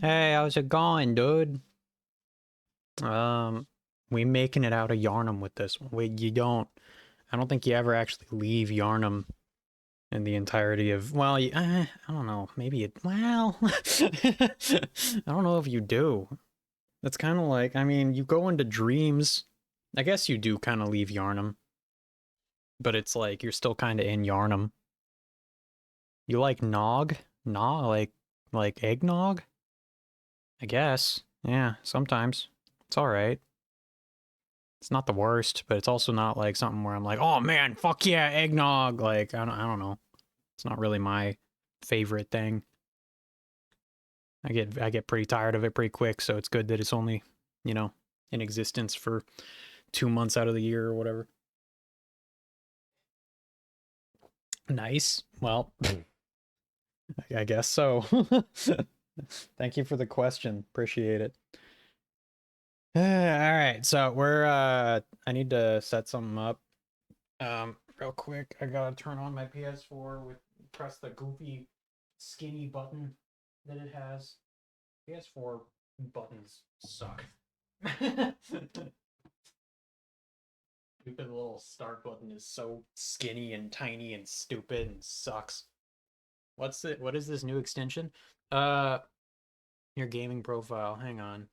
Hey, how's it going, dude? We making it out of Yarnum with this one. Wait, you don't. I don't think you ever actually leave Yarnum in the entirety of. Well, I don't know. Maybe it. Well, I don't know if you do. That's kind of like. I mean, you go into dreams. I guess you do kind of leave Yarnum, but it's like you're still kind of in Yarnum. You like nog? Nog, like eggnog? I guess. Yeah, sometimes. It's all right. It's not the worst, but it's also not like something where I'm like, oh man, fuck yeah, eggnog. Like I don't know. It's not really my favorite thing. I get pretty tired of it pretty quick, so it's good that it's only, you know, in existence for 2 months out of the year or whatever. Nice. Well, I guess so. Thank you for the question. Appreciate it. All right, so I need to set something up. Real quick, I gotta turn on my PS4 with press the goofy skinny button that it has. PS4 buttons suck. Stupid little start button is so skinny and tiny and stupid and sucks. What is this new extension? Uh your gaming profile. Hang on.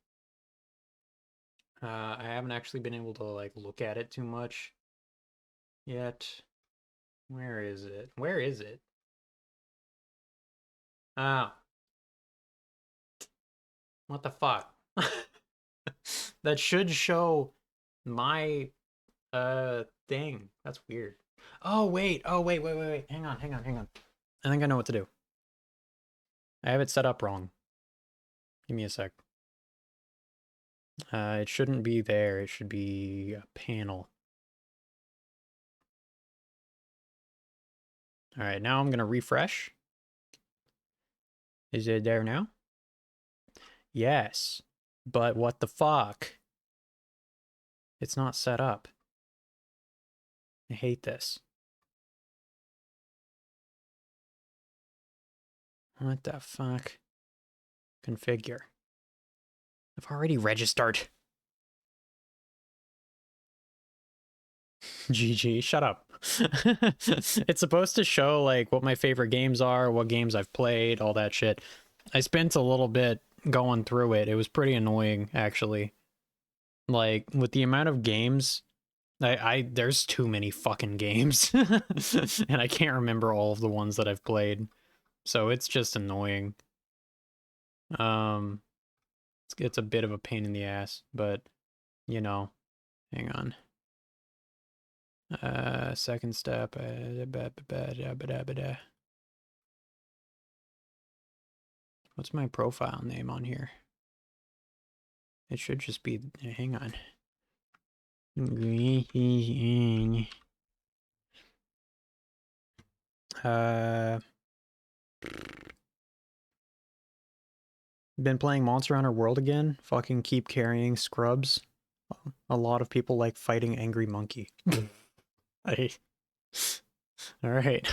I haven't actually been able to like look at it too much yet. Where is it? Where is it? Ah, what the fuck? That should show my thing. That's weird. Oh wait. Oh wait. Hang on. I think I know what to do. I have it set up wrong. Give me a sec. It shouldn't be there. It should be a panel. All right, now I'm gonna refresh. Is it there now? Yes. But what the fuck? It's not set up. I hate this. What the fuck? Configure. I've already registered. GG, shut up. It's supposed to show like what my favorite games are, what games I've played, all that shit. I spent a little bit going through it. It was pretty annoying, actually. Like with the amount of games, I there's too many fucking games, and I can't remember all of the ones that I've played. So it's just annoying. Um, it's a bit of a pain in the ass, but you know, hang on. Second step. What's my profile name on here? It should just be. Hang on. Been playing Monster Hunter World again. Fucking keep carrying scrubs. A lot of people like fighting Angry Monkey. I. All right.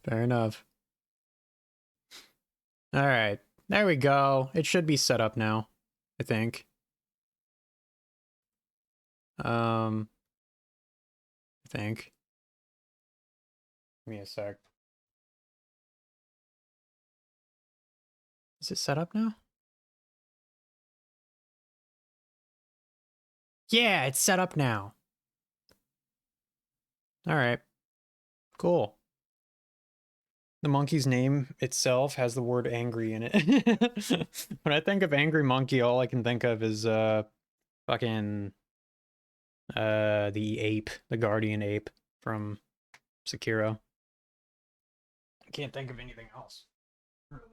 Fair enough. All right. There we go. It should be set up now, I think. I think. Give me a sec. Is it set up now? Yeah, it's set up now. All right. Cool. The monkey's name itself has the word angry in it. When I think of Angry Monkey, all I can think of is fucking the ape, the guardian ape from Sekiro. I can't think of anything else. Really.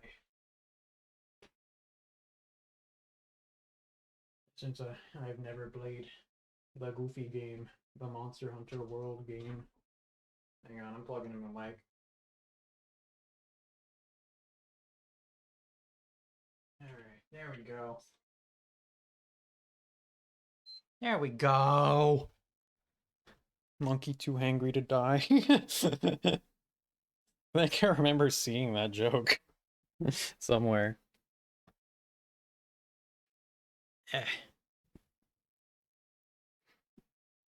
Since I've never played the Goofy game, the Monster Hunter World game. Hang on, I'm plugging in my mic. Alright, there we go. There we go. Monkey too hangry to die. I think I remember seeing that joke. somewhere. Eh.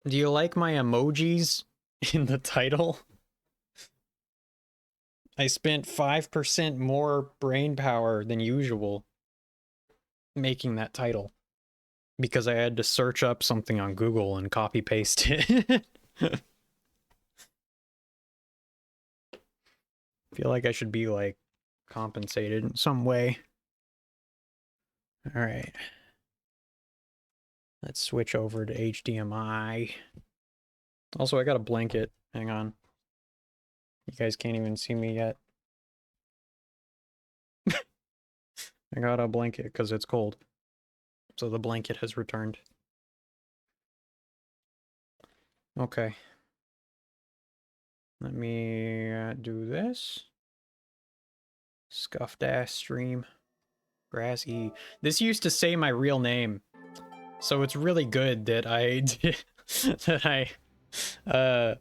Do you like my emojis in the title? I spent 5% more brain power than usual making that title because I had to search up something on Google and copy paste it. Feel like I should be like compensated in some way. All right. Let's switch over to HDMI. Also, I got a blanket. Hang on. You guys can't even see me yet. I got a blanket because it's cold. So the blanket has returned. Okay. Let me do this. Scuffed ass stream. Grassy. This used to say my real name. So it's really good that I did, that I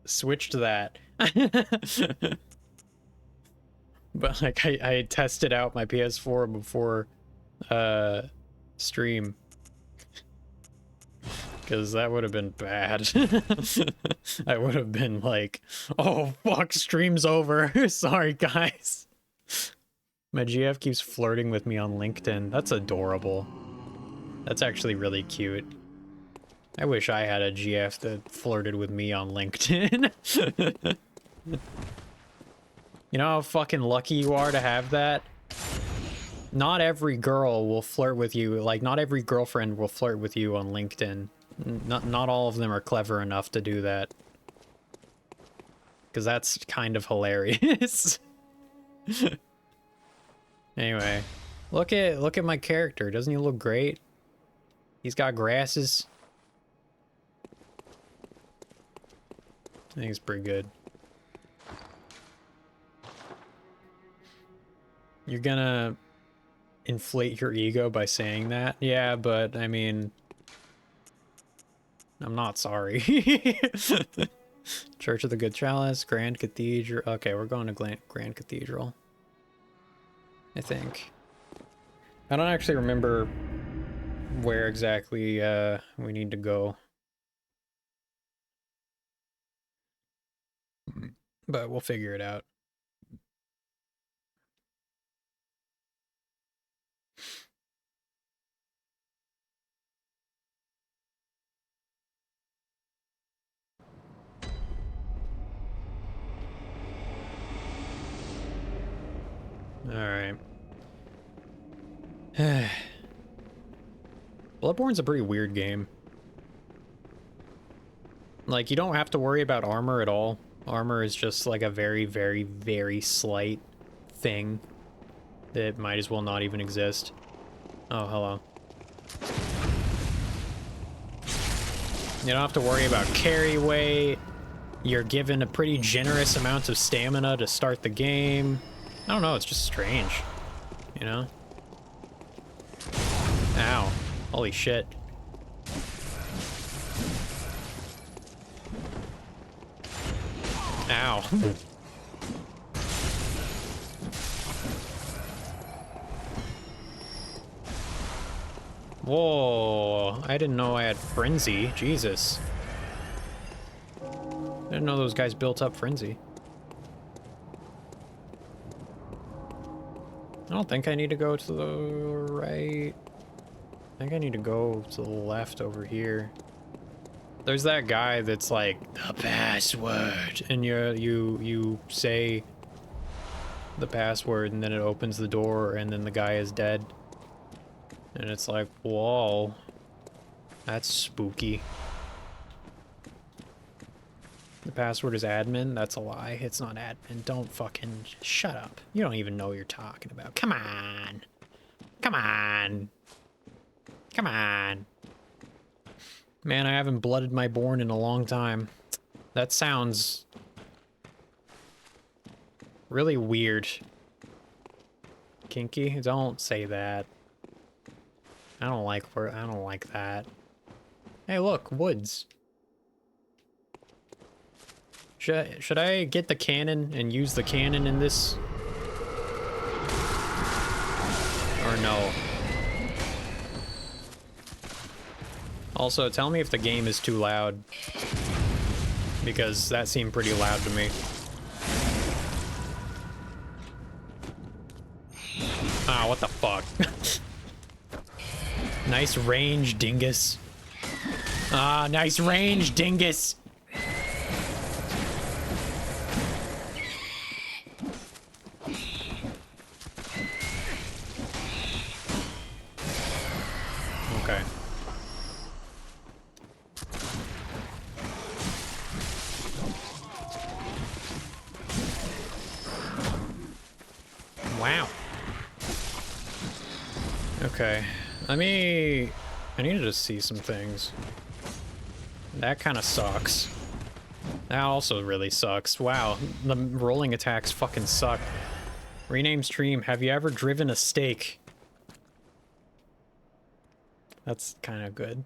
switched that. But like I tested out my PS4 before stream. Because that would have been bad. I would have been like, oh fuck, stream's over. Sorry guys. My GF keeps flirting with me on LinkedIn. That's adorable. That's actually really cute. I wish I had a GF that flirted with me on LinkedIn. You know how fucking lucky you are to have that? Not every girl will flirt with you. Like, not every girlfriend will flirt with you on LinkedIn. Not all of them are clever enough to do that. Because that's kind of hilarious. Anyway, look at my character. Doesn't he look great? He's got grasses. I think it's pretty good. You're gonna inflate your ego by saying that? Yeah, but I mean, I'm not sorry. Church of the Good Chalice, Grand Cathedral. Okay, we're going to Grand Cathedral. I think. I don't actually remember where exactly we need to go. But we'll figure it out. Alright. Bloodborne's a pretty weird game. Like, you don't have to worry about armor at all. Armor is just like a very, very, very slight thing that might as well not even exist. Oh, hello. You don't have to worry about carry weight. You're given a pretty generous amount of stamina to start the game. I don't know, it's just strange. You know? Ow. Holy shit. Ow. Whoa, I didn't know I had Frenzy. Jesus. I didn't know those guys built up Frenzy. I don't think I need to go to the right. I think I need to go to the left over here. There's that guy that's like, the password, and you say the password and then it opens the door and then the guy is dead. And it's like, whoa, that's spooky. The password is admin? That's a lie. It's not admin. Don't fucking shut up. You don't even know what you're talking about. Come on. Come on. Come on. Man, I haven't blooded my born in a long time. That sounds really weird. Kinky? Don't say that. I don't like that. Hey, look, woods. Should I get the cannon and use the cannon in this? Or no? Also, tell me if the game is too loud. Because that seemed pretty loud to me. Ah, what the fuck? Nice range, dingus. Ah, nice range, dingus. Okay. Wow. Okay. I needed to see some things. That kind of sucks. That also really sucks. Wow, the rolling attacks fucking suck. Rename stream, have you ever driven a stake? That's kind of good.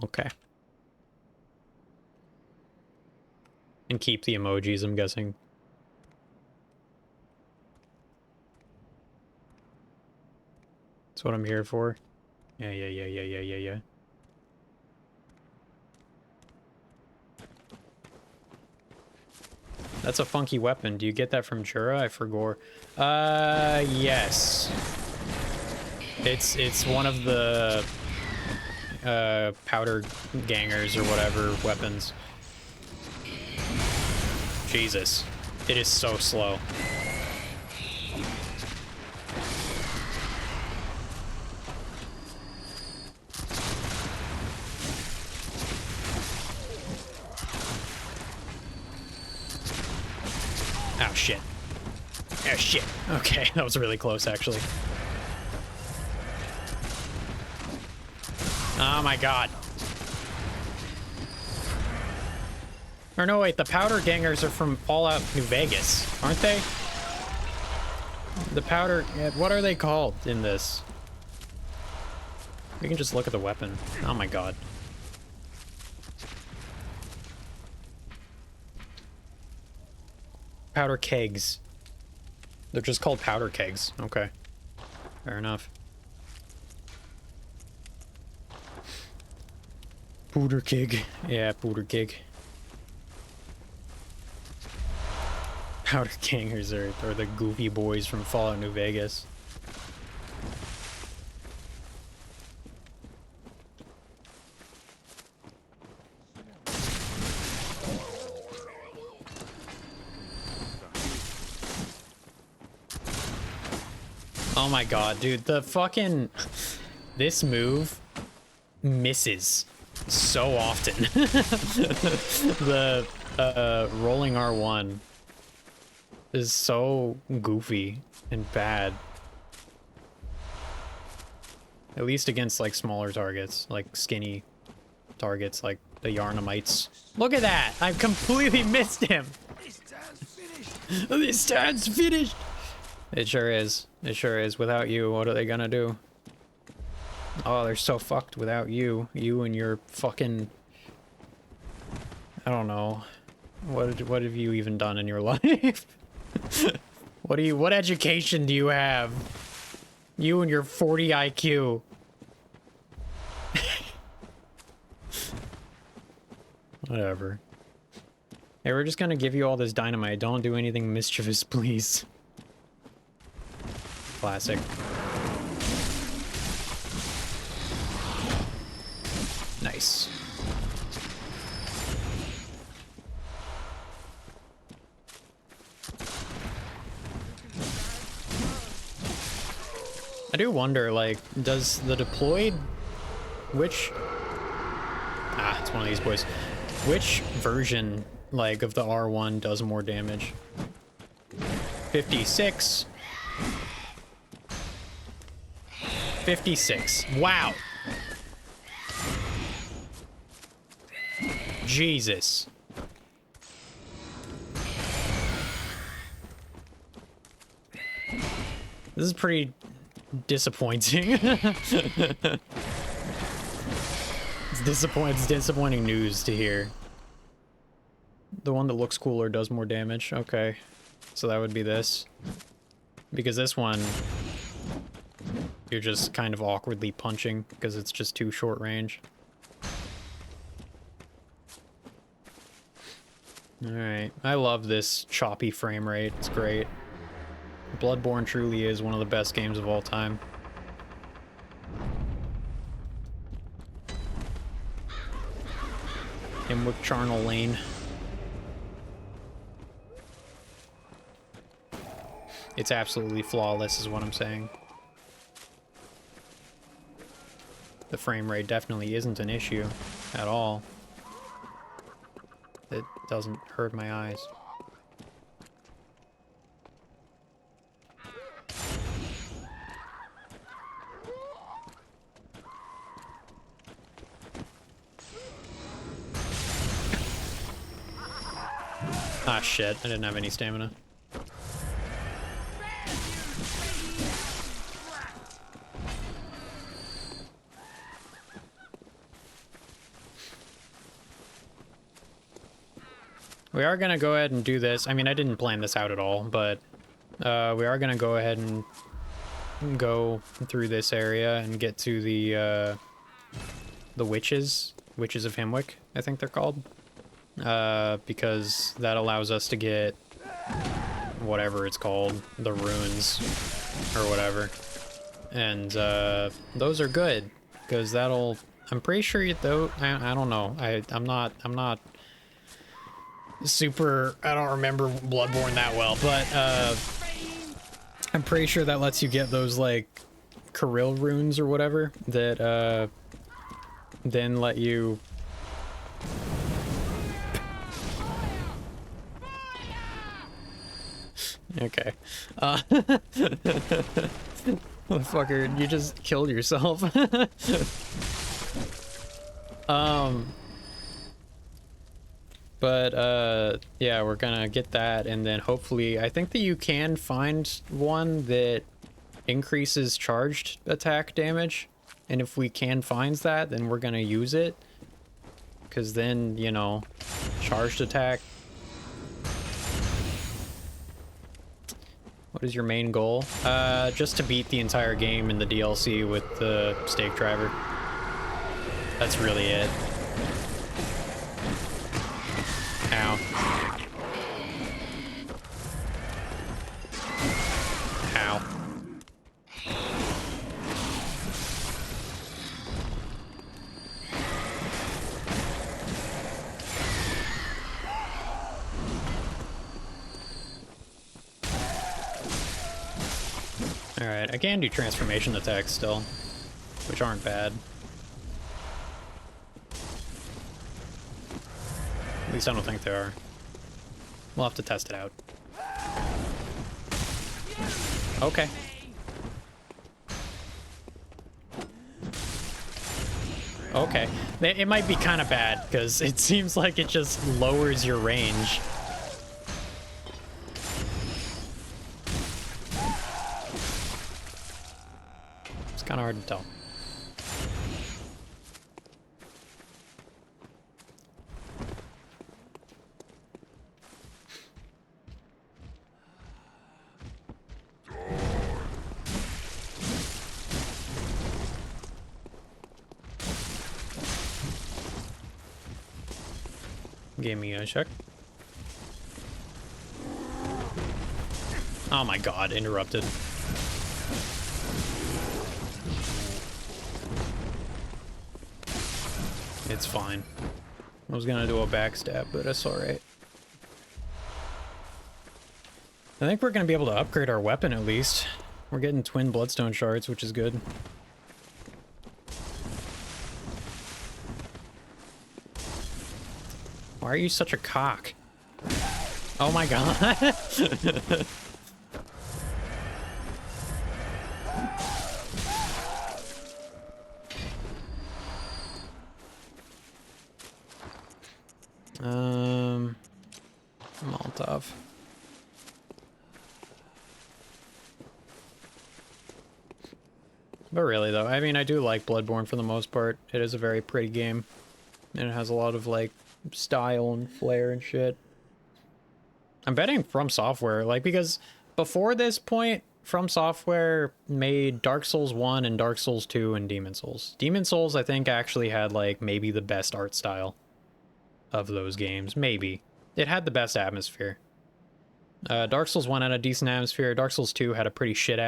Okay. And keep the emojis, I'm guessing. That's what I'm here for. Yeah. That's a funky weapon. Do you get that from Jura? I forgot. Yes. It's one of the powder gangers or whatever weapons. Jesus. It is so slow. Oh, shit. Oh, shit. Okay, that was really close, actually. Oh, my God. Or no, wait, the powder gangers are from Fallout New Vegas, aren't they? The powder... what are they called in this? We can just look at the weapon. Oh, my God. Powder kegs. They're just called powder kegs. Okay. Fair enough. Powder keg. Yeah, powder keg. Powder gangers are the goofy boys from Fallout New Vegas. Oh my God, dude, the fucking... this move misses so often. The rolling R1 is so goofy and bad. At least against like smaller targets, like skinny targets like the Yarnamites. Look at that! I completely missed him! This turn's finished! It sure is. It sure is. Without you, what are they gonna do? Oh, they're so fucked without you. You and your fucking... I don't know. What have you even done in your life? What education do you have? You and your 40 IQ. Whatever. Hey, we're just gonna give you all this dynamite. Don't do anything mischievous, please. Classic. Nice. I do wonder, like, does the deployed... which... ah, it's one of these boys. Which version, like, of the R1 does more damage? 56... 56. Wow. Jesus. This is pretty disappointing. It's disappointing news to hear. The one that looks cooler does more damage. Okay. So that would be this. Because this one, you're just kind of awkwardly punching because it's just too short range. Alright. I love this choppy frame rate. It's great. Bloodborne truly is one of the best games of all time. Himwick Charnel Lane. It's absolutely flawless is what I'm saying. The frame rate definitely isn't an issue at all. It doesn't hurt my eyes. Ah shit, I didn't have any stamina. We are gonna go ahead and do this. I mean, I didn't plan this out at all, but we are gonna go ahead and go through this area and get to the witches of Himwick, I think they're called, because that allows us to get whatever it's called, the runes or whatever, and those are good because that'll. I'm pretty sure though. I don't know. I'm not super. I don't remember Bloodborne that well, but I'm pretty sure that lets you get those like Kirill runes or whatever that then let you. Okay. Motherfucker, you just killed yourself. But yeah, we're gonna get that, and then hopefully, I think that you can find one that increases charged attack damage, and if we can find that, then we're gonna use it, because then, you know, charged attack. What is your main goal? Just to beat the entire game in the DLC with the stake driver. That's really it. Ow. Ow. Alright, I can do transformation attacks still, which aren't bad. At least I don't think they are. We'll have to test it out. Okay. Okay. It might be kind of bad, because it seems like it just lowers your range. It's kind of hard to tell. Give me a check. Oh my god, interrupted. It's fine. I was gonna do a backstab, but it's alright. I think we're gonna be able to upgrade our weapon at least. We're getting twin bloodstone shards, which is good. Why are you such a cock? Oh my god. Molotov. But really though, I mean, I do like Bloodborne for the most part. It is a very pretty game. And it has a lot of like style and flair and shit. I'm betting From Software, like, because before this point, From Software made Dark Souls 1 and Dark Souls 2 and Demon Souls. Demon Souls, I think, actually had, like, maybe the best art style of those games. Maybe. It had the best atmosphere. Dark Souls 1 had a decent atmosphere. Dark Souls 2 had a pretty shit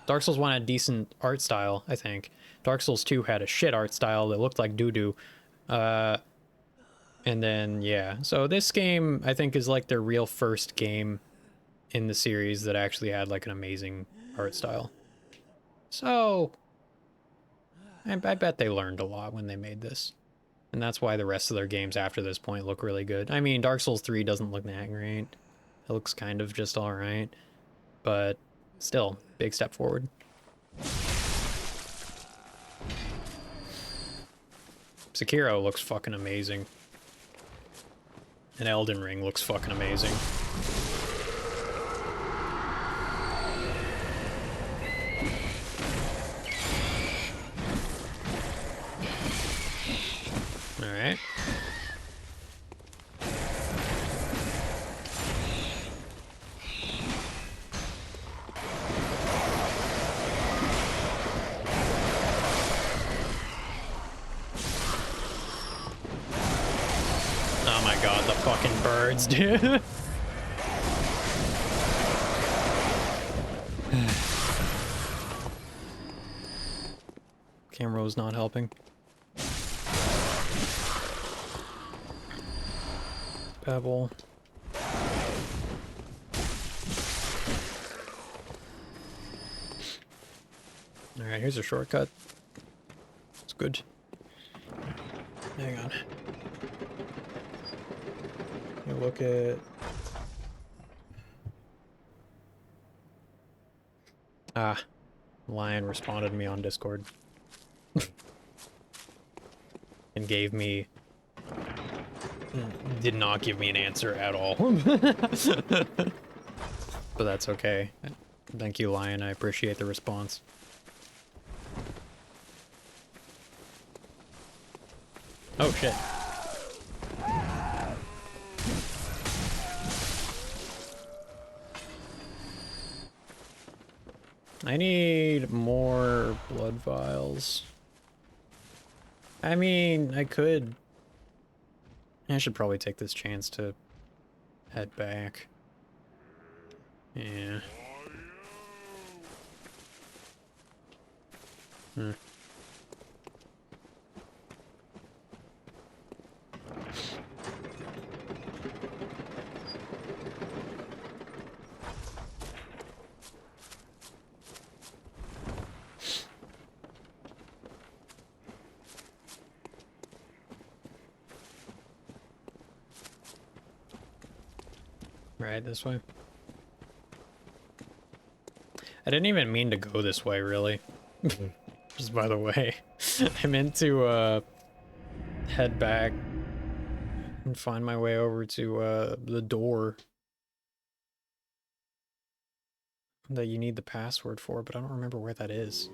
Dark Souls 1 had decent art style, I think. Dark Souls 2 had a shit art style that looked like doo-doo. And then, yeah. So this game, I think, is like their real first game in the series that actually had like an amazing art style. So I bet they learned a lot when they made this. And that's why the rest of their games after this point look really good. I mean, Dark Souls 3 doesn't look that great. It looks kind of just alright. But still, big step forward. Sekiro looks fucking amazing. And Elden Ring looks fucking amazing. Alright. Oh my god, the fucking birds, dude. Camera's not helping. Pebble. Alright, here's a shortcut. It's good. Hang on. You look at... Ah. Lion responded to me on Discord. And gave me... Did not give me an answer at all. But that's okay. Thank you, Lion. I appreciate the response. Oh, shit. I need more blood vials. I mean, I could... I should probably take this chance to head back. Yeah. Right, this way. I didn't even mean to go this way, really. Just by the way. I meant to, head back and find my way over to, the door that you need the password for, but I don't remember where that is.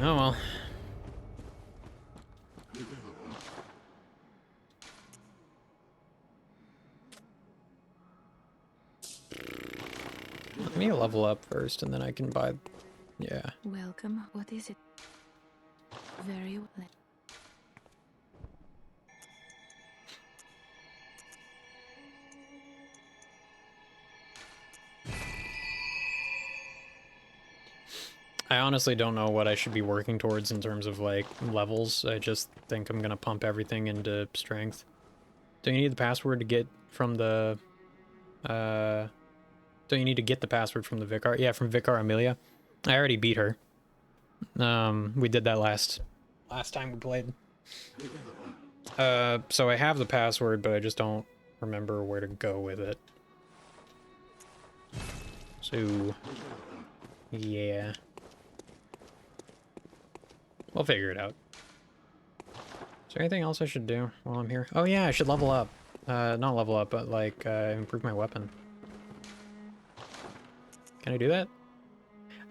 Oh well. Let me level up first, and then I can buy... Yeah. Welcome. What is it? Very well. I honestly don't know what I should be working towards in terms of, like, levels. I just think I'm gonna pump everything into strength. Do you need the password to get from the... Don't you need to get the password from the Vicar? Yeah, from Vicar Amelia. I already beat her. We did that last time we played. So I have the password, but I just don't remember where to go with it. So, yeah. We'll figure it out. Is there anything else I should do while I'm here? Oh yeah, I should level up. Not level up, but like, improve my weapon. Can I do that?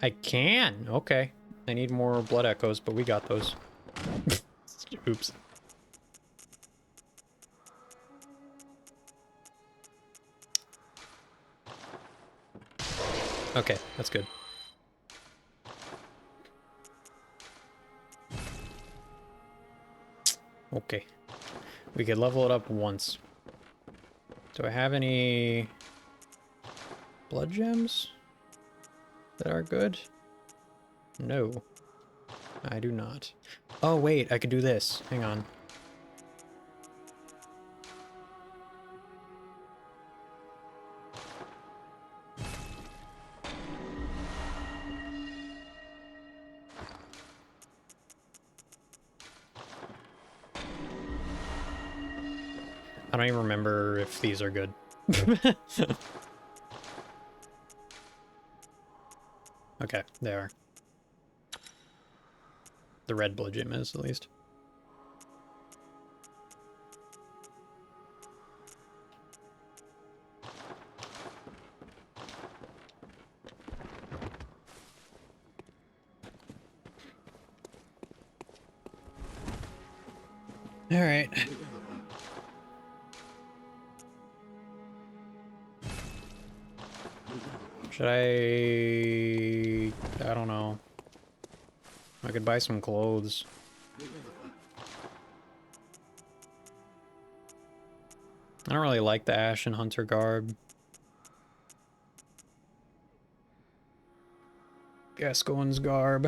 I can! Okay. I need more blood echoes, but we got those. Oops. Okay, that's good. Okay. We could level it up once. Do I have any blood gems that are good? No. I do not. Oh, wait, I could do this. Hang on. I don't even remember if these are good. Okay, they are. The red blood gem is, at least. All right. Should I don't know. I could buy some clothes. I don't really like the Ashen Hunter garb. Gascoigne's garb.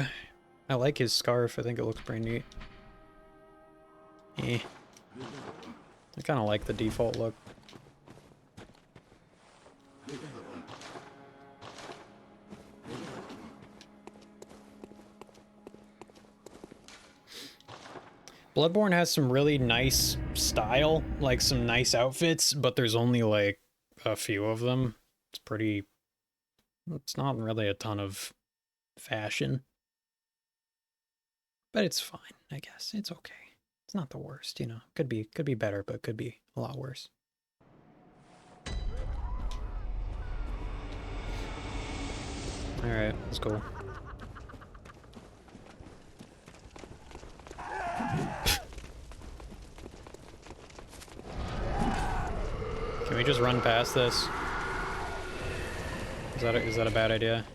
I like his scarf. I think it looks pretty neat. Eh. I kind of like the default look. Bloodborne has some really nice style, like some nice outfits, but there's only like a few of them. It's pretty... It's not really a ton of fashion. But it's fine, I guess. It's okay. It's not the worst, you know. Could be better, but could be a lot worse. Alright, let's go. Can we just run past this? Is that a bad idea?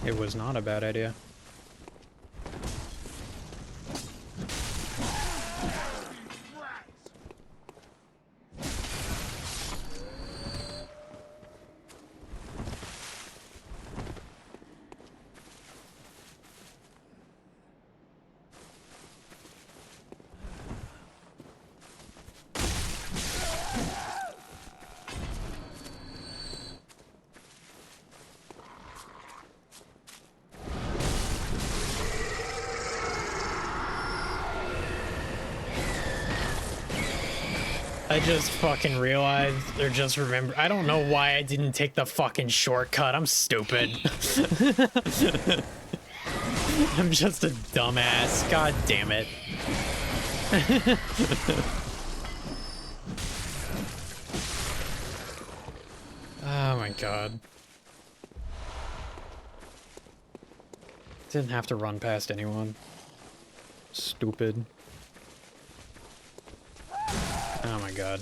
It was not a bad idea. I just fucking realized, or just remember, I don't know why I didn't take the fucking shortcut. I'm stupid. I'm just a dumbass. God damn it. Oh my god. Didn't have to run past anyone. Stupid. Oh my god.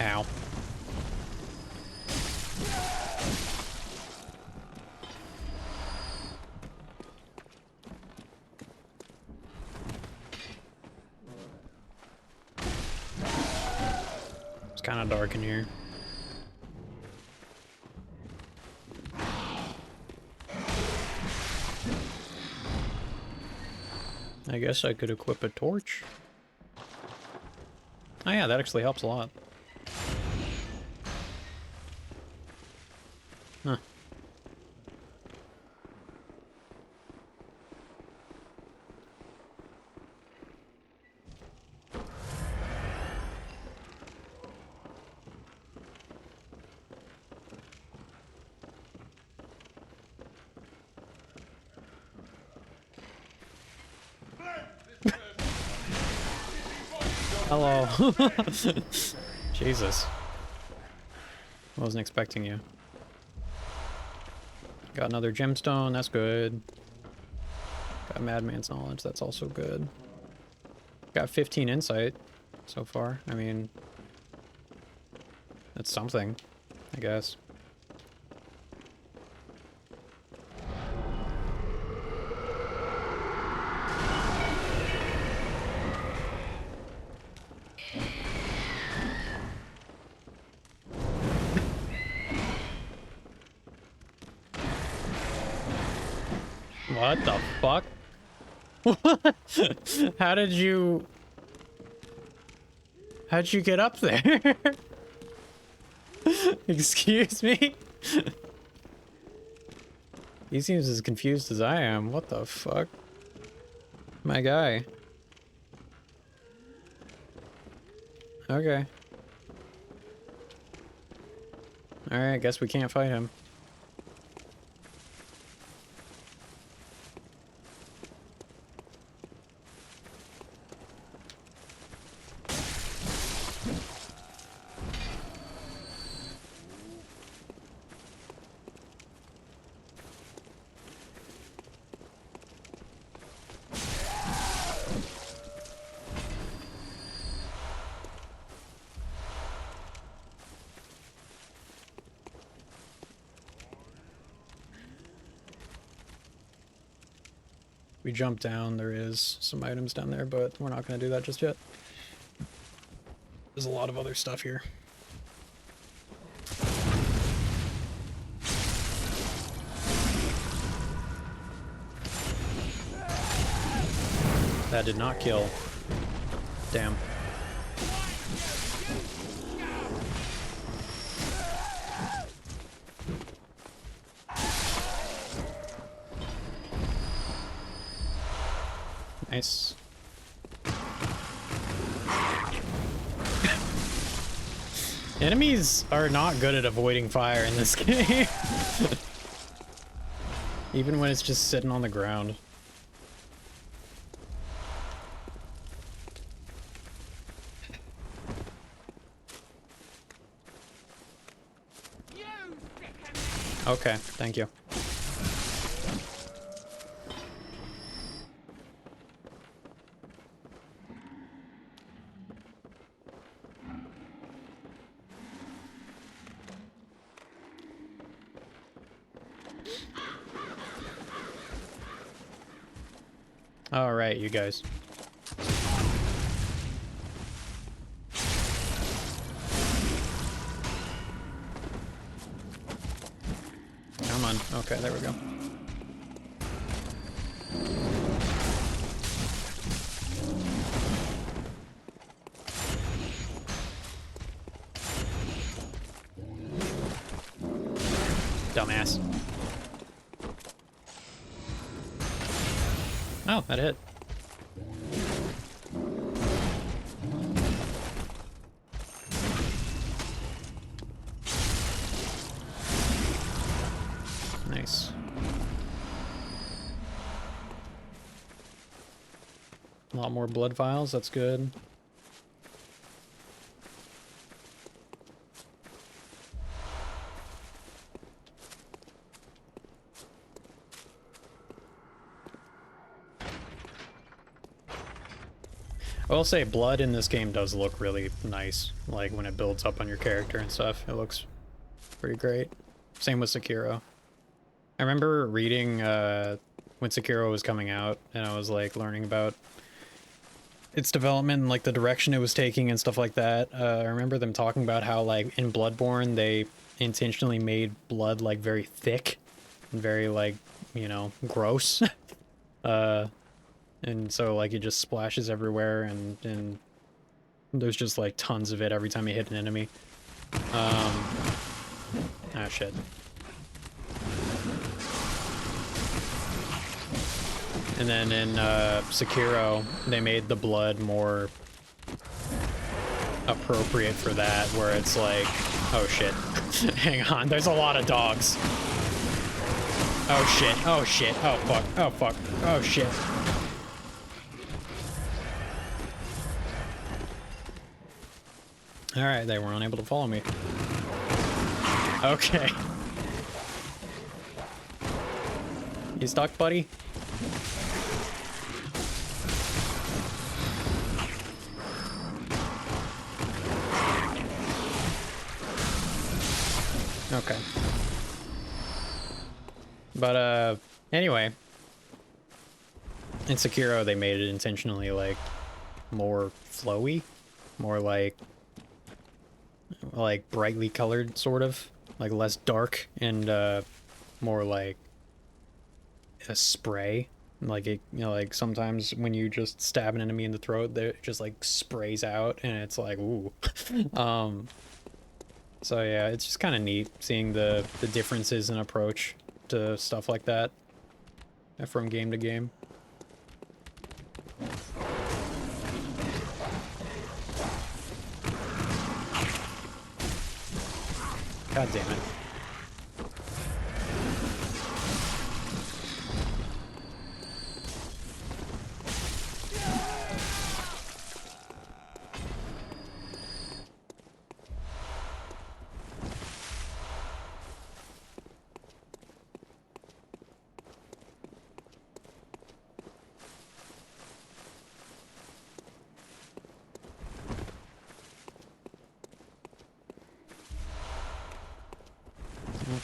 Ow. It's kind of dark in here. I guess I could equip a torch. Oh yeah, that actually helps a lot. Huh. Hello. Jesus. Wasn't expecting you. Got another gemstone, that's good. Got Madman's knowledge, that's also good. Got 15 insight so far. I mean, that's something, I guess. What the fuck? What? How'd you get up there? Excuse me? He seems as confused as I am. What the fuck? My guy. Okay. Alright, guess we can't fight him. We jump down, there is some items down there, but we're not going to do that just yet. There's a lot of other stuff here. That did not kill. Damn. Nice. Enemies are not good at avoiding fire in this game. Even when it's just sitting on the ground. Okay, thank you. All right, you guys. Come on. Okay, there we go. Dumbass. Oh, that hit. Nice. A lot more blood vials, that's good. I will say blood in this game does look really nice, like when it builds up on your character and stuff. It looks pretty great. Same with Sekiro. I remember reading when Sekiro was coming out, and I was like learning about its development and like the direction it was taking and stuff like that. I remember them talking about how like in Bloodborne they intentionally made blood like very thick and very like, you know, gross. And so like it just splashes everywhere, and there's just like tons of it every time you hit an enemy. Ah shit. And then in Sekiro, they made the blood more appropriate for that, where it's like, oh shit, hang on, there's a lot of dogs. Oh shit, oh shit, oh fuck, oh fuck, oh shit. Alright, they were unable to follow me. Okay. You stuck, buddy? Okay. But, anyway. In Sekiro, they made it intentionally, like, more flowy. More like brightly colored, sort of. Like, less dark and, more like a spray. Like, it, you know, like, sometimes when you just stab an enemy in the throat, it just, like, sprays out, and it's like, ooh. So yeah, it's just kind of neat seeing the differences in approach to stuff like that from game to game. God damn it.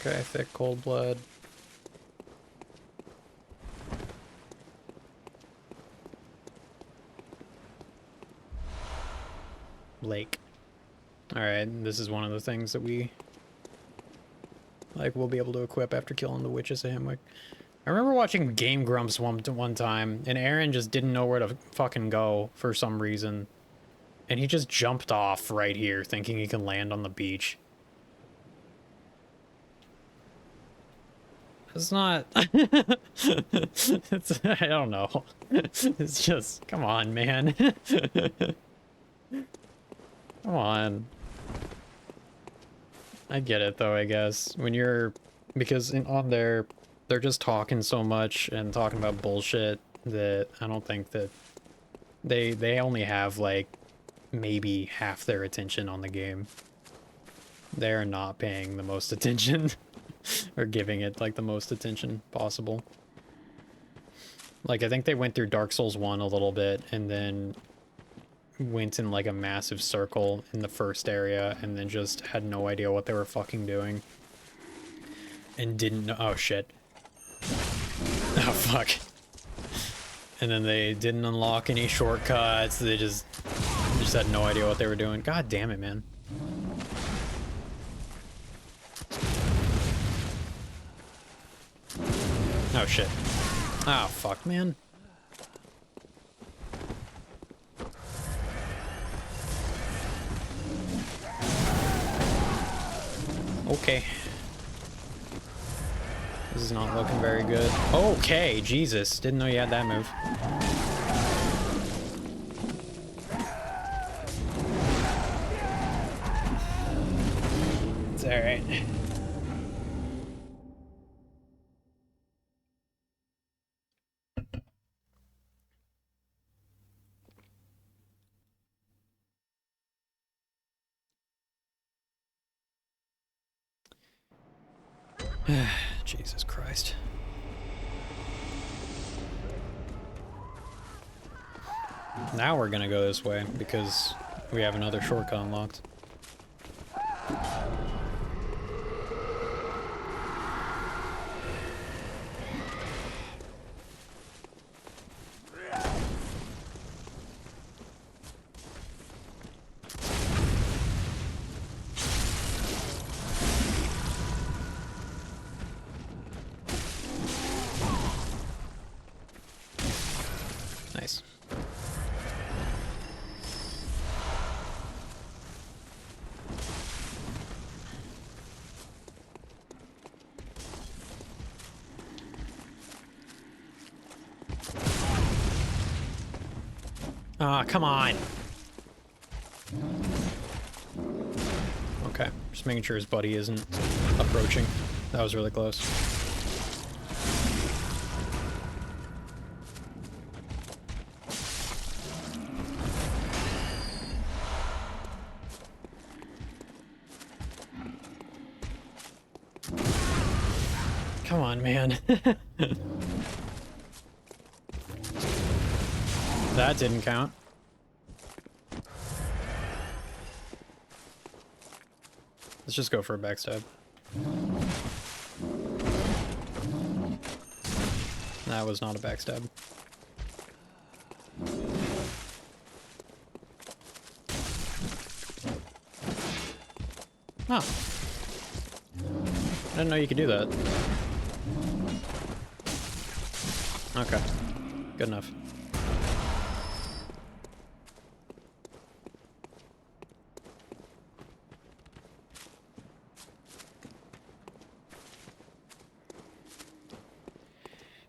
Okay, thick cold blood. Lake. Alright, this is one of the things that we'll be able to equip after killing the witches of Hemwick. I remember watching Game Grumps one time, and Aaron just didn't know where to fucking go for some reason. And he just jumped off right here, thinking he can land on the beach. It's not... it's, I don't know. It's just... Come on, man. Come on. I get it, though, I guess. When you're... Because on there, they're just talking so much and talking about bullshit that I don't think that... They only have, like, maybe half their attention on the game. They're not paying the most attention. Or giving it, like, the most attention possible. Like, I think they went through Dark Souls 1 a little bit, and then went in, like, a massive circle in the first area, and then just had no idea what they were fucking doing. And didn't know- oh, shit. Oh, fuck. And then they didn't unlock any shortcuts, they just had no idea what they were doing. God damn it, man. Oh shit. Oh fuck, man. Okay. This is not looking very good. Okay, Jesus. Didn't know you had that move. It's alright. Jesus Christ. Now we're gonna go this way because we have another shortcut unlocked. Nice. Ah, come on. Okay, just making sure his buddy isn't approaching. That was really close. Come on, man. That didn't count. Let's just go for a backstab. That was not a backstab. Oh. I didn't know you could do that. Okay. Good enough.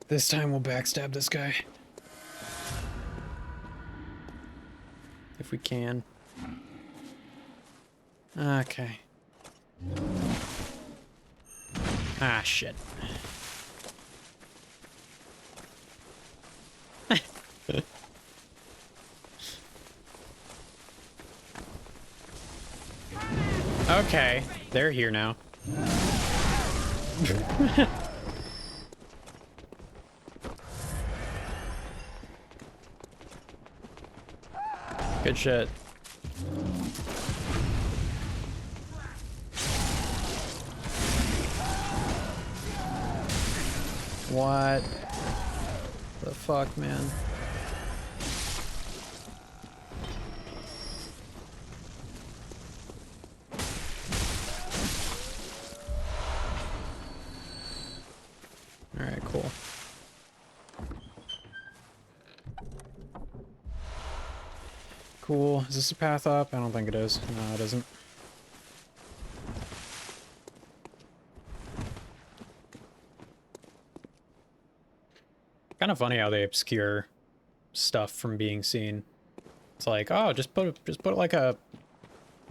This time we'll backstab this guy. If we can. Okay. Ah, shit. Okay, they're here now. Good shit. What the fuck, man? All right, cool. Cool. Is this a path up? I don't think it is. No, it isn't. Kind of funny how they obscure stuff from being seen. It's like, oh, just put like a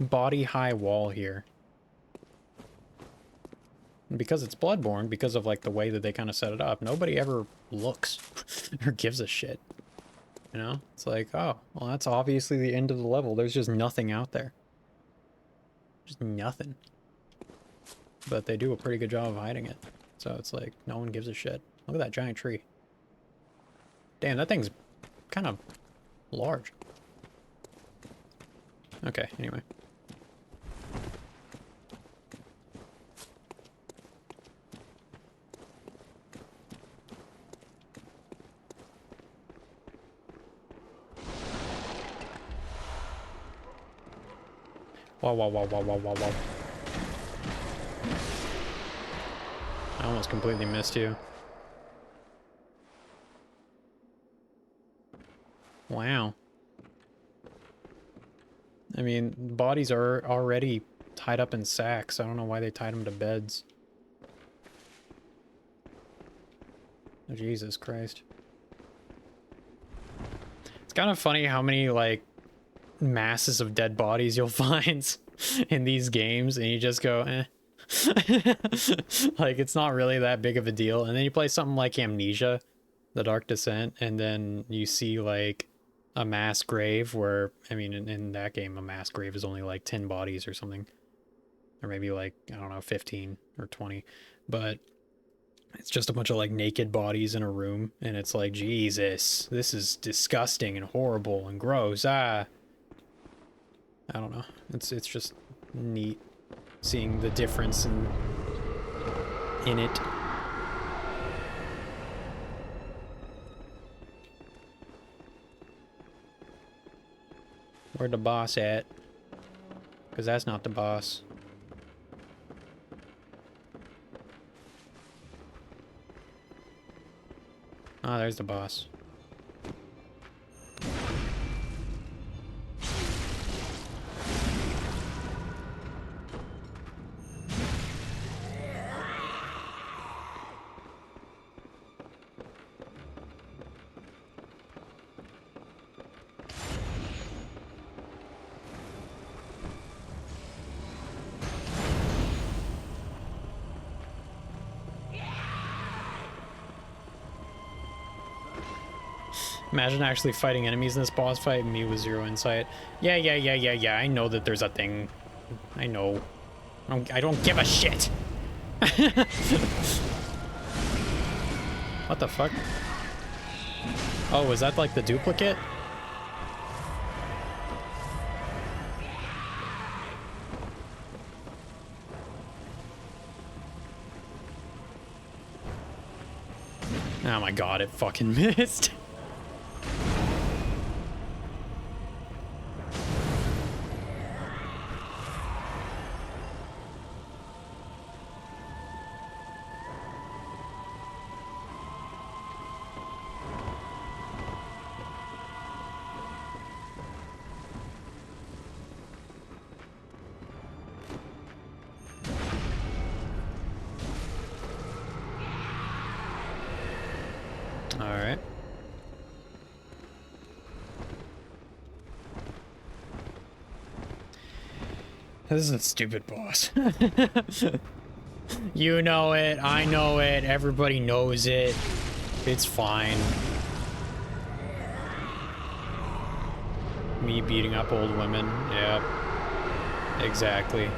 body high wall here. And because it's Bloodborne, because of like the way that they kind of set it up, nobody ever looks or gives a shit. You know? It's like, oh, well, that's obviously the end of the level. There's just nothing out there. Just nothing. But they do a pretty good job of hiding it. So it's like, no one gives a shit. Look at that giant tree. Damn, that thing's kind of large. Okay, anyway. Wow, wow, wow, wow, wow, wow, wow. I almost completely missed you. Wow. I mean, bodies are already tied up in sacks. I don't know why they tied them to beds. Oh, Jesus Christ. It's kind of funny how many, like, masses of dead bodies you'll find in these games, and you just go, eh. Like, it's not really that big of a deal. And then you play something like Amnesia, The Dark Descent, and then you see, like, a mass grave where, I mean, in that game, a mass grave is only, like, 10 bodies or something. Or maybe, like, I don't know, 15 or 20. But it's just a bunch of, like, naked bodies in a room, and it's like, Jesus, this is disgusting and horrible and gross. Ah. I don't know. It's just neat seeing the difference in it. Where'd the boss at? Because that's not the boss. Ah, there's the boss. Imagine actually fighting enemies in this boss fight, me with 0 insight. Yeah, I know that there's a thing. I know. I don't give a shit. What the fuck? Oh, was that like the duplicate? Oh my god, it fucking missed. Alright. This is a stupid boss. You know it, I know it, everybody knows it. It's fine. Me beating up old women, yep. Exactly.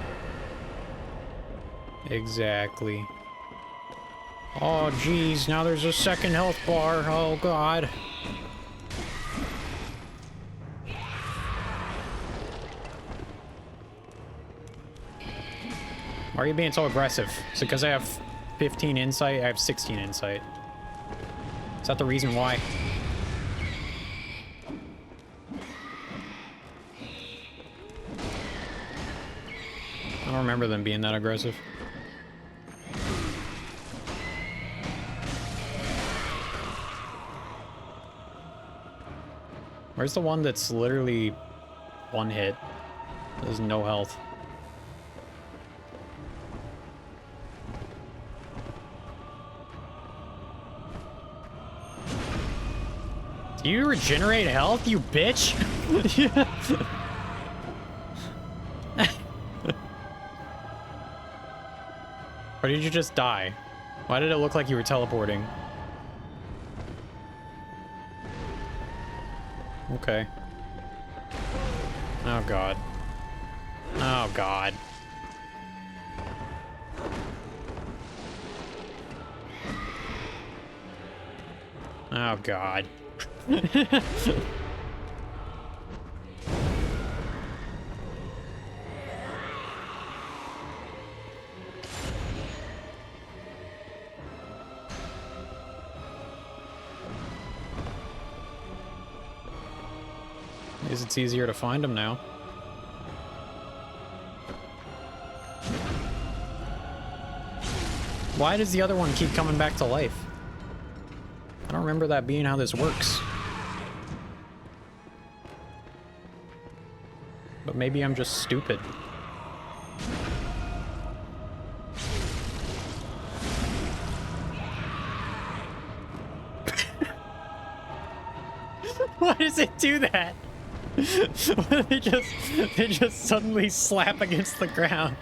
Exactly. Oh, geez, now there's a second health bar. Oh, God. Why are you being so aggressive? Is it because I have 15 insight? I have 16 insight. Is that the reason why? I don't remember them being that aggressive. Where's the one that's literally one hit? There's no health. Do you regenerate health, you bitch? Or did you just die? Why did it look like you were teleporting? Okay. Oh god. Oh god. Oh god. Guess it's easier to find them now. Why does the other one keep coming back to life? I don't remember that being how this works. But maybe I'm just stupid. Why does it do that? they just suddenly slap against the ground.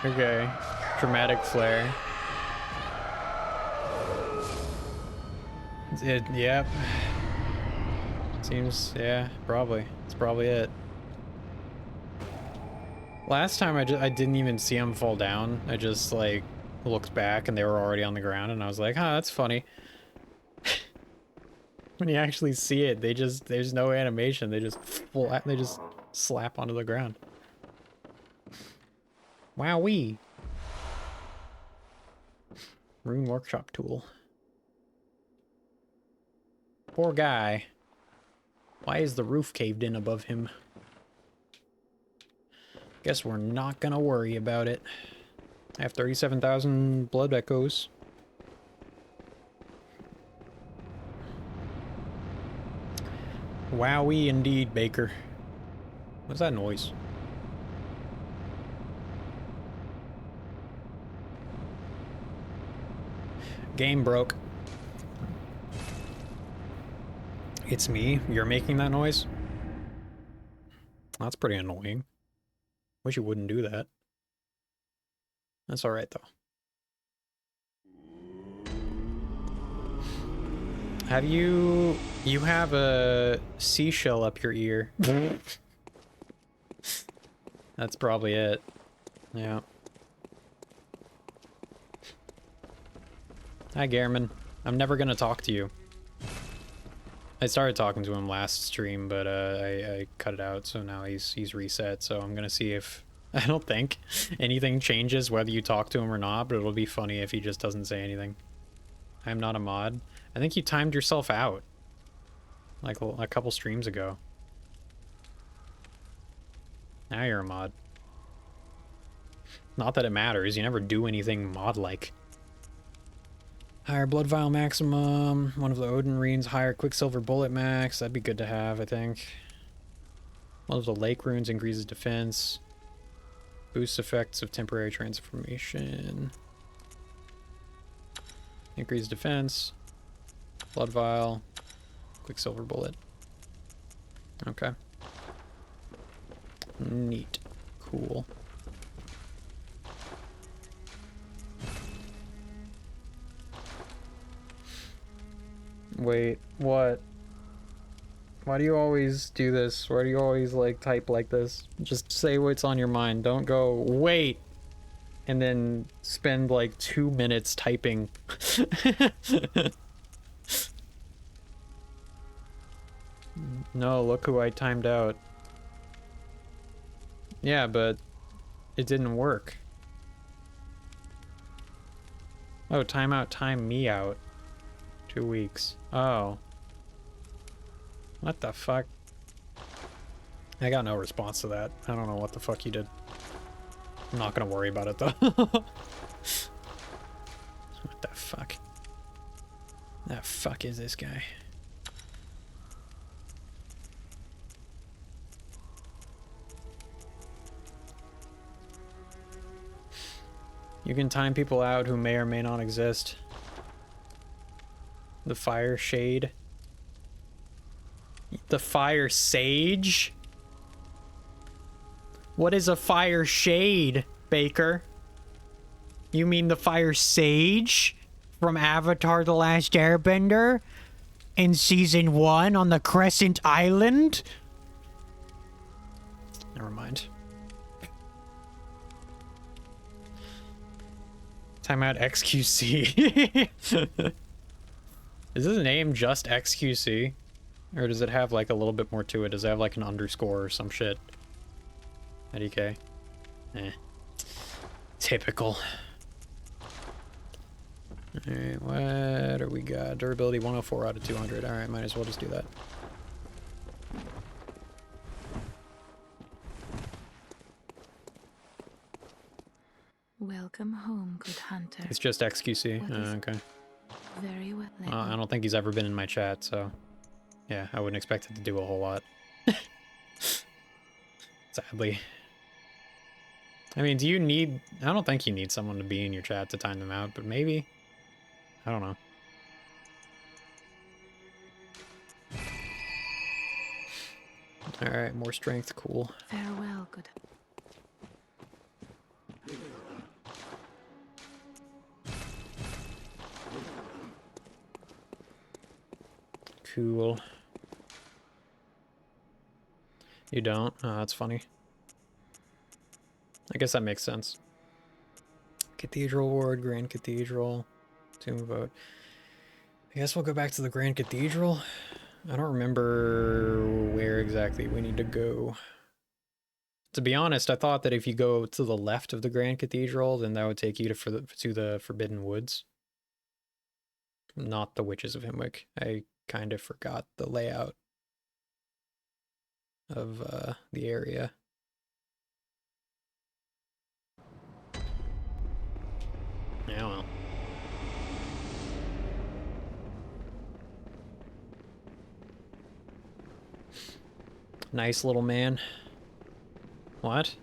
Okay, dramatic flare. Yep. Seems, yeah, probably. It's probably it. Last time I didn't even see him fall down. I just like looked back and they were already on the ground and I was like, huh, that's funny. When you actually see it, there's no animation. They just slap onto the ground. Wowee. Rune workshop tool. Poor guy. Why is the roof caved in above him? Guess we're not gonna worry about it. I have 37,000 blood echoes. Wowee indeed, Baker. What's that noise? Game broke. It's me? You're making that noise? That's pretty annoying. Wish you wouldn't do that. That's alright, though. Have you... You have a seashell up your ear. That's probably it. Yeah. Hi, Gehrman. I'm never gonna talk to you. I started talking to him last stream, but I cut it out, so now he's reset, so I'm gonna see if... I don't think anything changes whether you talk to him or not, but it'll be funny if he just doesn't say anything. I'm not a mod. I think you timed yourself out. Like a couple streams ago. Now you're a mod. Not that it matters, you never do anything mod-like. Higher blood vial maximum, one of the Odin runes, higher quicksilver bullet max, that'd be good to have, I think. One of the lake runes increases defense. Boosts effects of temporary transformation. Increase defense. Blood vial. Quicksilver bullet. Okay. Neat. Cool. Wait, what? Why do you always do this? Why do you always, like, type like this? Just say what's on your mind. Don't go, wait! And then spend, like, 2 minutes typing. No, look who I timed out. Yeah, but it didn't work. Oh, timeout timed me out. 2 weeks. Oh. What the fuck? I got no response to that. I don't know what the fuck you did. I'm not gonna worry about it though. What the fuck? The fuck is this guy? You can time people out who may or may not exist. The fire shade. The fire sage? What is a fire shade, Baker? You mean the fire sage from Avatar: The Last Airbender in season 1 on the Crescent Island? Never mind. Timeout XQC. Is his name just XQC? Or does it have like a little bit more to it? Does it have like an underscore or some shit? IDK. Eh. Typical. Alright, what do we got? Durability 104 out of 200. Alright, might as well just do that. Welcome home, good hunter. It's just XQC. Okay. Very well. I don't think he's ever been in my chat, so... Yeah, I wouldn't expect it to do a whole lot. Sadly. I mean, do you need... I don't think you need someone to be in your chat to time them out, but maybe? I don't know. Alright, more strength, cool. Farewell, good. Cool. You don't? Oh, that's funny. I guess that makes sense. Cathedral Ward, Grand Cathedral. Tomb of Vote. I guess we'll go back to the Grand Cathedral. I don't remember where exactly we need to go. To be honest, I thought that if you go to the left of the Grand Cathedral, then that would take you to the Forbidden Woods. Not the Witches of Himwick. I kind of forgot the layout of the area. Yeah, well. Nice little man. What?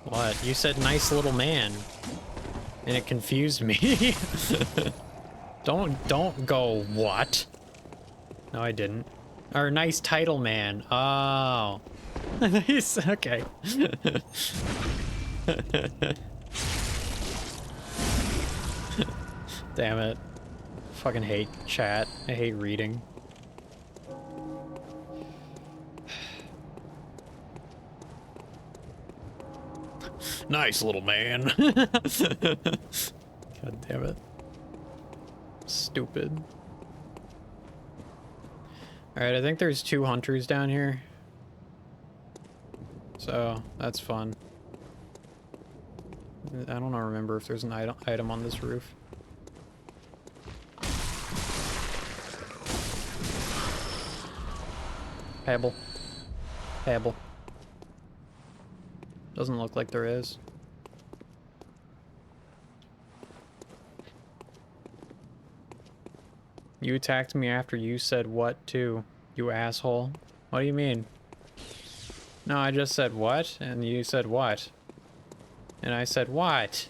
What? You said nice little man. And it confused me. Don't go, what? No, I didn't. Our nice title man. Oh. Nice, okay. Damn it. Fucking hate chat. I hate reading. Nice little man. God damn it. Stupid. Alright, I think there's 2 hunters down here. So, that's fun. I don't remember if there's an item on this roof. Pebble. Pebble. Doesn't look like there is. You attacked me after you said what too, you asshole. What do you mean? No, I just said what, and you said what. And I said what?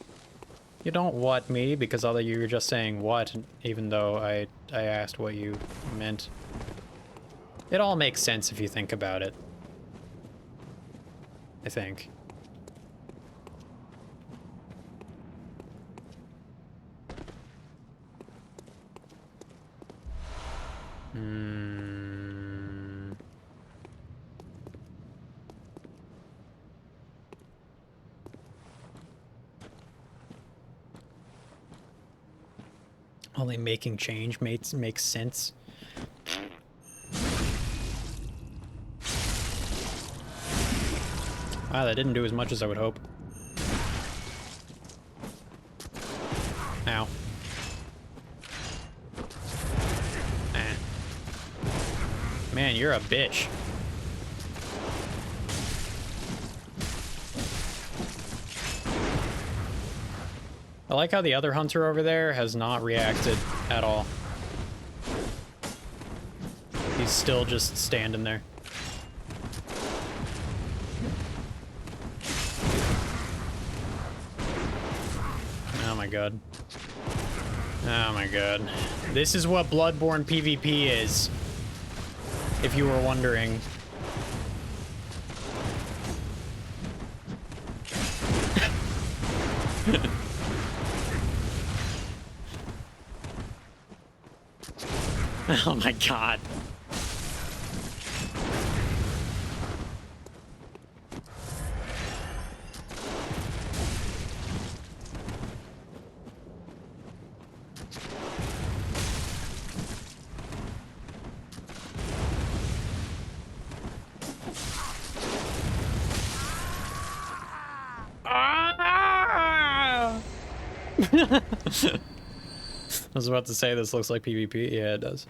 You don't what me because although you were just saying what, even though I asked what you meant. It all makes sense if you think about it. I think. Only making change makes sense. Wow, that didn't do as much as I would hope. Ow. Man, you're a bitch. I like how the other hunter over there has not reacted at all. He's still just standing there. Oh my god. Oh my god. This is what Bloodborne PvP is. If you were wondering. Oh my god. I was about to say this looks like PvP. Yeah, it does.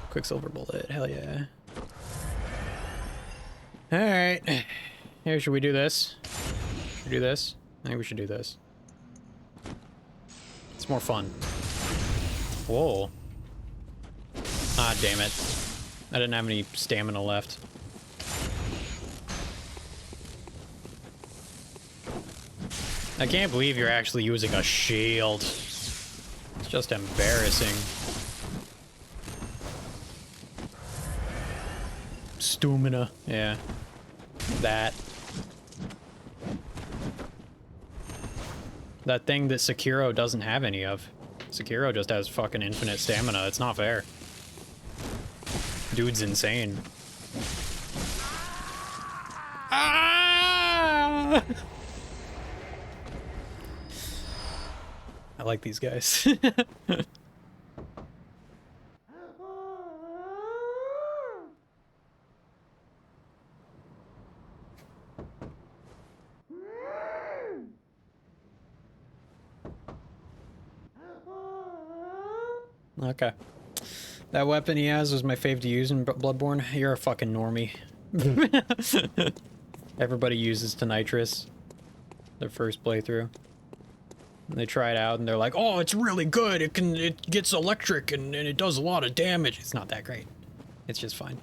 Quicksilver bullet. Hell yeah. Alright. Here, should we do this? Should we do this? I think we should do this. It's more fun. Whoa. Ah, damn it. I didn't have any stamina left. I can't believe you're actually using a shield. It's just embarrassing. Stamina. Yeah. That. That thing that Sekiro doesn't have any of. Sekiro just has fucking infinite stamina. It's not fair. Dude's insane. Ah! I like these guys. Okay. That weapon he has was my fave to use in Bloodborne. You're a fucking normie. Everybody uses Tonitrus. Their first playthrough. And they try it out and they're like, oh, it's really good. It gets electric and it does a lot of damage. It's not that great. It's just fine.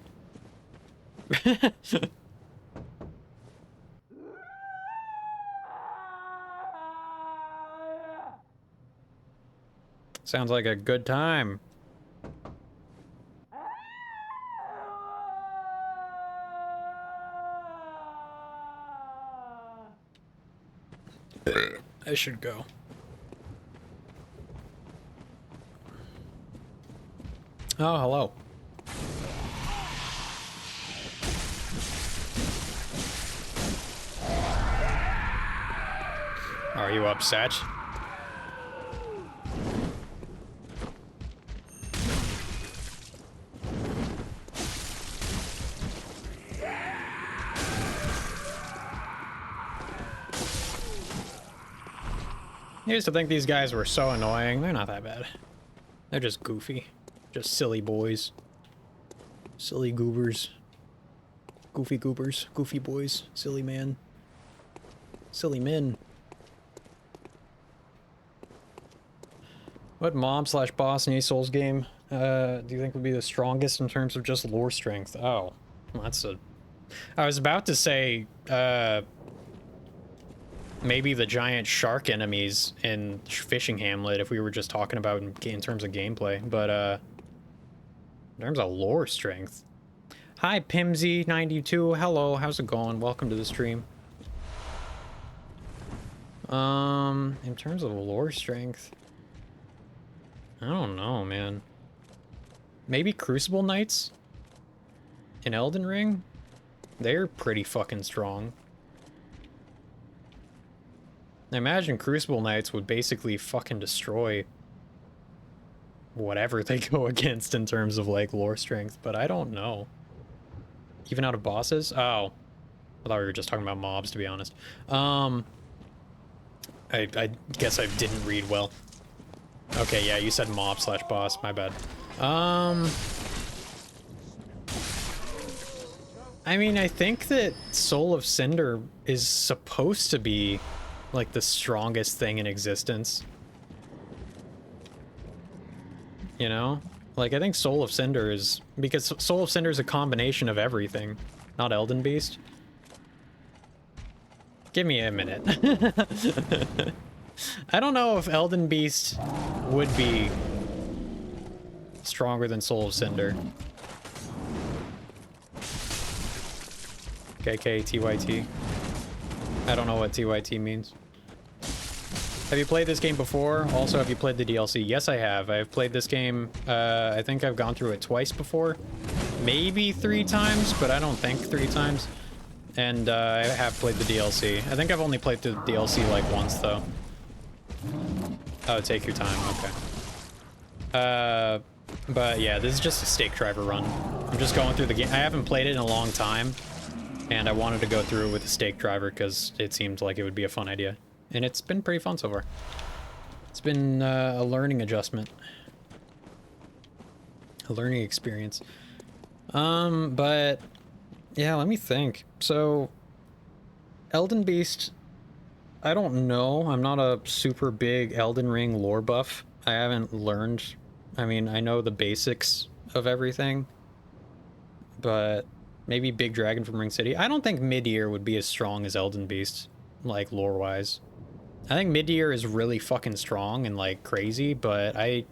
Sounds like a good time. I should go. Oh, hello. Are you upset? I used to think these guys were so annoying. They're not that bad. They're just goofy. Just silly boys. Silly goobers. Goofy goobers. Goofy boys. Silly man. Silly men. What mob/boss in a Souls game do you think would be the strongest in terms of just lore strength? Oh, that's a... I was about to say, maybe the giant shark enemies in Fishing Hamlet if we were just talking about in terms of gameplay, but in terms of lore strength. Hi, Pimsy92. Hello, how's it going? Welcome to the stream. In terms of lore strength, I don't know, man. Maybe Crucible Knights in Elden Ring? They're pretty fucking strong. I imagine Crucible Knights would basically fucking destroy whatever they go against in terms of, like, lore strength, but I don't know. Even out of bosses? Oh. I thought we were just talking about mobs, to be honest. I guess I didn't read well. Okay, yeah, you said mob/boss, my bad. I mean, I think that Soul of Cinder is supposed to be, like, the strongest thing in existence. You know? Like, I think Soul of Cinder is... Because Soul of Cinder is a combination of everything, not Elden Beast. Give me a minute. I don't know if Elden Beast would be stronger than Soul of Cinder. KK TYT. I don't know what TYT means. Have you played this game before? Also, have you played the DLC? Yes, I have. I've played this game, I think I've gone through it twice before. Maybe 3 times, but I don't think 3 times. And I have played the DLC. I think I've only played the DLC like once, though. Oh, take your time, okay. But yeah, this is just a stake driver run. I'm just going through the game. I haven't played it in a long time, and I wanted to go through it with a stake driver because it seemed like it would be a fun idea. And it's been pretty fun so far. It's been a learning adjustment. A learning experience. But yeah, let me think. So, Elden Beast, I don't know. I'm not a super big Elden Ring lore buff. I haven't learned. I mean, I know the basics of everything, but maybe Big Dragon from Ring City. I don't think Midir would be as strong as Elden Beast, like, lore-wise. I think Midir is really fucking strong and, like, crazy, but I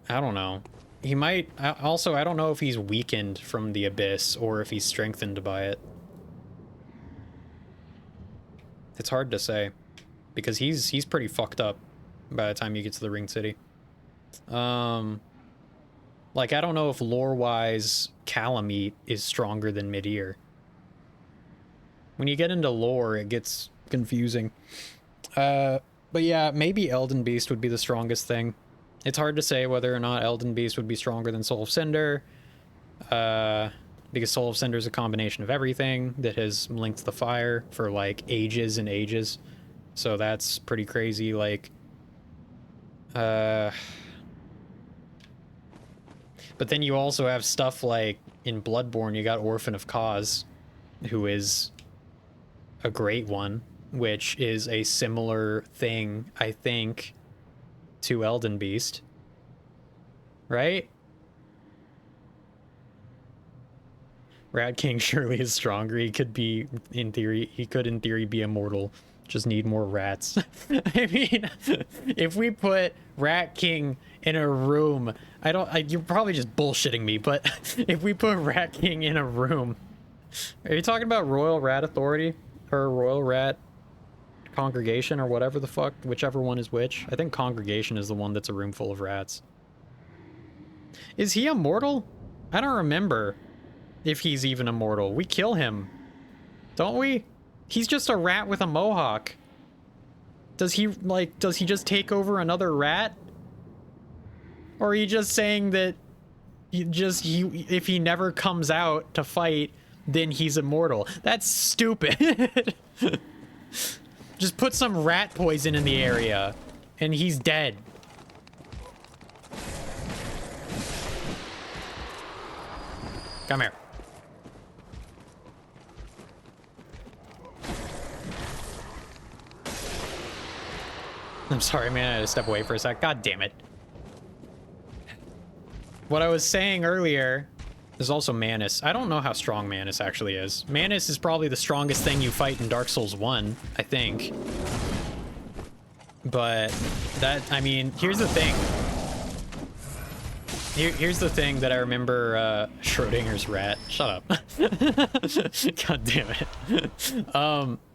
don't know. He might... Also, I don't know if he's weakened from the Abyss or if he's strengthened by it. It's hard to say, because he's pretty fucked up by the time you get to the Ring City. Like, I don't know if lore-wise Kalameet is stronger than Midir. When you get into lore, it gets confusing. But yeah, maybe Elden Beast would be the strongest thing. It's hard to say whether or not Elden Beast would be stronger than Soul of Cinder. Because Soul of Cinder is a combination of everything that has linked the fire for, like, ages and ages. So that's pretty crazy, like... But then you also have stuff like, in Bloodborne, you got Orphan of Cause, who is a great one, which is a similar thing, I think, to Elden Beast. Right? Rat King surely is stronger. He could be, in theory, be immortal Just need more rats. I mean, if we put Rat King in a room, you're probably just bullshitting me, but if we put Rat King in a room, are you talking about Royal Rat Authority or Royal Rat Congregation or whatever the fuck, whichever one is which? I think Congregation is the one that's a room full of rats. Is he immortal? I don't remember if he's even immortal. We kill him, don't we? He's just a rat with a mohawk. Does he just take over another rat? Or are you just saying that if he never comes out to fight, then he's immortal? That's stupid. Just put some rat poison in the area and he's dead. Come here. I'm sorry, man. I had to step away for a sec. God damn it. What I was saying earlier is also Manus. I don't know how strong Manus actually is. Manus is probably the strongest thing you fight in Dark Souls 1, I think. But that, I mean, here's the thing. Here's the thing that I remember, Schrodinger's rat. Shut up. God damn it.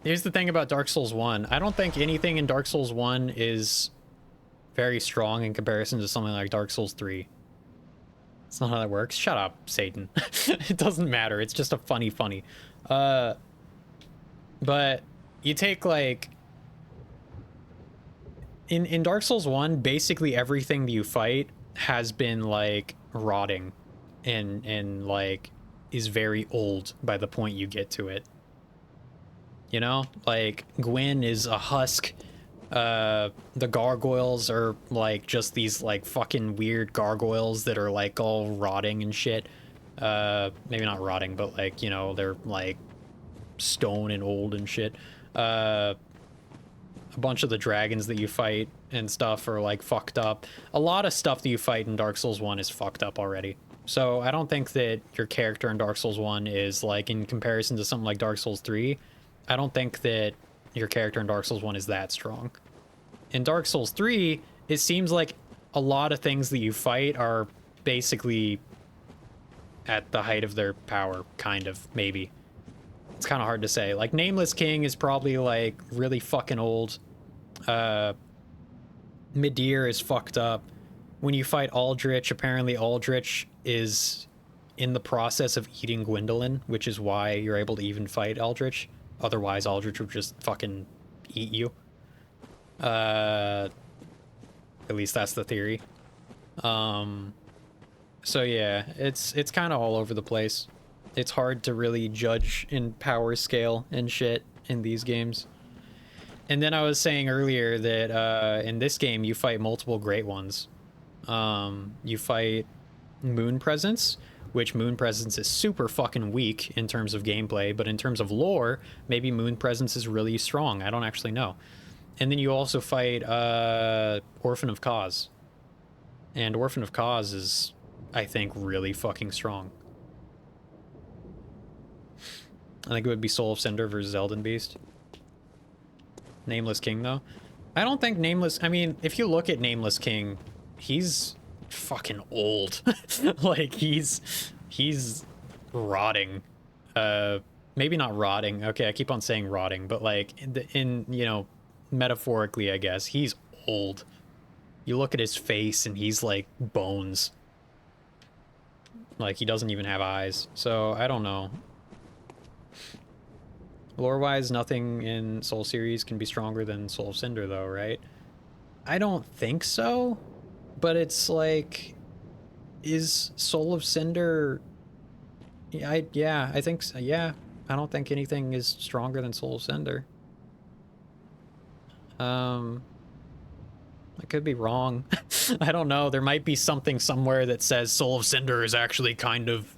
Here's the thing about Dark Souls 1. I don't think anything in Dark Souls 1 is very strong in comparison to something like Dark Souls 3. That's not how that works. Shut up, Satan. It doesn't matter. It's just a funny. But you take, like... In Dark Souls 1, basically everything that you fight has been like rotting and like is very old by the point you get to it, you know? Like Gwyn is a husk. The gargoyles are like just these like fucking weird gargoyles that are like all rotting and shit. Maybe not rotting, but like, you know, they're like stone and old and shit. A bunch of the dragons that you fight and stuff are like fucked up. A lot of stuff that you fight in Dark Souls 1 is fucked up already. So I don't think that your character in Dark Souls 1 is like, in comparison to something like Dark Souls 3, I don't think that your character in Dark Souls 1 is that strong. In Dark Souls 3, it seems like a lot of things that you fight are basically at the height of their power, kind of, maybe. It's kind of hard to say. Like, Nameless King is probably, like, really fucking old. Midir is fucked up. When you fight Aldrich, apparently Aldrich is in the process of eating Gwendolyn, which is why you're able to even fight Aldrich. Otherwise, Aldrich would just fucking eat you. At least that's the theory. So yeah, it's kind of all over the place. It's hard to really judge in power scale and shit in these games. And then I was saying earlier that in this game you fight multiple Great Ones. You fight Moon Presence, which Moon Presence is super fucking weak in terms of gameplay, but in terms of lore, maybe Moon Presence is really strong. I don't actually know. And then you also fight Orphan of Cause. And Orphan of Cause is, I think, really fucking strong. I think it would be Soul of Cinder versus Elden Beast. Nameless King, though. I don't think Nameless... I mean, if you look at Nameless King, he's fucking old. Like, he's rotting. Maybe not rotting. Okay, I keep on saying rotting, but, like, in you know, metaphorically, I guess, he's old. You look at his face, and he's, like, bones. Like, he doesn't even have eyes. So, I don't know. Lore-wise, nothing in Soul series can be stronger than Soul of Cinder, though, right? I don't think so, but it's like, is Soul of Cinder... Yeah, I think so, yeah. I don't think anything is stronger than Soul of Cinder. I could be wrong. I don't know. There might be something somewhere that says Soul of Cinder is actually kind of,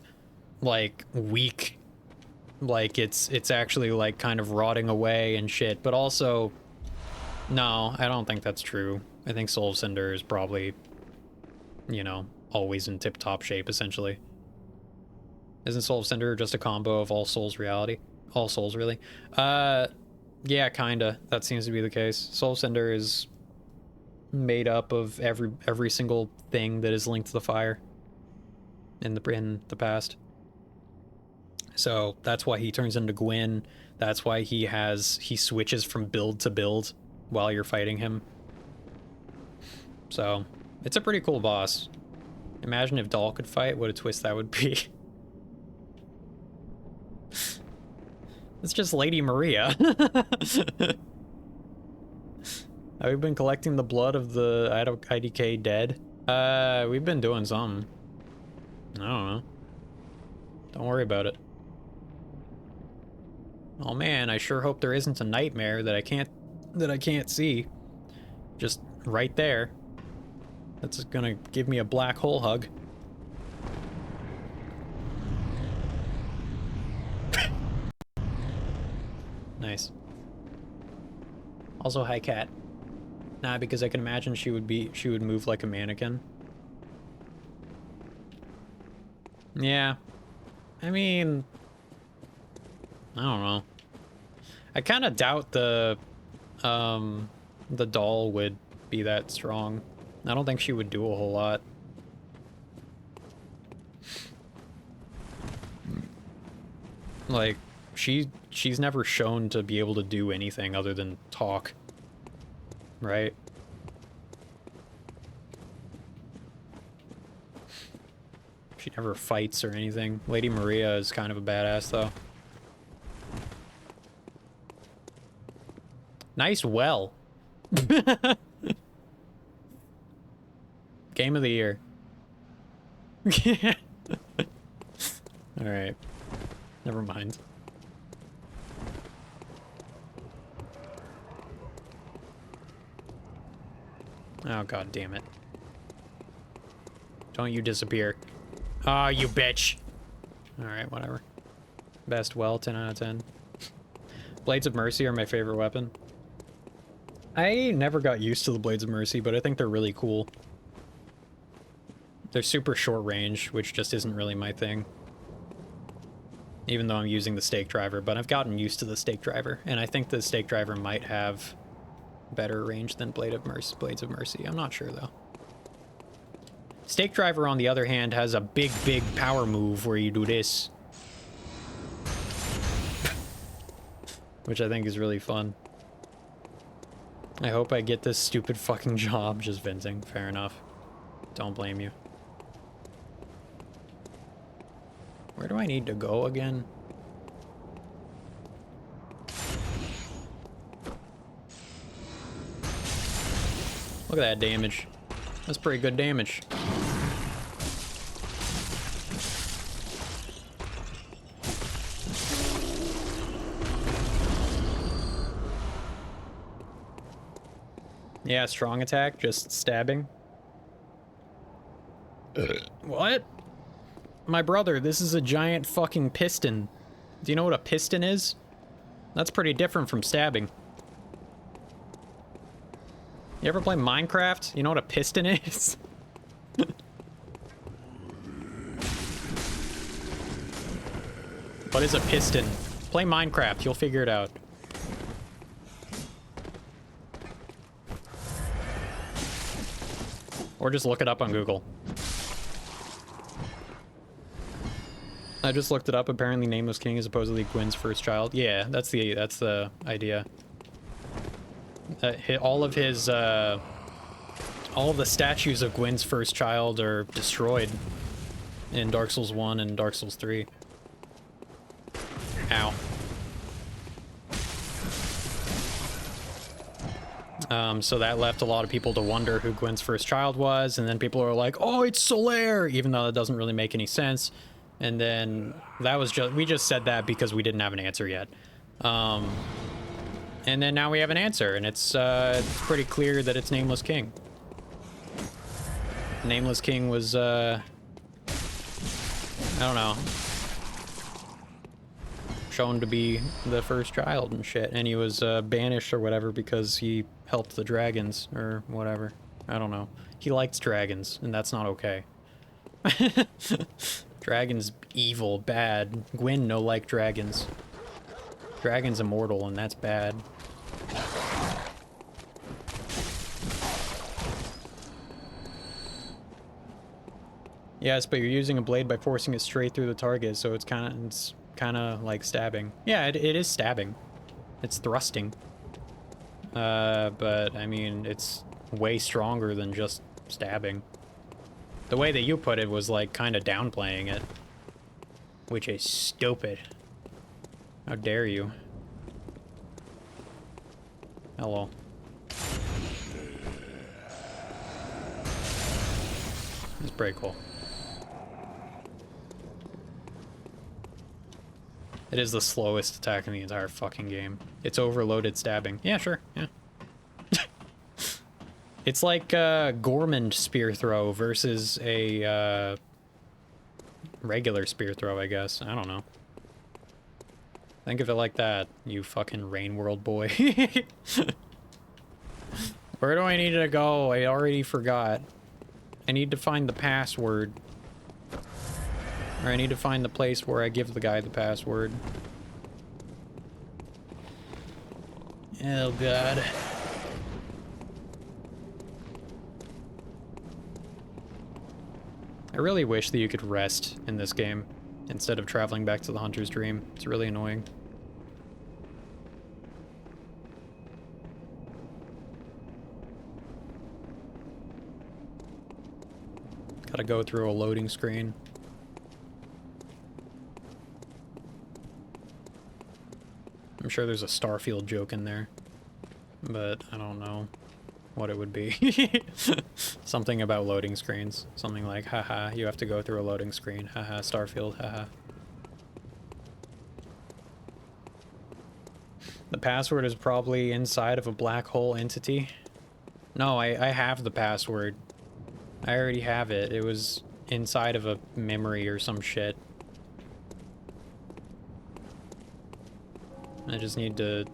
like, weak. Like, it's actually, like, kind of rotting away and shit. But also, no, I don't think that's true. I think Soul of Cinder is probably, you know, always in tip-top shape, essentially. Isn't Soul of Cinder just a combo of all souls reality? All souls, really? Yeah, kinda. That seems to be the case. Soul Cinder is made up of every single thing that is linked to the fire in the past. So that's why he turns into Gwyn. That's why he switches from build to build while you're fighting him. So it's a pretty cool boss. Imagine if Dahl could fight, what a twist that would be. It's just Lady Maria. Have we been collecting the blood of the IDK dead? We've been doing something. I don't know. Don't worry about it. Oh man, I sure hope there isn't a nightmare that I can't see. Just right there. That's gonna give me a black hole hug. Nice. Also, hi cat. Nah, because I can imagine she would move like a mannequin. Yeah. I mean, I don't know. I kind of doubt the doll would be that strong. I don't think she would do a whole lot. Like, she's never shown to be able to do anything other than talk. Right? She never fights or anything. Lady Maria is kind of a badass, though. Nice well. Game of the year. Alright. Never mind. Oh, god damn it. Don't you disappear. Ah, oh, you bitch. Alright, whatever. Best well, 10 out of 10. Blades of Mercy are my favorite weapon. I never got used to the Blades of Mercy, but I think they're really cool. They're super short range, which just isn't really my thing. Even though I'm using the stake driver, but I've gotten used to the stake driver, and I think the stake driver might have better range than Blades of Mercy. I'm not sure, though. Stake driver, on the other hand, has a big power move where you do this. Which I think is really fun. I hope I get this stupid fucking job. Just venting. Fair enough. Don't blame you. Where do I need to go again? Look at that damage. That's pretty good damage. Yeah, strong attack, just stabbing. What? My brother, this is a giant fucking piston. Do you know what a piston is? That's pretty different from stabbing. You ever play Minecraft? You know what a piston is? What is a piston? Play Minecraft, you'll figure it out. Or just look it up on Google. I just looked it up. Apparently Nameless King is supposedly Gwyn's first child. Yeah, that's the idea. All of the statues of Gwyn's first child are destroyed in Dark Souls 1 and Dark Souls 3. Ow. So that left a lot of people to wonder who Gwyn's first child was, and then people are like, oh, it's Solaire, even though that doesn't really make any sense. And then that was we just said that because we didn't have an answer yet. And then now we have an answer, and it's pretty clear that it's Nameless King. Nameless King was, I don't know, shown to be the first child and shit, and he was banished or whatever because he helped the dragons or whatever. I don't know. He likes dragons, and that's not okay. Dragons evil, bad. Gwyn no like dragons. Dragon's immortal, and that's bad. Yes, but you're using a blade by forcing it straight through the target, so it's kind of like stabbing. Yeah, it is stabbing. It's thrusting. But I mean, it's way stronger than just stabbing. The way that you put it was like kind of downplaying it, which is stupid. How dare you? Hello. It's pretty cool. It is the slowest attack in the entire fucking game. It's overloaded stabbing. Yeah, sure. Yeah. It's like Gormand spear throw versus a regular spear throw, I guess. I don't know. Think of it like that, you fucking Rain World boy. Where do I need to go? I already forgot. I need to find the password. Or I need to find the place where I give the guy the password. Oh god. I really wish that you could rest in this game instead of traveling back to the Hunter's Dream. It's really annoying. Gotta go through a loading screen. I'm sure there's a Starfield joke in there, but I don't know what it would be. Something about loading screens. Something like, haha, you have to go through a loading screen. Haha, Starfield, haha. The password is probably inside of a black hole entity. No, I have the password. I already have it. It was inside of a memory or some shit. I just need to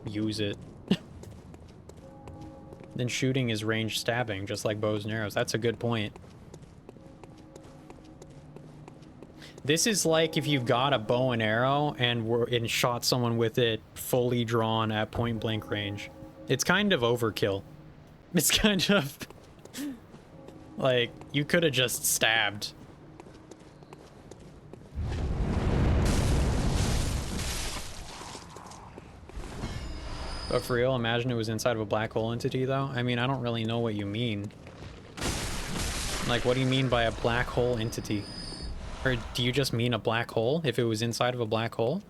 use it. Then shooting is ranged stabbing, just like bows and arrows. That's a good point. This is like if you got a bow and arrow and shot someone with it fully drawn at point blank range. It's kind of overkill. It's kind of like you could have just stabbed. But for real, imagine it was inside of a black hole entity, though. I mean, I don't really know what you mean. Like, what do you mean by a black hole entity? Or do you just mean a black hole if it was inside of a black hole?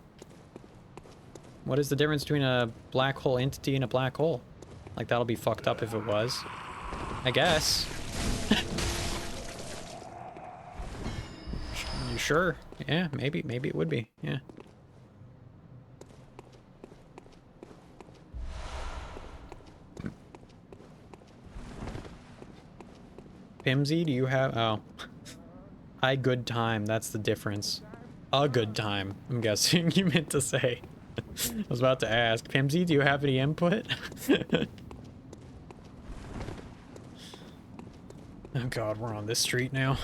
What is the difference between a black hole entity and a black hole? Like, that'll be fucked up if it was. I guess. You sure? Yeah, maybe it would be. Yeah. Pimsy, do you have... Oh. Hi, good time. That's the difference. A good time, I'm guessing you meant to say. I was about to ask. Pimsy, do you have any input? Oh god, we're on this street now.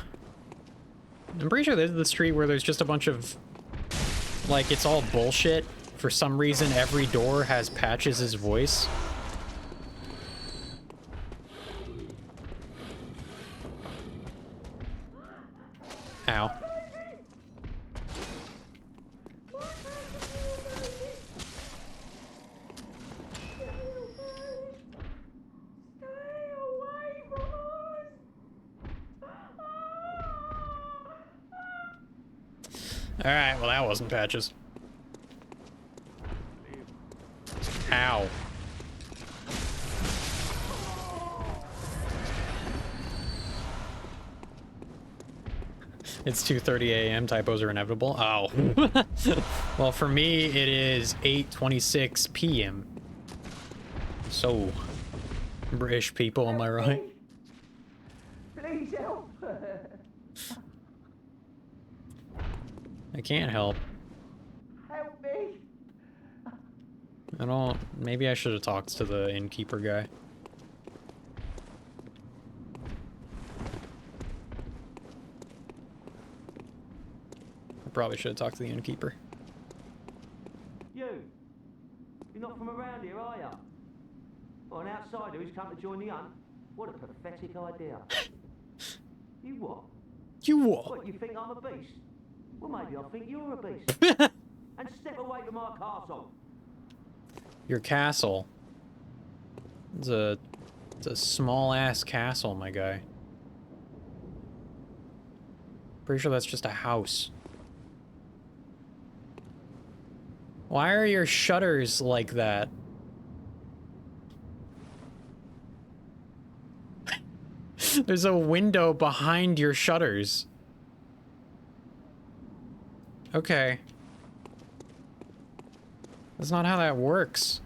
I'm pretty sure this is the street where there's just a bunch of... Like, it's all bullshit. For some reason, every door has Patches' voice. Ow. Alright, well that wasn't Patches. Ow. It's 2:30 a.m. Typos are inevitable. Oh. Well, for me, it is 8:26 p.m. So, British people, am I right? Please help. I can't help. Help me. I don't... Maybe I should have talked to the innkeeper guy. I probably should have talked to the innkeeper. You're not from around here, are you? Or an outsider who's come to join the hunt? What a pathetic idea. You what? You what? What, you think I'm a beast? Well, maybe I think you're a beast. And step away from my castle. Your castle. It's a small ass castle, my guy. Pretty sure that's just a house. Why are your shutters like that? There's a window behind your shutters. Okay. That's not how that works.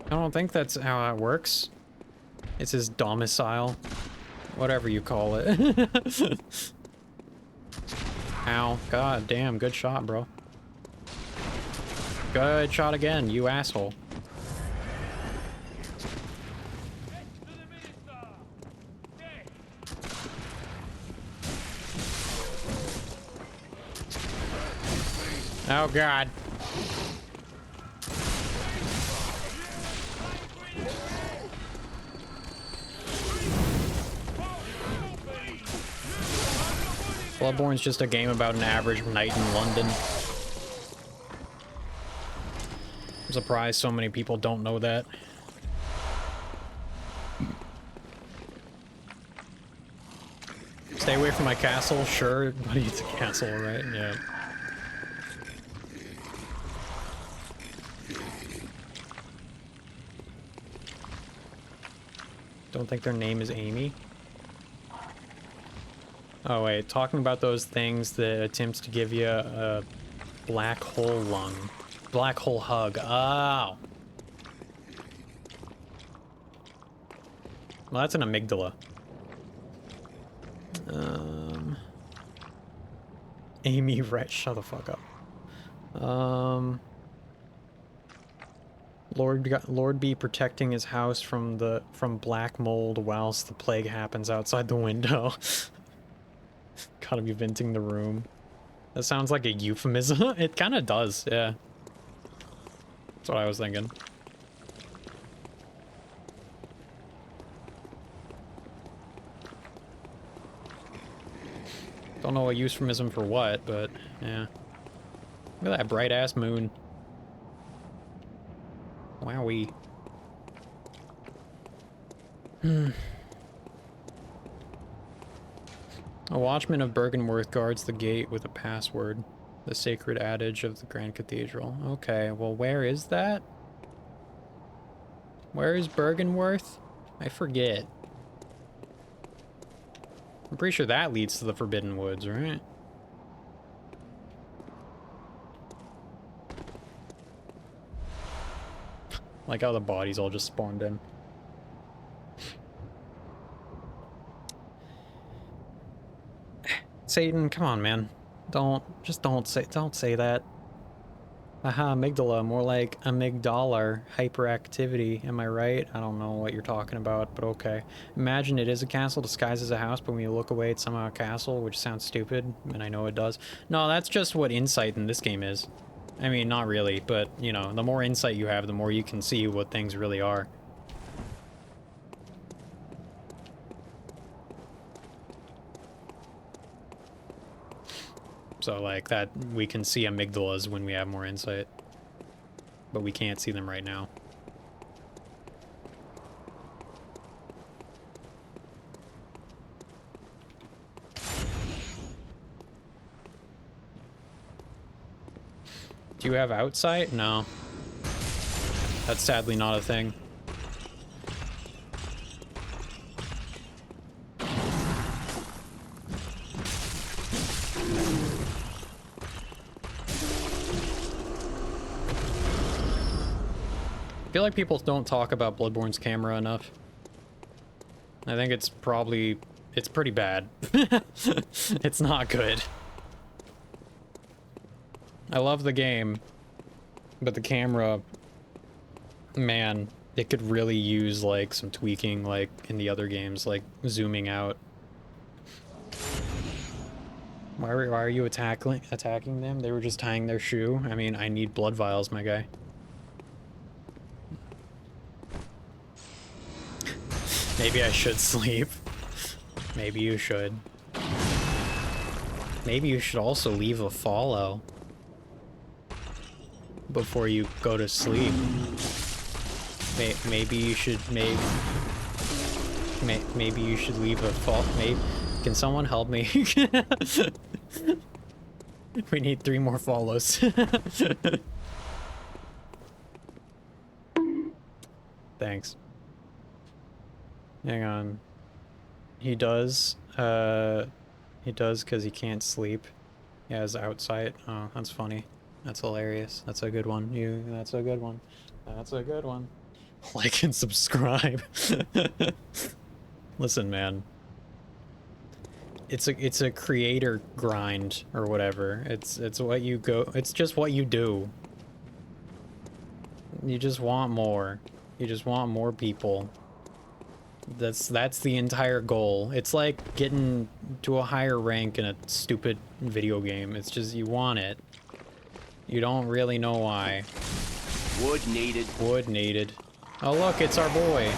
I don't think that's how that works. It's his domicile. Whatever you call it. Ow. God damn, good shot, bro. Good shot again, you asshole. Oh god. Bloodborne's just a game about an average night in London. I'm surprised so many people don't know that. Stay away from my castle, sure, but it's a castle, right? Yeah. Don't think their name is Amy. Oh wait, talking about those things that attempts to give you a black hole lung. Black hole hug. Oh. Well, that's an amygdala. Amy, right? Shut the fuck up. Lord be protecting his house from black mold whilst the plague happens outside the window. Gotta be venting the room. That sounds like a euphemism. It kind of does, yeah. That's what I was thinking. Don't know a euphemism for what, but yeah. Look at that bright ass moon. Wowee. A watchman of Bergenworth guards the gate with a password. The sacred adage of the Grand Cathedral. Okay, well, where is that? Where is Bergenworth? I forget. I'm pretty sure that leads to the Forbidden Woods, right? Like how the bodies all just spawned in. Satan, come on, man. Don't say that. Aha, amygdala, more like amygdalar hyperactivity. Am I right? I don't know what you're talking about, but okay. Imagine it is a castle disguised as a house, but when you look away, it's somehow a castle, which sounds stupid, and I know it does. No, that's just what insight in this game is. I mean, not really, but, you know, the more insight you have, the more you can see what things really are. So, like, that, we can see amygdalas when we have more insight. But we can't see them right now. Do you have outsight? No. That's sadly not a thing. I feel like people don't talk about Bloodborne's camera enough. I think it's pretty bad. It's not good. I love the game, but the camera, man, it could really use like some tweaking like in the other games, like zooming out. Why are you attacking them? They were just tying their shoe. I mean, I need blood vials, my guy. Maybe I should sleep. Maybe you should. Maybe you should also leave a follow before you go to sleep. Maybe you should maybe you should leave a follow. Maybe can someone help me? We need 3 more follows. Thanks. Hang on. He does because he can't sleep. He has outside. Oh, that's funny. That's hilarious. That's a good one. That's a good one. That's a good one. Like and subscribe. Listen, man. It's a creator grind or whatever. It's what you go. It's just what you do. You just want more. You just want more people. That's the entire goal. It's like getting to a higher rank in a stupid video game. It's just you want it. You don't really know why. Wood needed. Wood needed. Oh look, it's our boy.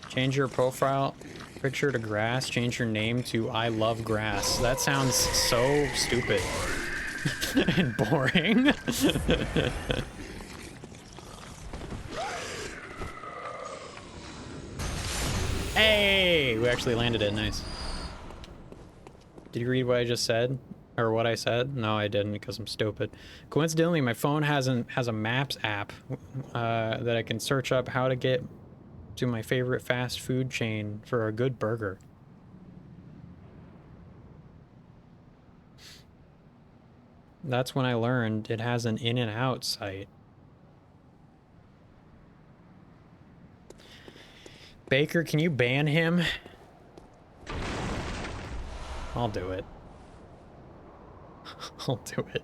Change your profile picture to grass. Change your name to I love grass. That sounds so stupid and boring. Hey, we actually landed it. Nice. Did you read what I just said? Or what I said? No, I didn't because I'm stupid. Coincidentally, my phone has a maps app that I can search up how to get to my favorite fast food chain for a good burger. That's when I learned it has an In-N-Out site. Baker, can you ban him? I'll do it. I'll do it.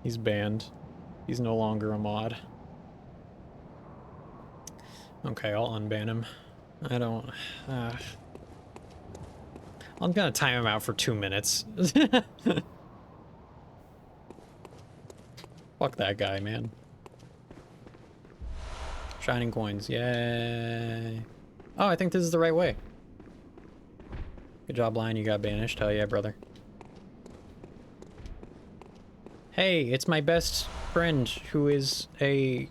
He's banned. He's no longer a mod. Okay, I'll unban him. I don't... I'm gonna time him out for 2 minutes. Fuck that guy, man. Shining coins, yay. Oh, I think this is the right way. Good job, Lion, you got banished. Hell yeah, brother. Hey, it's my best friend who is a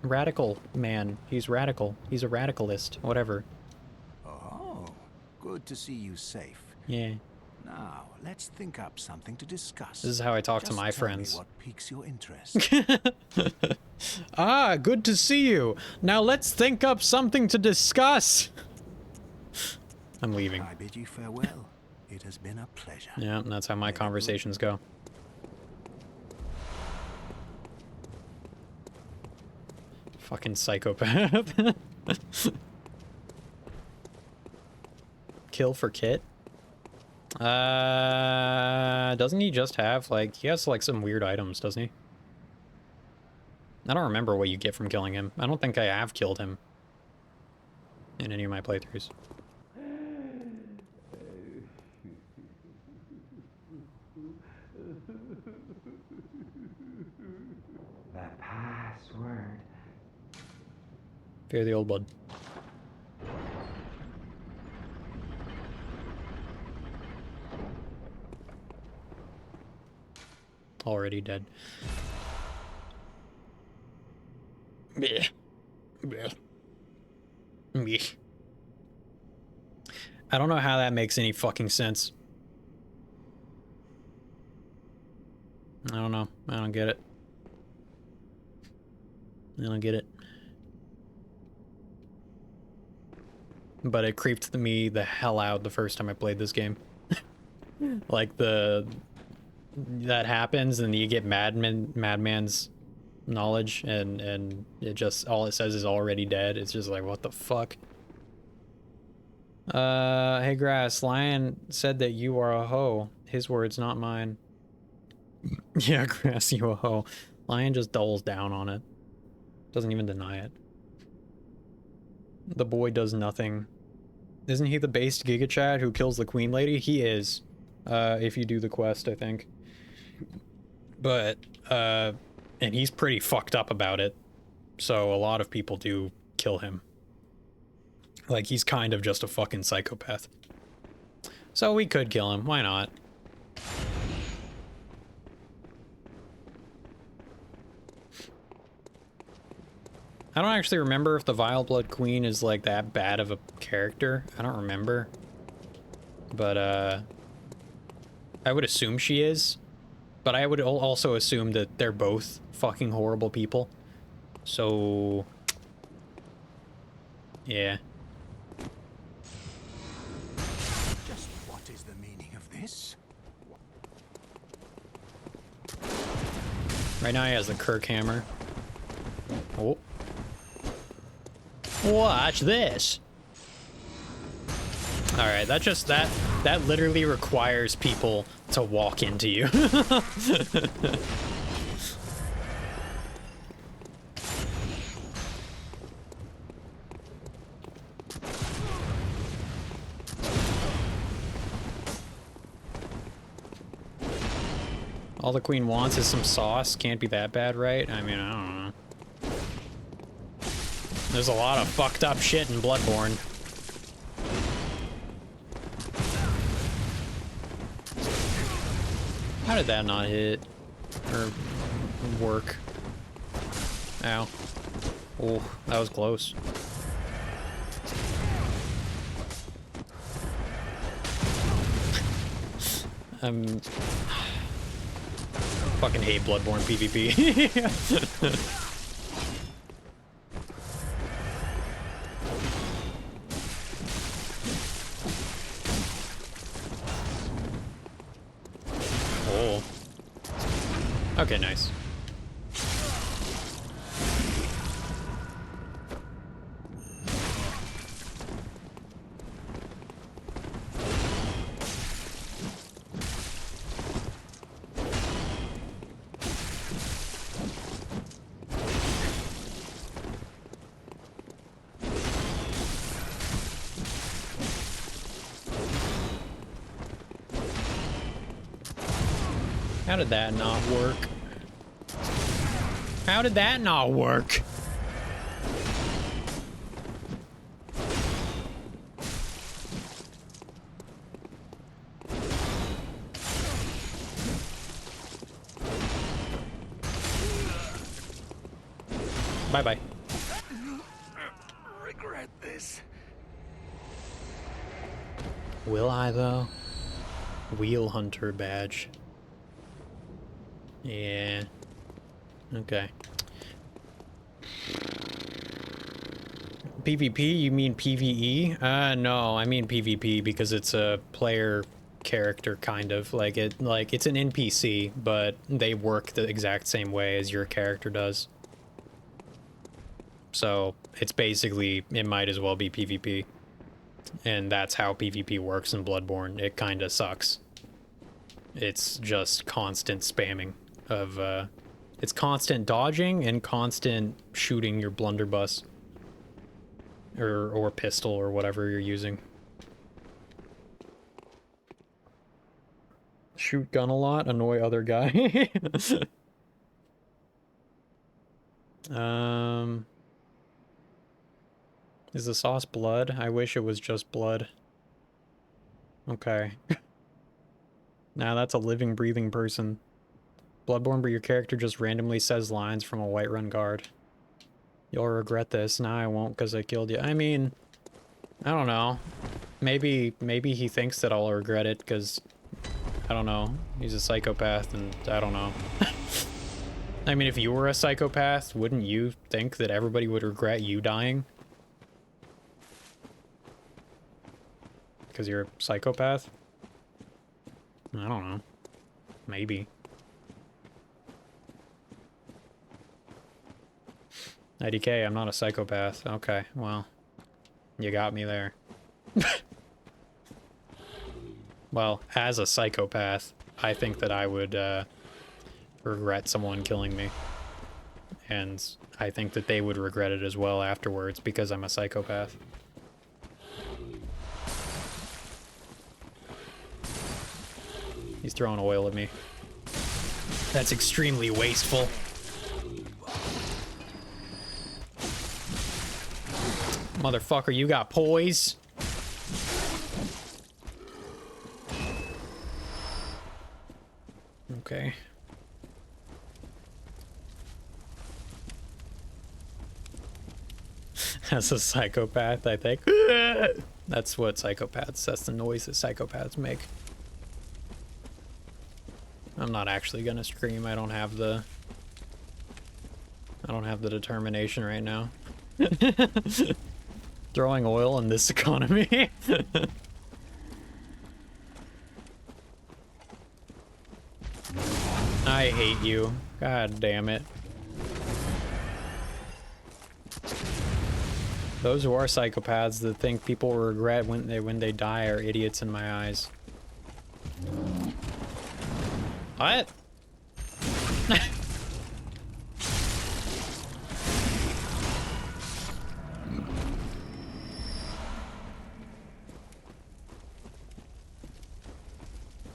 radical man. He's radical. He's a radicalist. Whatever. Oh, good to see you safe. Yeah. Now, let's think up something to discuss. This is how I talk to Just my tell friends. me what piques your interest. Ah, good to see you. Now let's think up something to discuss. I'm leaving. I bid you farewell. It has been a pleasure. Yeah, that's how my conversations go. Fucking psychopath. Kill for Kit? Doesn't he just have, like, he has, like, some weird items, doesn't he? I don't remember what you get from killing him. I don't think I have killed him in any of my playthroughs. The password. Fear the old blood. Already dead. Blech. Blech. Blech. I don't know how that makes any fucking sense. I don't know. I don't get it. I don't get it. But it creeped me the hell out the first time I played this game. Like that happens and you get Madman's knowledge and it just all it says is already dead. It's just like, what the fuck? Hey Grass, Lion said that you are a hoe. His words, not mine. Yeah, Grass, you a hoe. Lion just doubles down on it. Doesn't even deny it. The boy does nothing. Isn't he the based Giga Chad who kills the Queen Lady? He is. If you do the quest, I think. But, and he's pretty fucked up about it. So a lot of people do kill him. Like, he's kind of just a fucking psychopath. So we could kill him. Why not? I don't actually remember if the Vile Blood Queen is like that bad of a character. I don't remember. But I would assume she is. But I would also assume that they're both fucking horrible people. So yeah. Just what is the meaning of this? Right now he has the Kirk hammer. Oh. Watch this. All right, that literally requires people to walk into you. All the queen wants is some sauce. Can't be that bad, right? I mean, I don't know. There's a lot of fucked up shit in Bloodborne. How did that not hit? Or work? Ow. Oh, that was close. Fucking hate Bloodborne PvP. Oh. Okay, nice. How did that not work? How did that not work? Bye-bye. Regret this. Will I, though? Wheel Hunter badge. Yeah. Okay. PvP? You mean PvE? No, I mean PvP because it's a player character kind of like it's an NPC, but they work the exact same way as your character does. So it's basically, it might as well be PvP. And that's how PvP works in Bloodborne. It kind of sucks. It's just constant spamming of it's constant dodging and constant shooting your blunderbuss or pistol or whatever you're using. Shoot gun a lot, annoy other guy. Is the sauce blood? I wish it was just blood. Okay. Nah, that's a living, breathing person. Bloodborne, but your character just randomly says lines from a Whiterun guard. You'll regret this. Nah, I won't because I killed you. I mean, I don't know. Maybe he thinks that I'll regret it because, I don't know, he's a psychopath and I don't know. I mean, if you were a psychopath, wouldn't you think that everybody would regret you dying? Because you're a psychopath? I don't know. Maybe. IDK, I'm not a psychopath. Okay, well, you got me there. Well, as a psychopath, I think that I would regret someone killing me. and I think that they would regret it as well afterwards because I'm a psychopath. He's throwing oil at me. That's extremely wasteful. Motherfucker, you got poise. Okay. As a psychopath, I think. That's what psychopaths, that's the noise that psychopaths make. I'm not actually gonna scream. I don't have the determination right now. Throwing oil in this economy. I hate you. God damn it. Those who are psychopaths that think people will regret when they die are idiots in my eyes. What?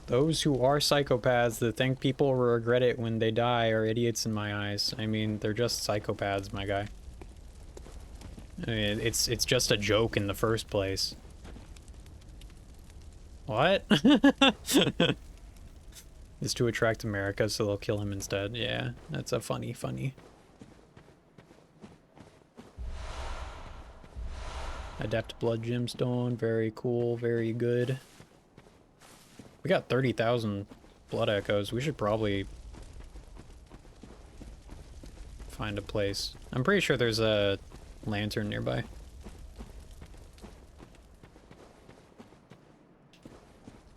Those who are psychopaths that think people will regret it when they die are idiots in my eyes. I mean, they're just psychopaths, my guy. I mean, it's just a joke in the first place. What? Is to attract America, so they'll kill him instead. Yeah, that's a funny. Adept Blood Gemstone, very cool, very good. We got 30,000 blood echoes. We should probably find a place. I'm pretty sure there's a lantern nearby.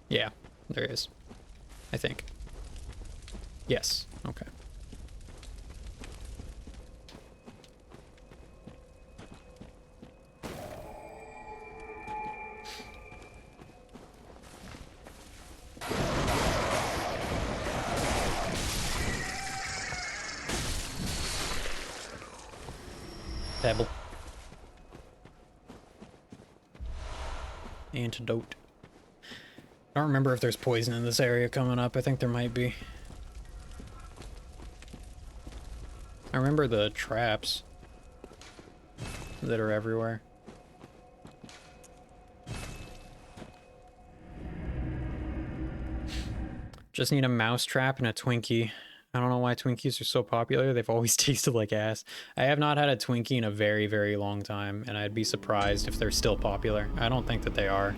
Yeah, there is. I think. Yes, okay. Pebble. Antidote. I don't remember if there's poison in this area coming up. I think there might be. I remember the traps that are everywhere. Just need a mouse trap and a Twinkie. I don't know why Twinkies are so popular. They've always tasted like ass. I have not had a Twinkie in a very, very long time, and I'd be surprised if they're still popular. I don't think that they are.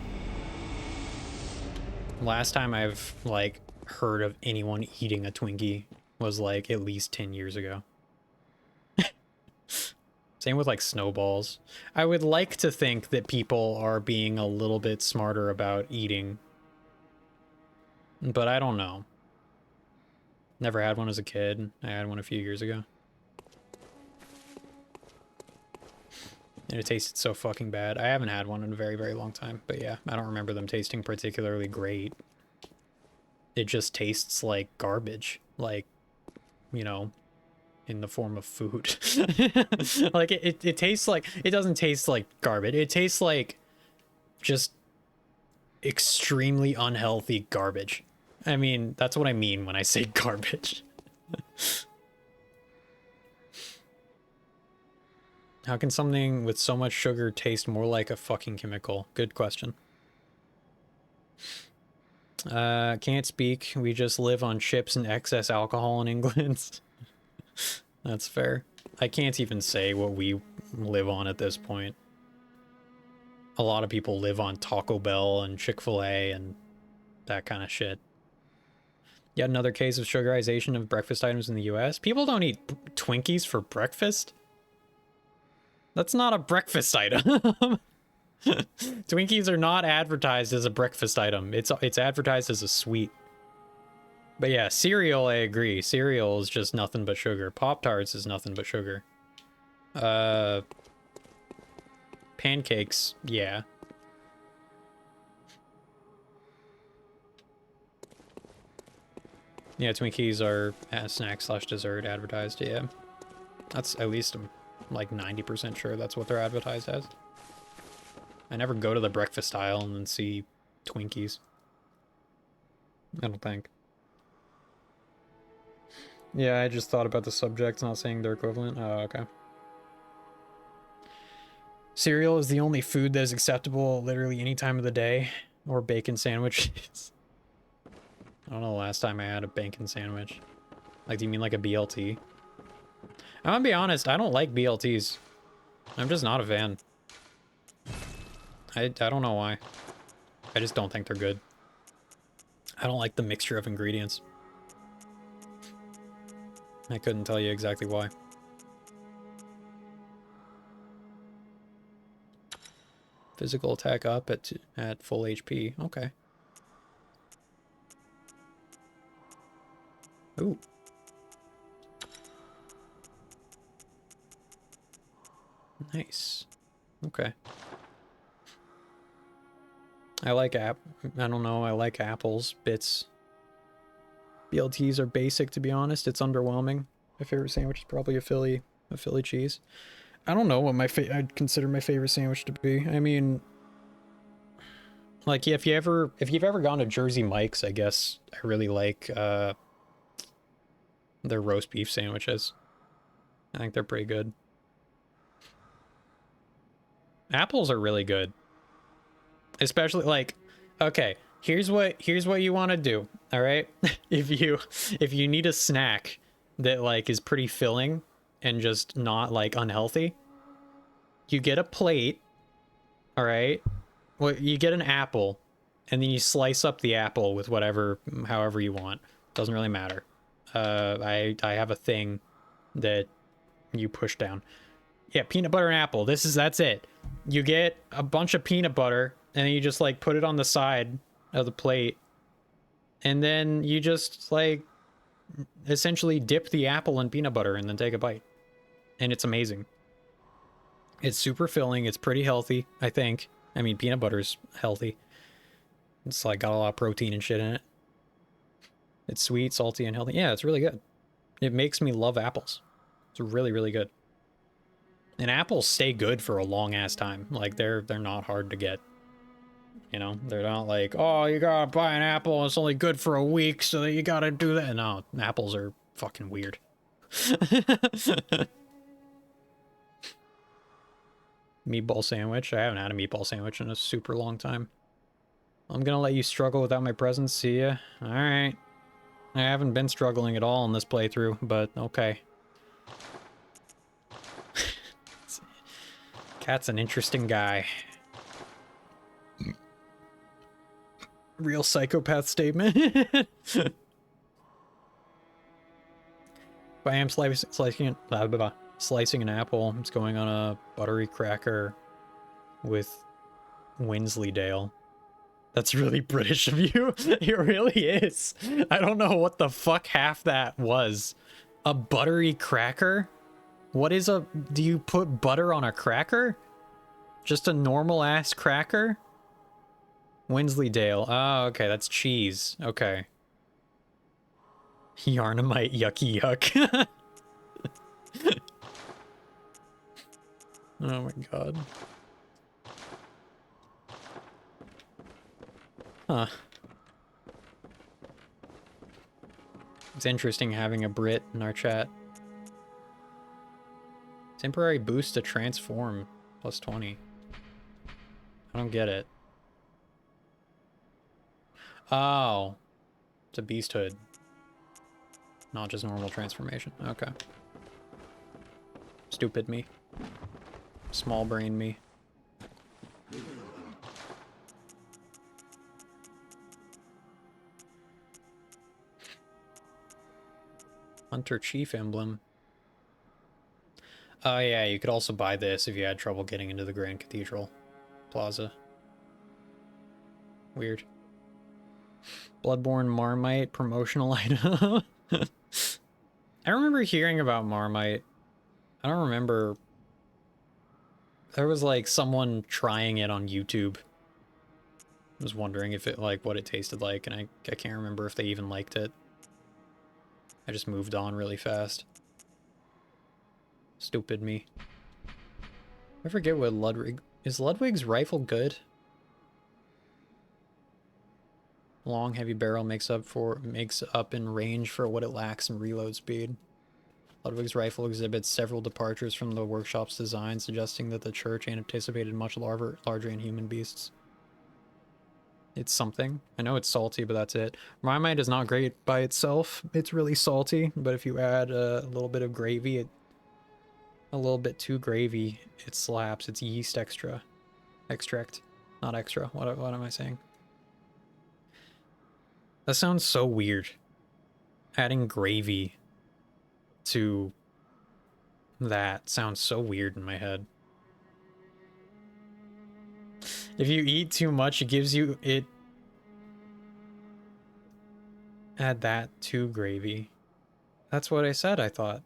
Last time I've, like, heard of anyone eating a Twinkie was, like, at least 10 years ago. Same with, like, snowballs. I would like to think that people are being a little bit smarter about eating, but I don't know. Never had one as a kid. I had one a few years ago. And it tasted so fucking bad. I haven't had one in a very, very long time. But yeah, I don't remember them tasting particularly great. It just tastes like garbage. Like, you know, in the form of food. Like, it tastes like... It doesn't taste like garbage. It tastes like just extremely unhealthy garbage. I mean, that's what I mean when I say garbage. How can something with so much sugar taste more like a fucking chemical? Good question. Can't speak. We just live on chips and excess alcohol in England. That's fair. I can't even say what we live on at this point. A lot of people live on Taco Bell and Chick-fil-A and that kind of shit. Yet another case of sugarization of breakfast items in the US. People don't eat Twinkies for breakfast. That's not a breakfast item. Twinkies are not advertised as a breakfast item. It's advertised as a sweet. But yeah, cereal, I agree. Cereal is just nothing but sugar. Pop-Tarts is nothing but sugar. Pancakes, yeah. Yeah, Twinkies are snack/dessert advertised, yeah. That's at least I'm like 90% sure that's what they're advertised as. I never go to the breakfast aisle and then see Twinkies. I don't think. Yeah, I just thought about the subject, not saying they're equivalent. Oh, okay. Cereal is the only food that is acceptable literally any time of the day. Or bacon sandwiches. I don't know the last time I had a bacon sandwich. Like, do you mean like a BLT? I'm gonna be honest, I don't like BLTs. I'm just not a fan. I don't know why. I just don't think they're good. I don't like the mixture of ingredients. I couldn't tell you exactly why. Physical attack up at full HP. Okay. Ooh. Nice. Okay. I like I don't know, I like apples, bits. BLTs are basic, to be honest. It's underwhelming. My favorite sandwich is probably a Philly cheese. I don't know what I'd consider my favorite sandwich to be. I mean, like if you've ever gone to Jersey Mike's, I guess I really like their roast beef sandwiches. I think they're pretty good. Apples are really good. Especially like, okay, here's what you want to do, all right? if you need a snack that like is pretty filling and just not like unhealthy, you get a plate, all right? Well, you get an apple, and then you slice up the apple with however you want. Doesn't really matter. I have a thing that you push down. Yeah, peanut butter and apple. That's it. You get a bunch of peanut butter, and then you just like put it on the side of the plate, and then you just like essentially dip the apple in peanut butter and then take a bite. And it's amazing. It's super filling. It's pretty healthy, I think. I mean, peanut butter's healthy. It's like got a lot of protein and shit in it. It's sweet, salty, and healthy. Yeah, it's really good. It makes me love apples. It's really, really good. And apples stay good for a long ass time. Like they're not hard to get. You know, they're not like, oh, you gotta buy an apple, it's only good for a week, so you gotta do that. No, apples are fucking weird. Meatball sandwich. I haven't had a meatball sandwich in a super long time. I'm gonna let you struggle without my presence. See ya. Alright. I haven't been struggling at all in this playthrough, but okay. Cat's an interesting guy. Real psychopath statement. If I am slicing an apple, it's going on a buttery cracker with Wensleydale. That's really British of you. It really is. I don't know what the fuck half that was. A buttery cracker? What is do you put butter on a cracker? Just a normal ass cracker? Wensleydale. Oh, okay, that's cheese. Okay. Yarnamite yucky yuck. Oh my god. Huh. It's interesting having a Brit in our chat. Temporary boost to transform. Plus 20. I don't get it. Oh. It's a beast hood. Not just normal transformation. Okay. Stupid me. Small brain me. Hunter Chief emblem. Oh yeah, you could also buy this if you had trouble getting into the Grand Cathedral Plaza. Weird. Bloodborne Marmite promotional item. I remember hearing about Marmite. I don't remember. There was like someone trying it on YouTube. I was wondering if it like what it tasted like, and I can't remember if they even liked it. I just moved on really fast. Stupid me. I forget what Ludwig... Is Ludwig's rifle good? Long, heavy barrel makes up in range for what it lacks in reload speed. Ludwig's rifle exhibits several departures from the workshop's design, suggesting that the church anticipated much larger inhuman beasts. It's something. I know it's salty, but that's it. Marmite is not great by itself. It's really salty, but if you add a little bit of gravy, a little bit too gravy, it slaps. It's yeast extract, not extra. What am I saying? That sounds so weird. Adding gravy to that sounds so weird in my head. If you eat too much, it gives you it. Add that to gravy. That's what I said, I thought.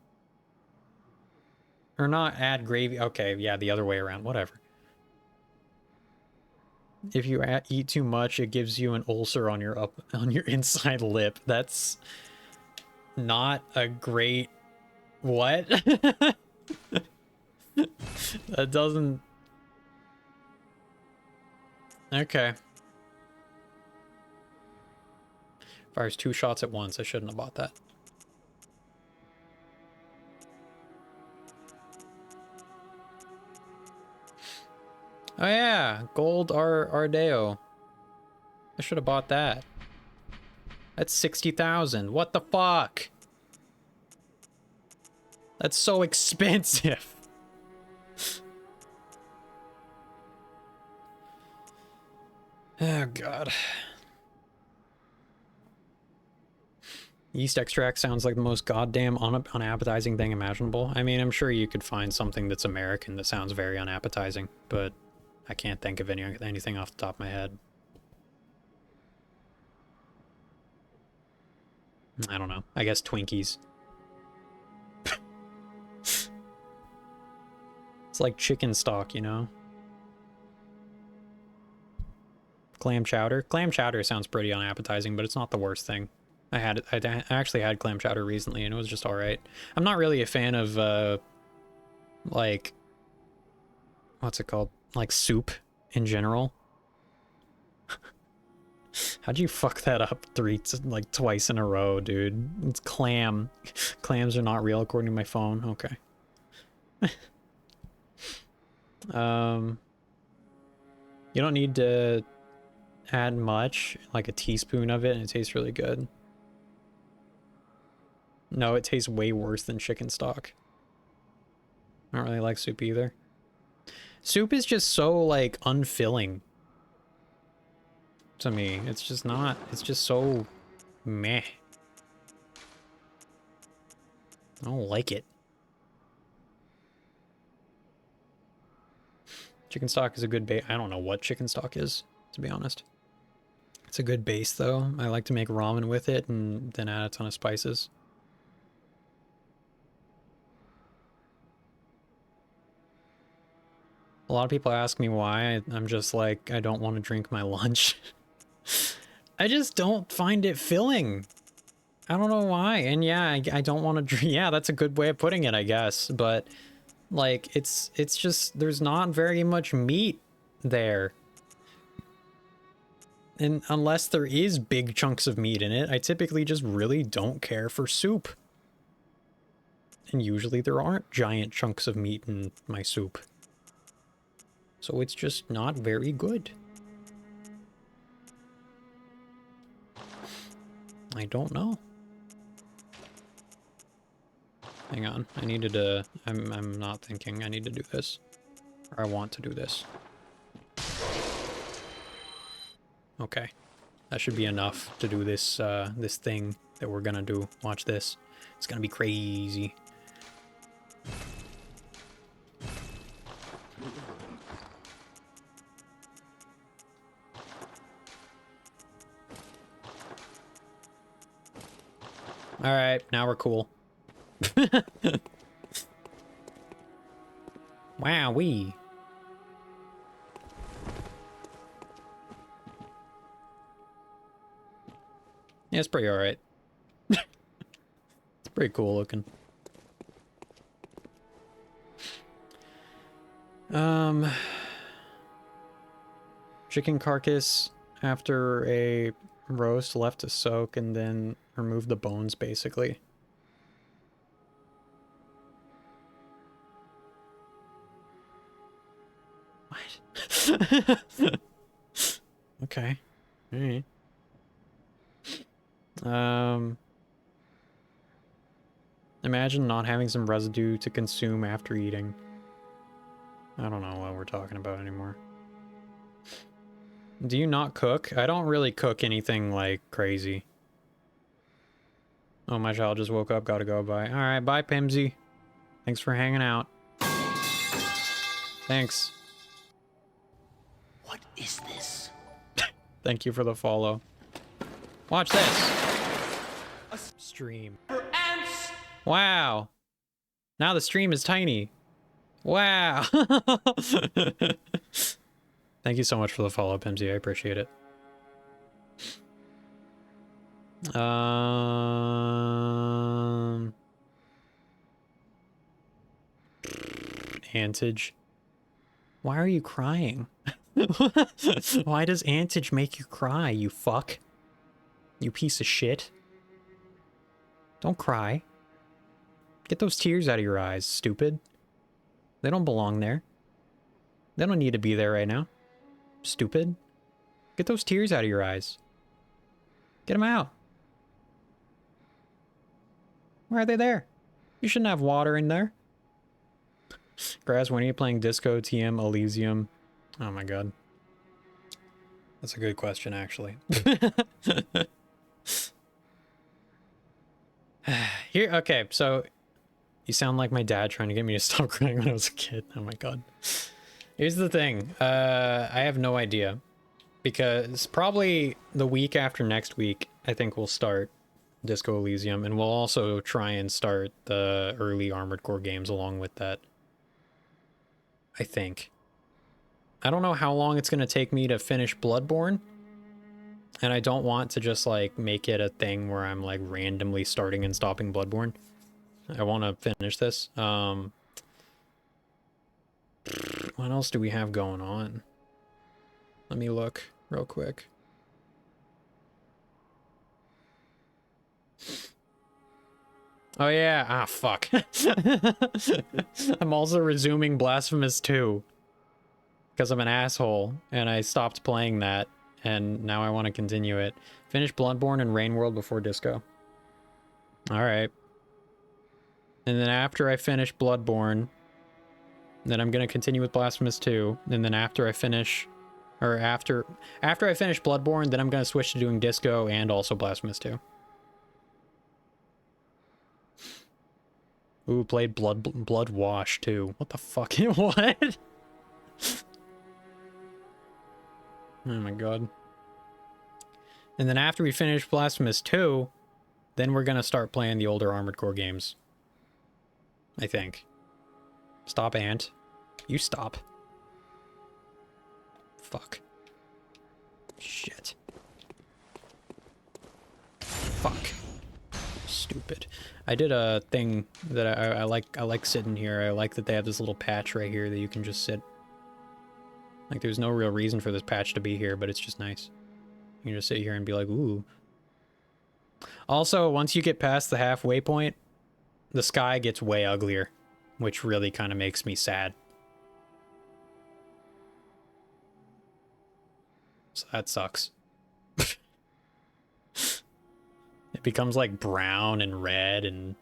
Or not add gravy. Okay, yeah, the other way around. Whatever. If you eat too much, it gives you an ulcer on your inside lip. That's not a great... What? That doesn't... Okay. Fires 2 shots at once. I shouldn't have bought that. Oh yeah, gold Ardeo. I should have bought that. That's 60,000. What the fuck? That's so expensive. Oh god. Yeast extract sounds like the most goddamn unappetizing thing imaginable. I mean, I'm sure you could find something that's American that sounds very unappetizing, but I can't think of anything off the top of my head. I don't know. I guess Twinkies. It's like chicken stock, you know? Clam chowder? Clam chowder sounds pretty unappetizing, but it's not the worst thing. I actually had clam chowder recently, and it was just alright. I'm not really a fan of, like... What's it called? Like, soup in general. How'd you fuck that up twice in a row, dude? It's clam. Clams are not real according to my phone. Okay. You don't need to add much, like a teaspoon of it, and it tastes really good. No, it tastes way worse than chicken stock. I don't really like soup either. Soup is just so, like, unfilling to me. It's just not. It's just so meh. I don't like it. Chicken stock is a good base. I don't know what chicken stock is, to be honest. It's a good base, though. I like to make ramen with it and then add a ton of spices. A lot of people ask me why. I'm just like, I don't want to drink my lunch. I just don't find it filling. I don't know why. And yeah, I don't want to drink. Yeah, that's a good way of putting it, I guess. But like, it's just, there's not very much meat there. And unless there is big chunks of meat in it, I typically just really don't care for soup. And usually there aren't giant chunks of meat in my soup. So it's just not very good. I don't know. Hang on, I needed to... I'm not thinking I need to do this. Or I want to do this. Okay. That should be enough to do this, this thing that we're gonna do. Watch this. It's gonna be crazy. Alright, now we're cool. Wowee. Yeah, it's pretty alright. It's pretty cool looking. Chicken carcass after a roast left to soak and then remove the bones, basically. What? Okay. Alright. Imagine not having some residue to consume after eating. I don't know what we're talking about anymore. Do you not cook? I don't really cook anything like crazy. Oh, my child just woke up, gotta go, bye. Alright, bye Pimsy. Thanks for hanging out. Thanks. What is this? Thank you for the follow. Watch this. Stream. Wow. Now the stream is tiny. Wow. Thank you so much for the follow, Pimsy. I appreciate it. Antage. Why are you crying? Why does Antage make you cry, you fuck? You piece of shit. Don't cry. Get those tears out of your eyes, stupid. They don't belong there. They don't need to be there right now. Stupid. Get those tears out of your eyes. Get them out. Why are they there? You shouldn't have water in there. Grass, when are you playing Disco, TM, Elysium? Oh my god. That's a good question, actually. Here, okay, so you sound like my dad trying to get me to stop crying when I was a kid. Oh my god. Here's the thing. I have no idea. Because probably the week after next week, I think we'll start Disco Elysium. And we'll also try and start the early Armored Core games along with that. I think. I don't know how long it's going to take me to finish Bloodborne. And I don't want to just, like, make it a thing where I'm, like, randomly starting and stopping Bloodborne. I want to finish this. What else do we have going on? Let me look real quick. Oh yeah, ah fuck. I'm also resuming Blasphemous 2. Because I'm an asshole, and I stopped playing that, and now I want to continue it. Finish Bloodborne and Rain World before Disco. Alright. And then after I finish Bloodborne, then I'm gonna continue with Blasphemous 2, and then after I finish... Or after I finish Bloodborne, then I'm gonna switch to doing Disco and also Blasphemous 2. Ooh, played Blood Wash too. What the fuck? What? Oh my god. And then after we finish Blasphemous 2, then we're gonna start playing the older Armored Core games. I think. Stop, Ant. You stop. Fuck. Shit. Fuck. Stupid. I did a thing that I like sitting here. I like that they have this little patch right here that you can just sit. Like, there's no real reason for this patch to be here, but it's just nice. You can just sit here and be like, ooh. Also, once you get past the halfway point, the sky gets way uglier, which really kind of makes me sad. So that sucks. It becomes like brown and red and...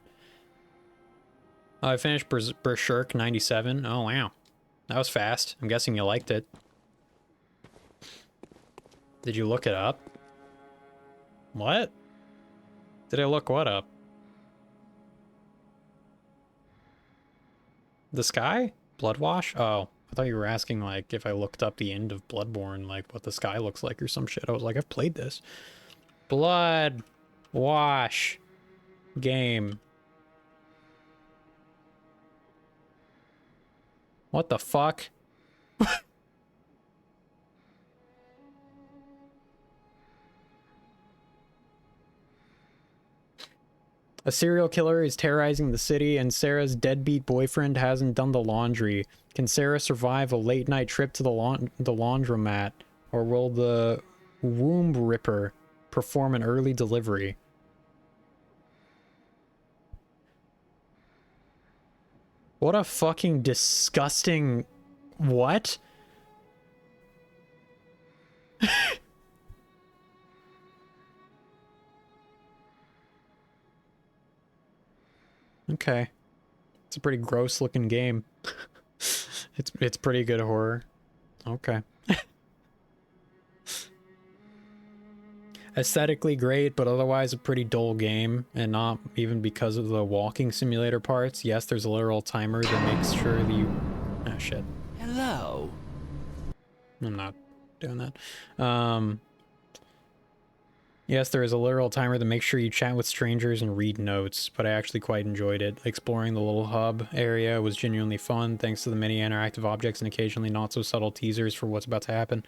Oh, I finished Berserk 97. Oh, wow. That was fast. I'm guessing you liked it. Did you look it up? What? Did I look what up? The sky? Bloodwash? Oh, I thought you were asking, like, if I looked up the end of Bloodborne, like, what the sky looks like or some shit. I was like, I've played this. Blood Wash game. What the fuck? A serial killer is terrorizing the city, and Sarah's deadbeat boyfriend hasn't done the laundry. Can Sarah survive a late-night trip to the laundromat, or will the womb ripper perform an early delivery? What a fucking disgusting... What? Okay. It's a pretty gross looking game. It's pretty good horror. Okay. Aesthetically great, but otherwise a pretty dull game, and not even because of the walking simulator parts. Yes, there's a literal timer that makes sure that you... Ah, shit. Hello. I'm not doing that. Yes, there is a literal timer that makes sure you chat with strangers and read notes, but I actually quite enjoyed it. Exploring the little hub area was genuinely fun, thanks to the many interactive objects and occasionally not so subtle teasers for what's about to happen.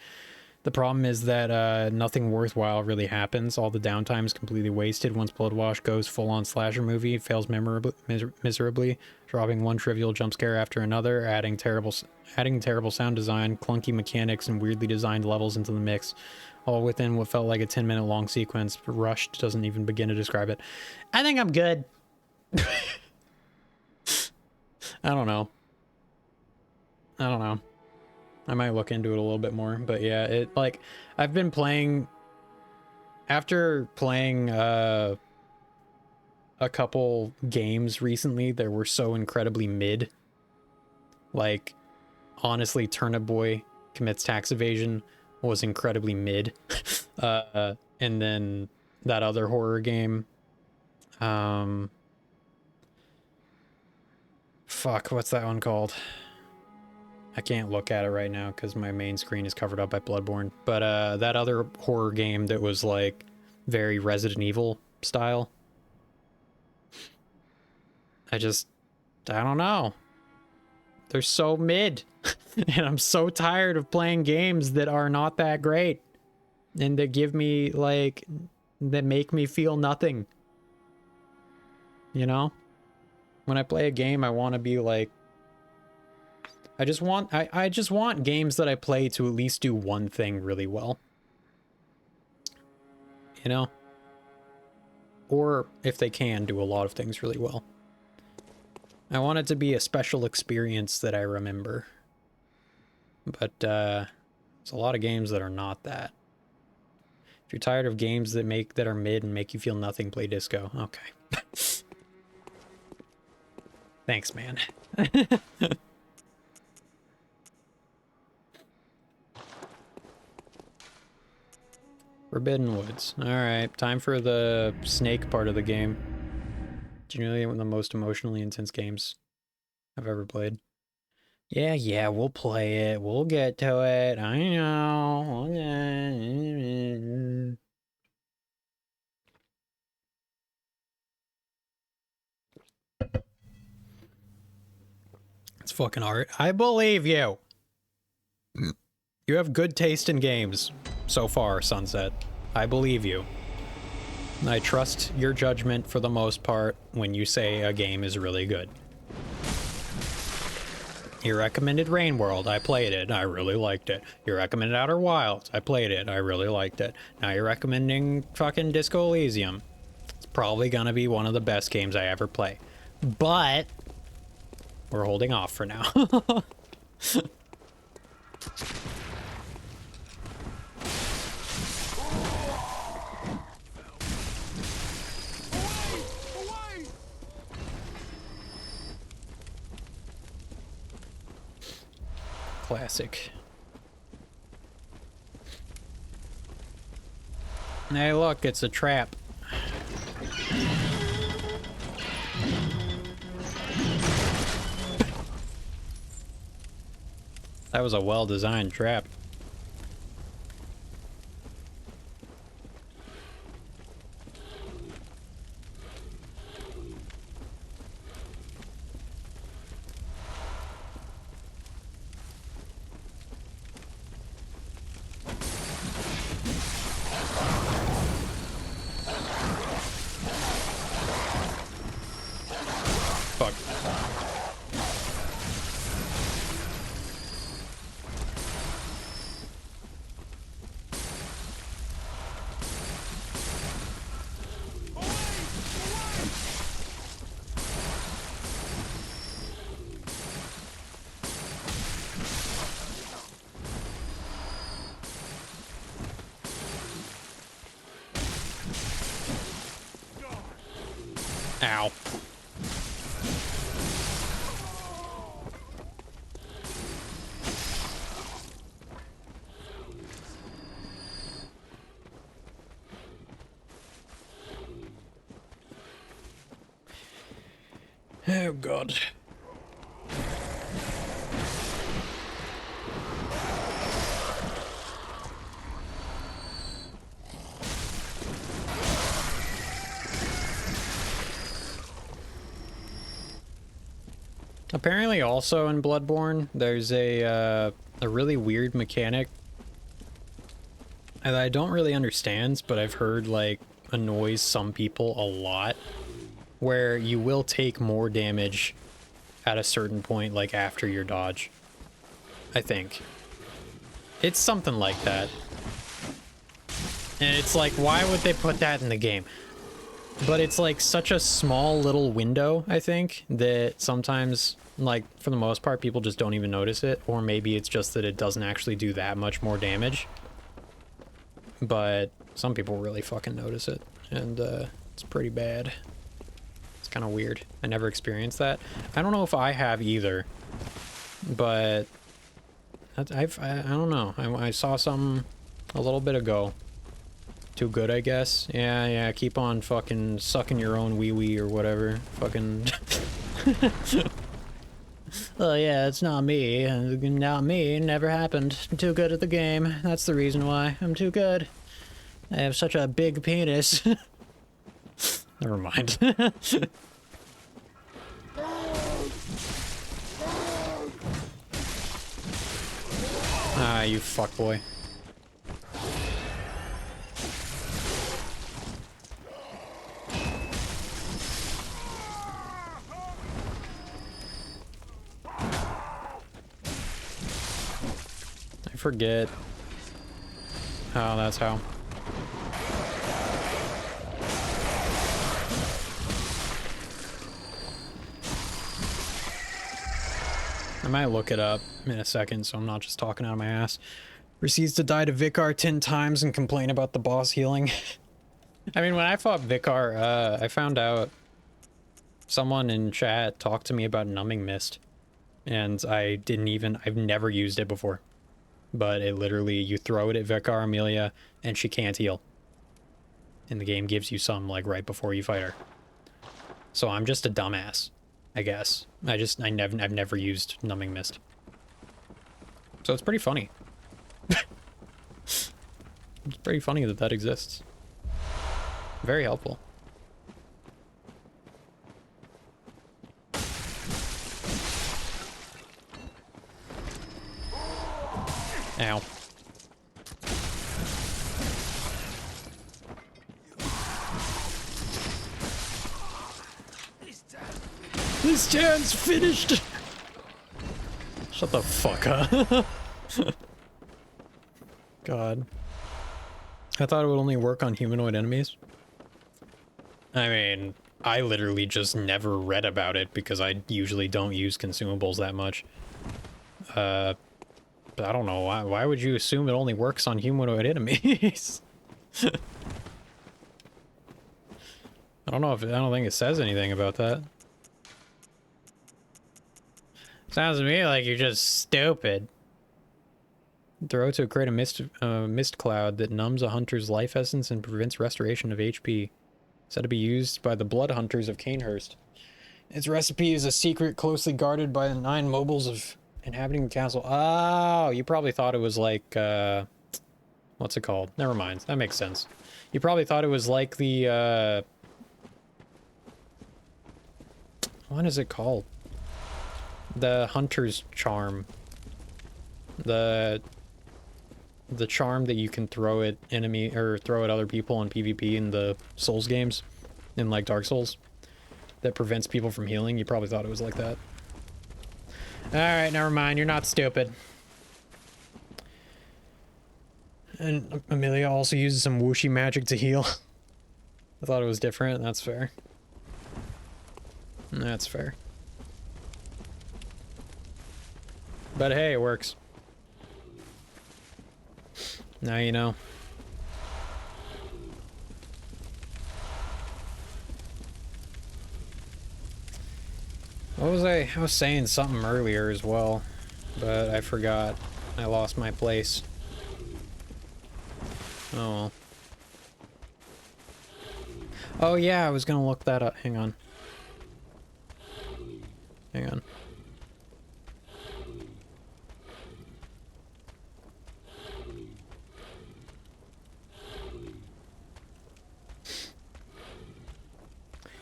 The problem is that nothing worthwhile really happens. All the downtime is completely wasted once Bloodwash goes full-on slasher movie, fails miserably, dropping one trivial jump scare after another, adding terrible sound design, clunky mechanics, and weirdly designed levels into the mix, all within what felt like a 10-minute long sequence. Rushed doesn't even begin to describe it. I think I'm good. I don't know. I might look into it a little bit more, but yeah, it, like, I've been playing, after playing a couple games recently that were so incredibly mid, like, honestly, Turnip Boy Commits Tax Evasion was incredibly mid, and then that other horror game, fuck, what's that one called? I can't look at it right now because my main screen is covered up by Bloodborne. But that other horror game that was like very Resident Evil style. I don't know. They're so mid. And I'm so tired of playing games that are not that great. And that give me like, that make me feel nothing. You know? When I play a game, I want to be like, I just want games that I play to at least do one thing really well. You know? Or, if they can, do a lot of things really well. I want it to be a special experience that I remember. But, there's a lot of games that are not that. If you're tired of games that are mid and make you feel nothing, play Disco. Okay. Thanks, man. Forbidden Woods. Alright, time for the snake part of the game. Generally one of the most emotionally intense games I've ever played. Yeah, we'll play it. We'll get to it. I know. It's fucking art. I believe you. You have good taste in games so far, Sunset. I believe you. I trust your judgment for the most part when you say a game is really good. You recommended Rain World. I played it. I really liked it. You recommended Outer Wilds. I played it. I really liked it. Now you're recommending fucking Disco Elysium. It's probably gonna be one of the best games I ever play. But we're holding off for now. Classic. Hey, look, it's a trap. That was a well-designed trap. Ow. Oh god. Apparently also in Bloodborne, there's a really weird mechanic that I don't really understand, but I've heard like annoys some people a lot, where you will take more damage at a certain point, like after your dodge. I think. It's something like that. And it's like, why would they put that in the game? But it's like such a small little window, I think, that sometimes, like, for the most part, people just don't even notice it. Or maybe it's just that it doesn't actually do that much more damage. But some people really fucking notice it. And it's pretty bad. It's kind of weird. I never experienced that. I don't know if I have either. But I don't know. I saw something a little bit ago. Too good, I guess. Yeah, keep on fucking sucking your own wee-wee or whatever. Fucking... Oh yeah, it's not me. Not me. Never happened. I'm too good at the game. That's the reason why. I'm too good. I have such a big penis. Never mind. Ah, you fuckboy. I forget. Oh, that's how. I might look it up in a second, so I'm not just talking out of my ass. Proceeds to die to Vicar 10 times and complain about the boss healing. I mean, when I fought Vicar, I found out someone in chat talked to me about Numbing Mist. And I've never used it before. But it literally, you throw it at Vicar Amelia, and she can't heal. And the game gives you some, like, right before you fight her. So I'm just a dumbass, I guess. I've never used Numbing Mist. So it's pretty funny. It's pretty funny that that exists. Very helpful. Ow. This dance finished! Shut the fuck up. God. I thought it would only work on humanoid enemies. I mean, I literally just never read about it because I usually don't use consumables that much. But I don't know, why would you assume it only works on humanoid enemies? I don't think it says anything about that. Sounds to me like you're just stupid. Throw to create a mist cloud that numbs a hunter's life essence and prevents restoration of HP. Said to be used by the blood hunters of Canehurst. Its recipe is a secret closely guarded by the 9 mobiles of inhabiting the castle. Oh, you probably thought it was like, what's it called? Never mind. That makes sense. You probably thought it was like the, what is it called? The hunter's charm. The charm that you can throw at enemy or throw at other people in PvP in the Souls games, in like Dark Souls, that prevents people from healing. You probably thought it was like that. Alright, never mind. You're not stupid. And Amelia also uses some whooshy magic to heal. I thought it was different. That's fair. That's fair. But hey, it works. Now you know. What was I was saying something earlier as well, but I forgot. I lost my place. Oh well. Oh yeah, I was gonna look that up. Hang on. Hang on.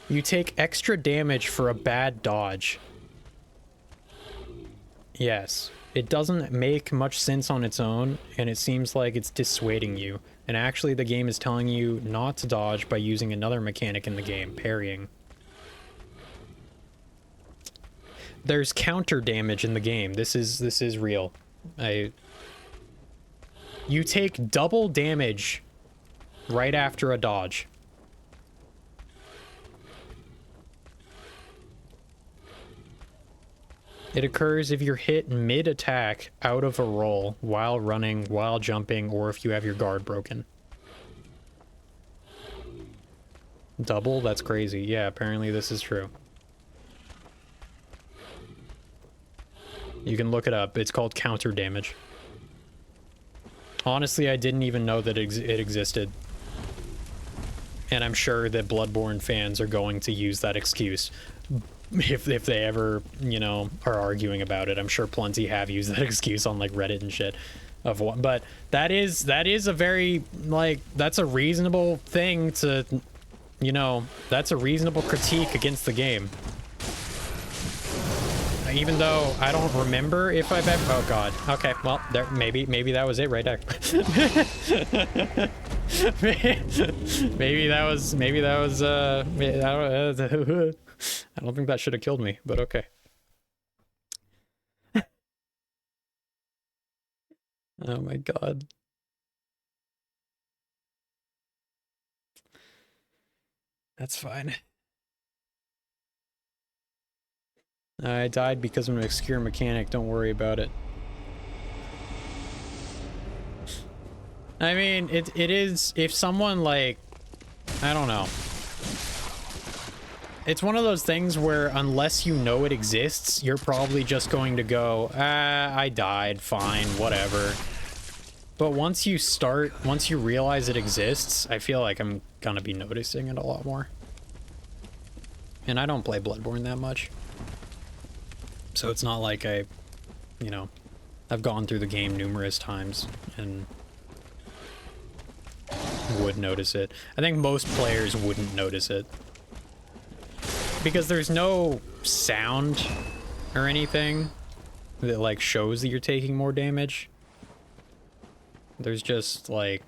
You take extra damage for a bad dodge. Yes. It doesn't make much sense on its own, and it seems like it's dissuading you. And actually the game is telling you not to dodge by using another mechanic in the game, parrying. There's counter damage in the game. This is real. You take double damage right after a dodge. It occurs if you're hit mid-attack out of a roll, while running, while jumping, or if you have your guard broken. Double? That's crazy. Yeah, apparently this is true. You can look it up. It's called counter damage. Honestly, I didn't even know that it existed. And I'm sure that Bloodborne fans are going to use that excuse. If they ever, you know, are arguing about it. I'm sure plenty have used that excuse on like Reddit and shit of what, but that is a very, like, that's a reasonable thing to, you know, that's a reasonable critique against the game. Even though I don't remember if I've ever, oh god, okay, well, there, maybe that was it right there. maybe that was I don't think that should have killed me, but okay. Oh my god. That's fine. I died because of an obscure mechanic, don't worry about it. I mean, it is, if someone like, I don't know. It's one of those things where unless you know it exists, you're probably just going to go, I died, fine, whatever. But once you realize it exists, I feel like I'm gonna be noticing it a lot more. And I don't play Bloodborne that much. So it's not like I, you know, I've gone through the game numerous times and would notice it. I think most players wouldn't notice it. Because there's no sound or anything that like shows that you're taking more damage. There's just like,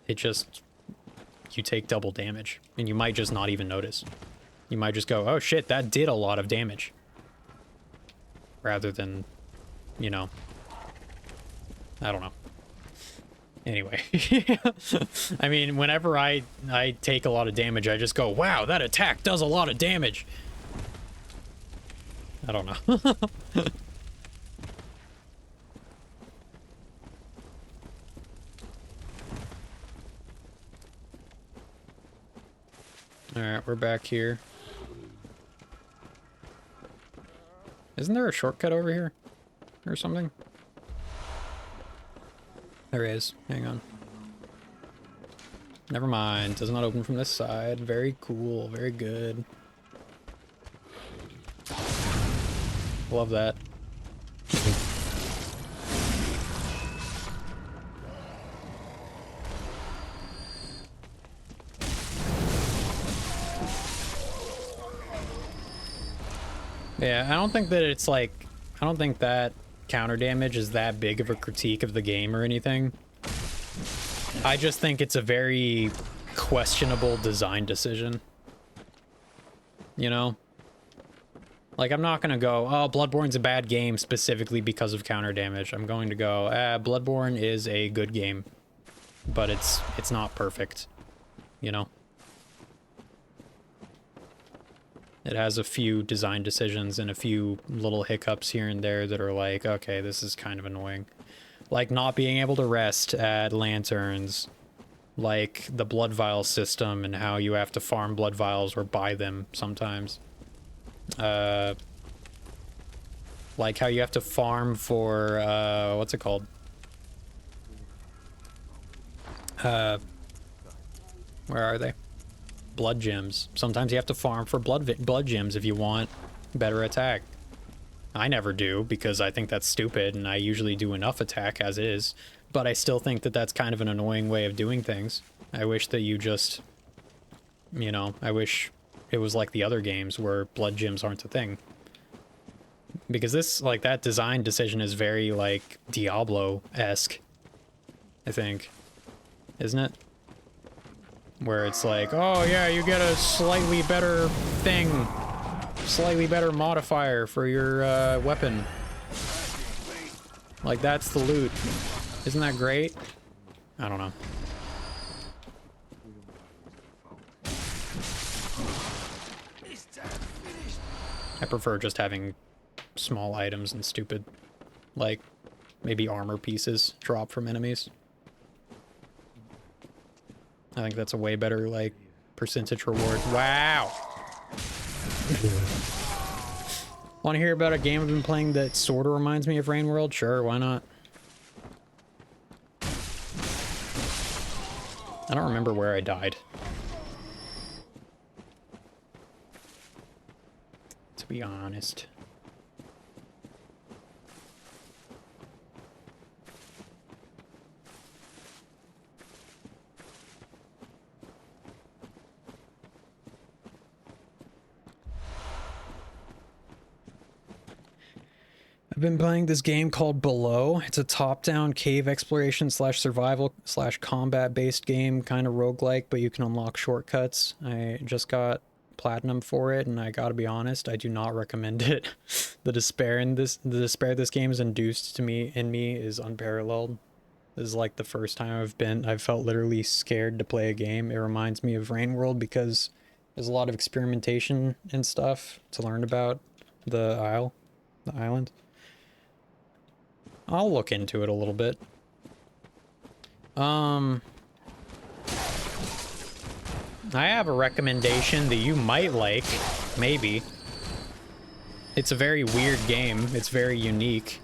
you take double damage and you might just not even notice. You might just go, oh shit, that did a lot of damage. Rather than, you know, I don't know. Anyway, I mean, whenever I take a lot of damage, I just go, wow, that attack does a lot of damage. I don't know. Alright, we're back here. Isn't there a shortcut over here? Or something? There is. Hang on. Never mind. Does not open from this side. Very cool. Very good. Love that. Yeah, I don't think that it's like, I don't think that counter damage is that big of a critique of the game or anything. I just think it's a very questionable design decision. You know? Like, I'm not gonna go, oh, Bloodborne's a bad game specifically because of counter damage. I'm going to go, Bloodborne is a good game, but it's not perfect. You know? It has a few design decisions and a few little hiccups here and there that are like, okay, this is kind of annoying. Like not being able to rest at lanterns, like the blood vial system and how you have to farm blood vials or buy them sometimes. Like how you have to farm for, what's it called? Where are they? Blood gems. Sometimes you have to farm for blood gems if you want better attack. I never do because I think that's stupid and I usually do enough attack as is, but I still think that that's kind of an annoying way of doing things. I wish that you just, you know, I wish it was like the other games where blood gems aren't a thing. Because this, like, that design decision is very, like, Diablo-esque, I think. Isn't it? Where it's like, oh yeah, you get a slightly better thing. Slightly better modifier for your weapon. Like, that's the loot. Isn't that great? I don't know. I prefer just having small items and stupid, like, maybe armor pieces drop from enemies. I think that's a way better, like, percentage reward. Wow! Want to hear about a game I've been playing that sort of reminds me of Rain World? Sure, why not? I don't remember where I died. To be honest. I've been playing this game called Below. It's a top-down cave exploration slash survival slash combat based game, kind of roguelike, but you can unlock shortcuts. I just got platinum for it, and I gotta be honest, I do not recommend it. The despair this game has induced to me is unparalleled. This is like the first time I've felt literally scared to play a game. It reminds me of Rain World because there's a lot of experimentation and stuff to learn about the island. I'll look into it a little bit. I have a recommendation that you might like, maybe. It's a very weird game. It's very unique,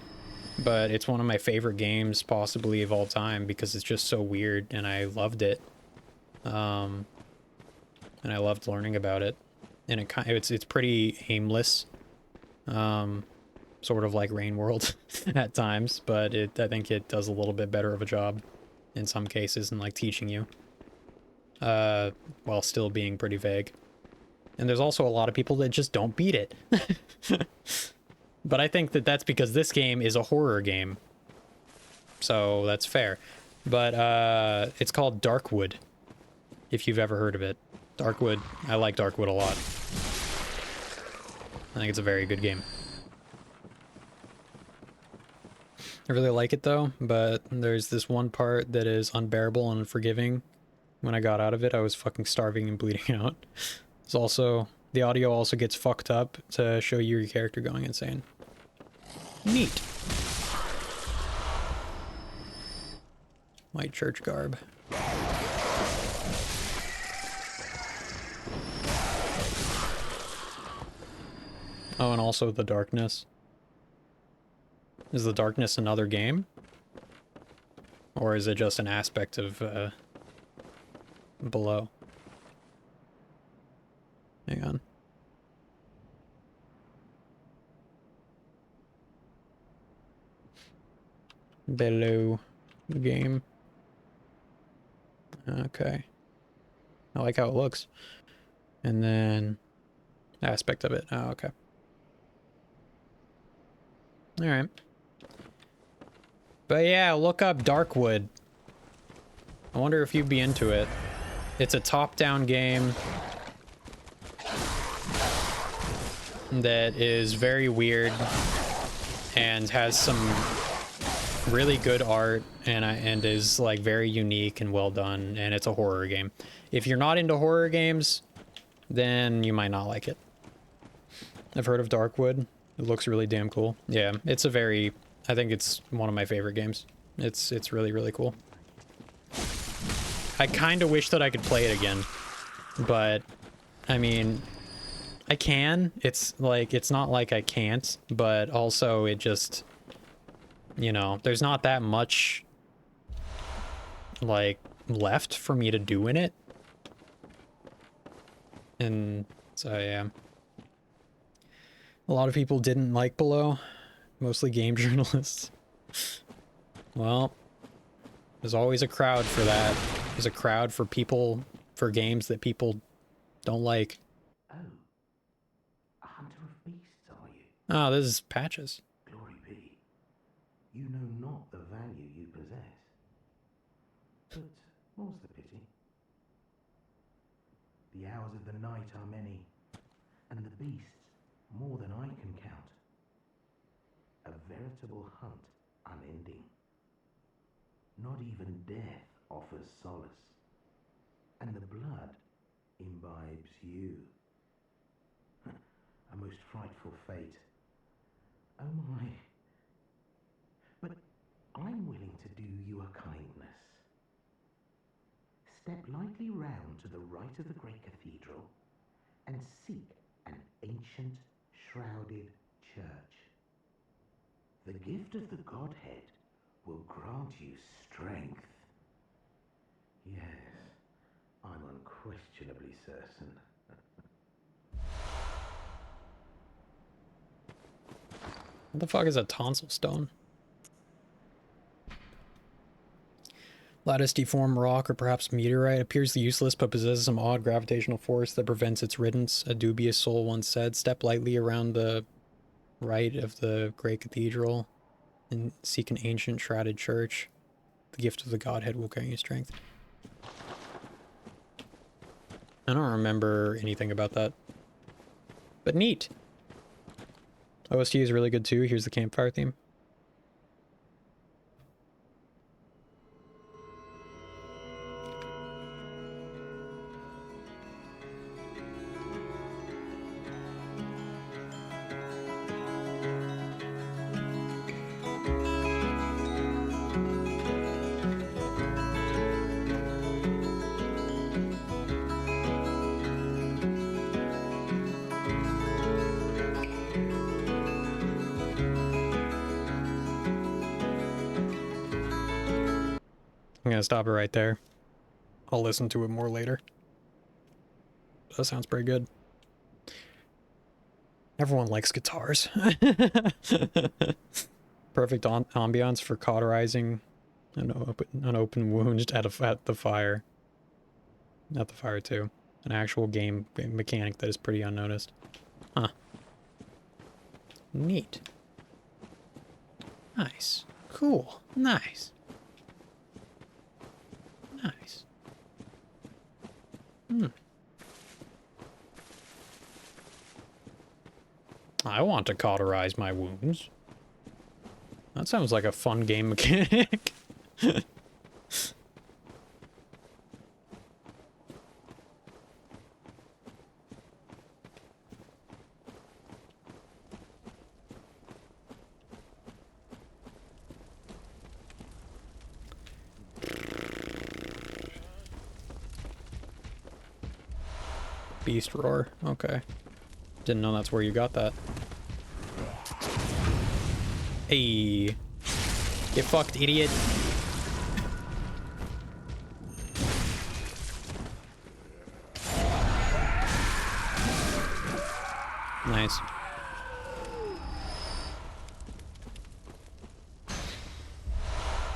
but it's one of my favorite games possibly of all time because it's just so weird and I loved it. And I loved learning about it. And it's pretty aimless. Sort of like Rain World at times, but I think it does a little bit better of a job in some cases in like teaching you, while still being pretty vague. And there's also a lot of people that just don't beat it. But I think that that's because this game is a horror game. So that's fair. But it's called Darkwood, if you've ever heard of it. Darkwood, I like Darkwood a lot. I think it's a very good game. I really like it though, but there's this one part that is unbearable and unforgiving. When I got out of it, I was fucking starving and bleeding out. It's also, the audio also gets fucked up to show you your character going insane. Neat. White church garb. Oh, and also the darkness. Is the darkness another game? Or is it just an aspect of Below? Hang on. Below the game. Okay. I like how it looks. And then aspect of it. Oh, okay. All right. But yeah, look up Darkwood. I wonder if you'd be into it. It's a top-down game that is very weird and has some really good art and is like very unique and well done, and it's a horror game. If you're not into horror games, then you might not like it. I've heard of Darkwood. It looks really damn cool. Yeah, it's a very... I think it's one of my favorite games. It's really, really cool. I kind of wish that I could play it again. But, I mean, I can. It's like, it's not like I can't, but also it just, you know, there's not that much like left for me to do in it. And so yeah. A lot of people didn't like Below, mostly game journalists. Well, there's always a crowd for that. There's a crowd for people, for games that people don't like. Oh, a hunter of beasts, are you? Oh, this is Patches. Glory be. You know not the value you possess. But more's the pity. The hours of the night are many, and the beasts more than I can count. A veritable hunt unending. Not even death offers solace, and the blood imbibes you. A most frightful fate. Oh my. But I'm willing to do you a kindness. Step lightly round to the right of the great cathedral and seek an ancient, shrouded church. The gift of the Godhead will grant you strength. Yes, I'm unquestionably certain. What the fuck is a tonsil stone? Lattice deformed rock or perhaps meteorite appears useless but possesses some odd gravitational force that prevents its riddance. A dubious soul once said, step lightly around the right of the great cathedral and seek an ancient shrouded church. The gift of the Godhead will grant you strength. I don't remember anything about that. But neat. OST is really good too. Here's the campfire theme. I'm gonna stop it right there. I'll listen to it more later. That sounds pretty good. Everyone likes guitars. Perfect ambiance for cauterizing an open wound at the fire. At the fire too. An actual game mechanic that is pretty unnoticed. Huh. Neat. Nice. Cool. Nice. Nice. I want to cauterize my wounds. That sounds like a fun game mechanic. Beast roar. Okay. Didn't know that's where you got that. Hey. Get fucked, idiot. Nice.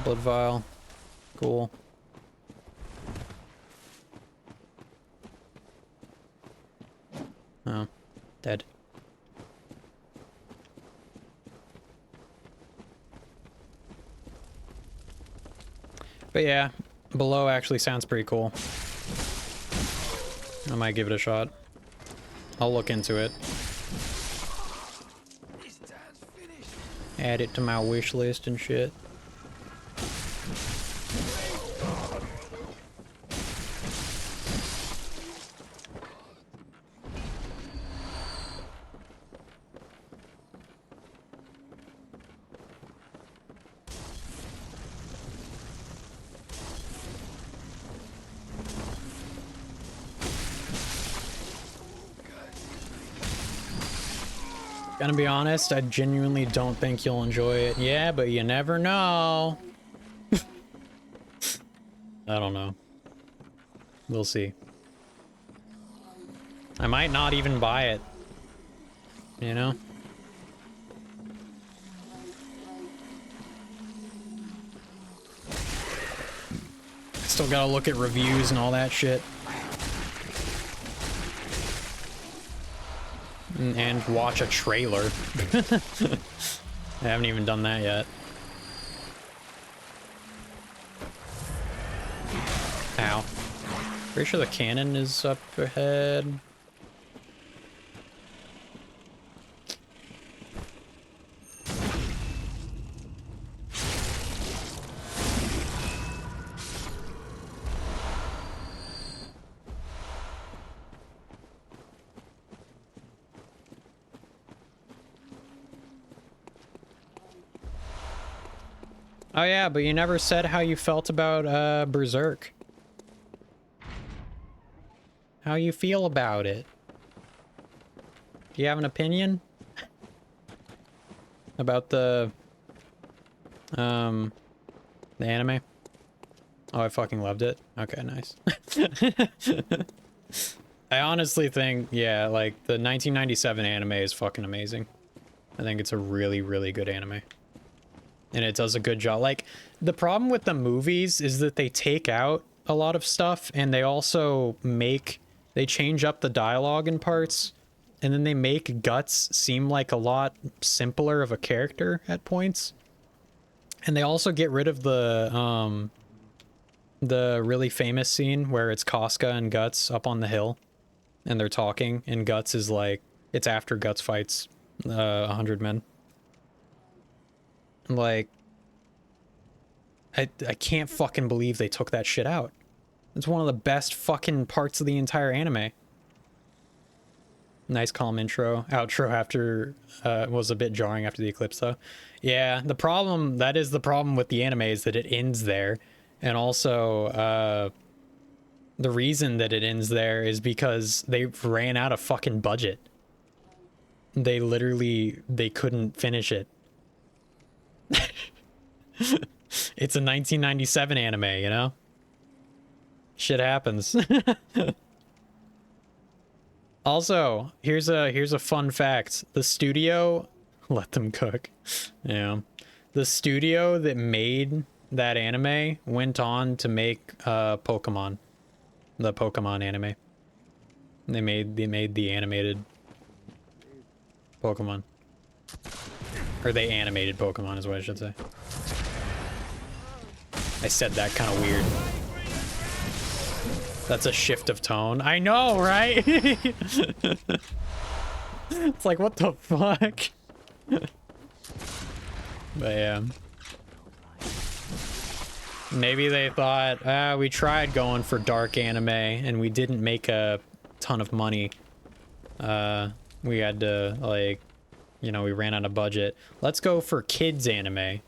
Blood vial. Cool. Oh, dead. But yeah, Below actually sounds pretty cool. I might give it a shot. I'll look into it. Add it to my wish list and shit. Gonna be honest, I genuinely don't think you'll enjoy it. Yeah, but you never know. I don't know. We'll see. I might not even buy it. You know? Still gotta look at reviews and all that shit. And watch a trailer. I haven't even done that yet. Ow. Pretty sure the cannon is up ahead. Oh yeah, but you never said how you felt about Berserk. How you feel about it? Do you have an opinion? About the anime? Oh, I fucking loved it. Okay, nice. I honestly think, yeah, like, the 1997 anime is fucking amazing. I think it's a really, really good anime. And it does a good job. Like, the problem with the movies is that they take out a lot of stuff, and they also they change up the dialogue in parts, and then they make Guts seem like a lot simpler of a character at points. And they also get rid of the really famous scene where it's Casca and Guts up on the hill, and they're talking, and Guts is like, it's after Guts fights 100 men. Like, I can't fucking believe they took that shit out. It's one of the best fucking parts of the entire anime. Nice calm intro. Outro after was a bit jarring after the eclipse though. Yeah, that is the problem with the anime, is that it ends there. And also, the reason that it ends there is because they ran out of fucking budget. They couldn't finish it. It's a 1997 anime, you know? Shit happens. Also, here's a fun fact. The studio, let them cook. Yeah. The studio that made that anime went on to make Pokemon. The Pokemon anime. They made the animated Pokemon. Or they animated Pokemon is what I should say. I said that kind of weird. That's a shift of tone. I know, right? It's like, what the fuck? But yeah. Maybe they thought, we tried going for dark anime and we didn't make a ton of money. We had to, like, you know, we ran out of budget. Let's go for kids anime.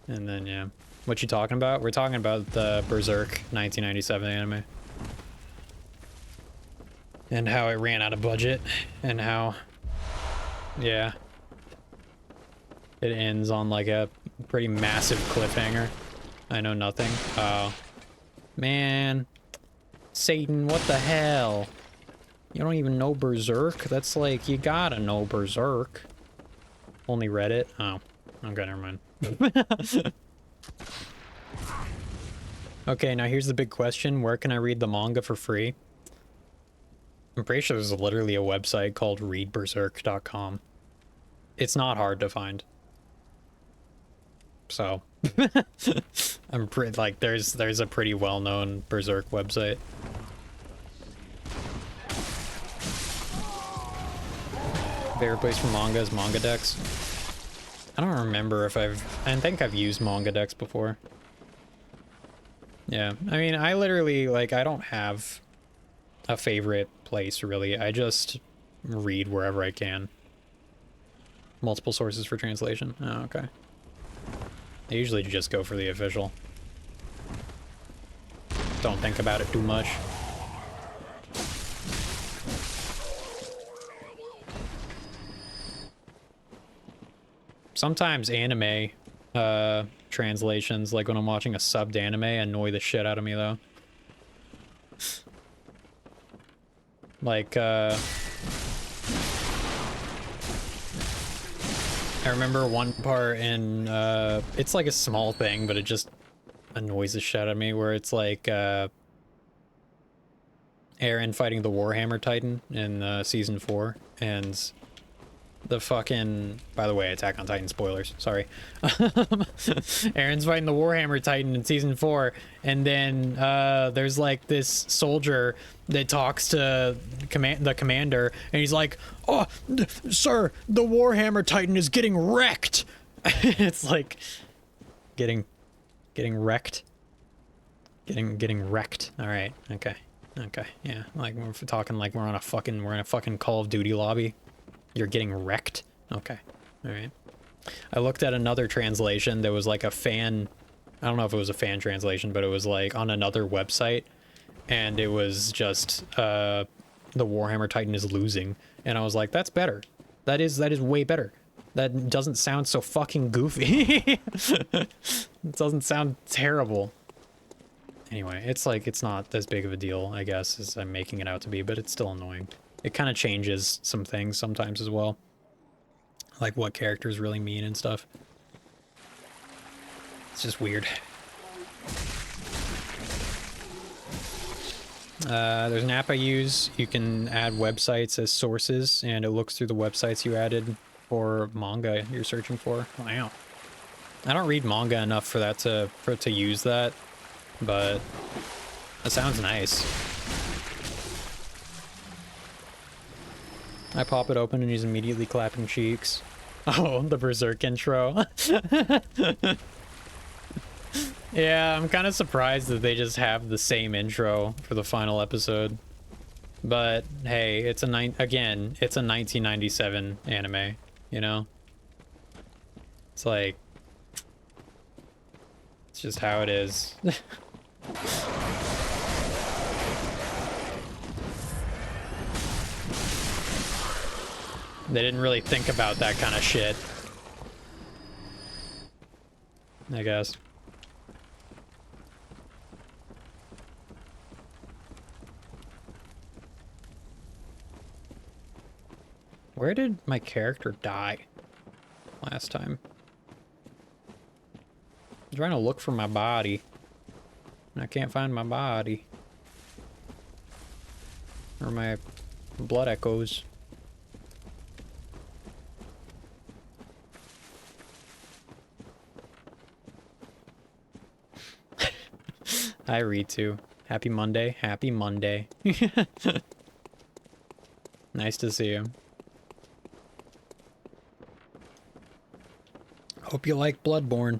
And then, yeah. What you talking about? We're talking about the Berserk 1997 anime. And how it ran out of budget. And how, yeah. It ends on like a pretty massive cliffhanger. I know nothing. Oh. Man. Satan, what the hell? You don't even know Berserk? That's like, you gotta know Berserk. Only read it? Oh. Okay, never mind. Okay, now here's the big question. Where can I read the manga for free? I'm pretty sure there's literally a website called readberserk.com. It's not hard to find. So, I'm pretty, like, there's a pretty well-known Berserk website. Favorite place for manga is Mangadex. I don't remember if I think I've used Mangadex before. Yeah, I mean, I literally, like, I don't have a favorite place, really. I just read wherever I can. Multiple sources for translation. Oh, okay. I usually just go for the official. Don't think about it too much. Sometimes anime translations, like when I'm watching a subbed anime, annoy the shit out of me though. Like I remember one part in it's like a small thing, but it just annoys the shit out of me, where it's like Eren fighting the Warhammer Titan in season 4, and the fucking, by the way, Attack on Titan spoilers, sorry. Eren's fighting the Warhammer Titan in season 4, and then there's like this soldier that talks to the commander, and he's like, "Oh, sir, the Warhammer Titan is getting wrecked." It's like getting wrecked. Getting wrecked. All right. Okay. Yeah. Like we're talking like we're in a fucking Call of Duty lobby. You're getting wrecked? Okay. Alright. I looked at another translation that was like a fan... I don't know if it was a fan translation, but it was like on another website. And it was just, the Warhammer Titan is losing. And I was like, that's better. That is way better. That doesn't sound so fucking goofy. It doesn't sound terrible. Anyway, it's like, it's not as big of a deal, I guess, as I'm making it out to be, but it's still annoying. It kind of changes some things sometimes as well. Like what characters really mean and stuff. It's just weird. There's an app I use. You can add websites as sources, and it looks through the websites you added for manga you're searching for. Wow. I don't read manga enough for that to use that, but that sounds nice. I pop it open and he's immediately clapping cheeks. Oh, the Berserk intro. Yeah, I'm kind of surprised that they just have the same intro for the final episode. But hey, it's a 1997 anime, you know? It's like, it's just how it is. They didn't really think about that kind of shit, I guess. Where did my character die last time? I'm trying to look for my body, and I can't find my body. Or my blood echoes. Hi, Ritu. Happy Monday. Happy Monday. Nice to see you. Hope you like Bloodborne.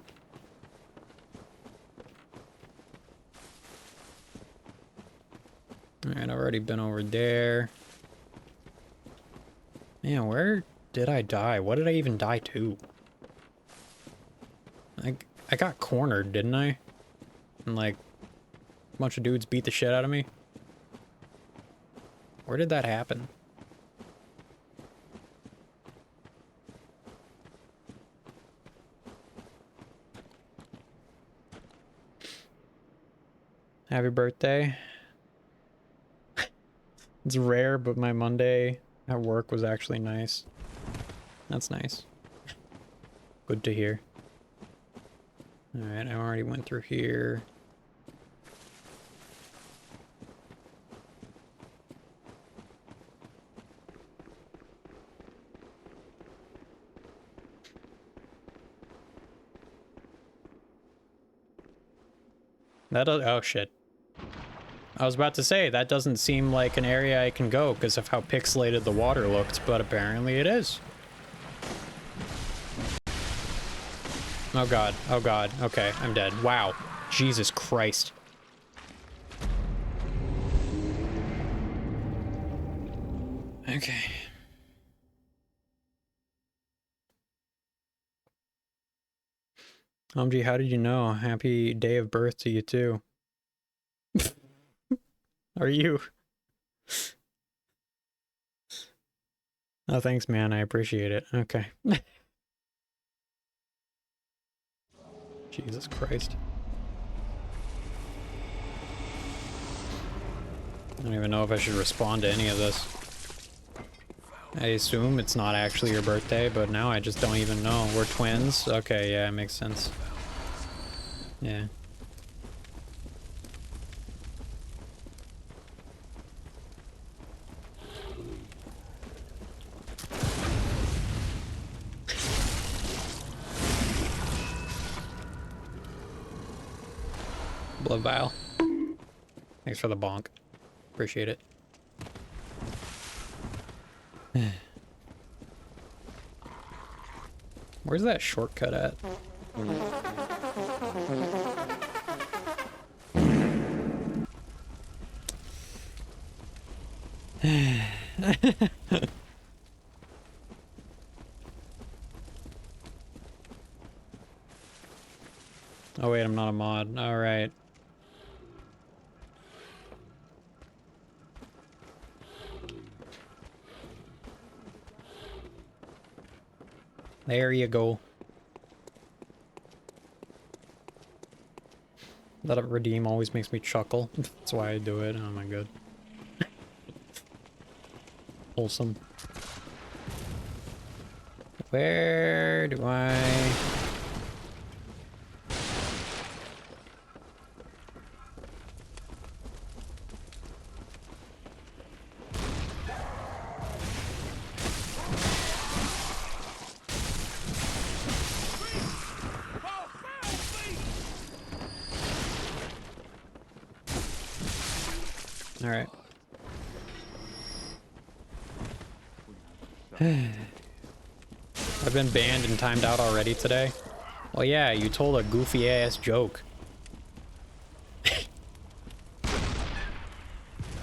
Alright, I've already been over there. Man, where did I die? What did I even die to? I got cornered, didn't I? And like, a bunch of dudes beat the shit out of me. Where did that happen? Happy birthday. It's rare, but my Monday at work was actually nice. That's nice. Good to hear. Alright, I already went through here. Oh shit. I was about to say, that doesn't seem like an area I can go because of how pixelated the water looked, but apparently it is. Oh god, oh god, okay, I'm dead. Wow, Jesus Christ. Okay. OMG, how did you know? Happy day of birth to you too. Are you? Oh, thanks, man. I appreciate it. Okay. Jesus Christ. I don't even know if I should respond to any of this. I assume it's not actually your birthday, but now I just don't even know. We're twins? Okay, yeah, it makes sense. Yeah. Blood vial. Thanks for the bonk. Appreciate it. Where's that shortcut at? Oh wait, I'm not a mod. All right. There you go. Let it redeem always makes me chuckle. That's why I do it. Oh my god. Wholesome. Where do I... All right. I've been banned and timed out already today. Well, yeah, you told a goofy ass joke.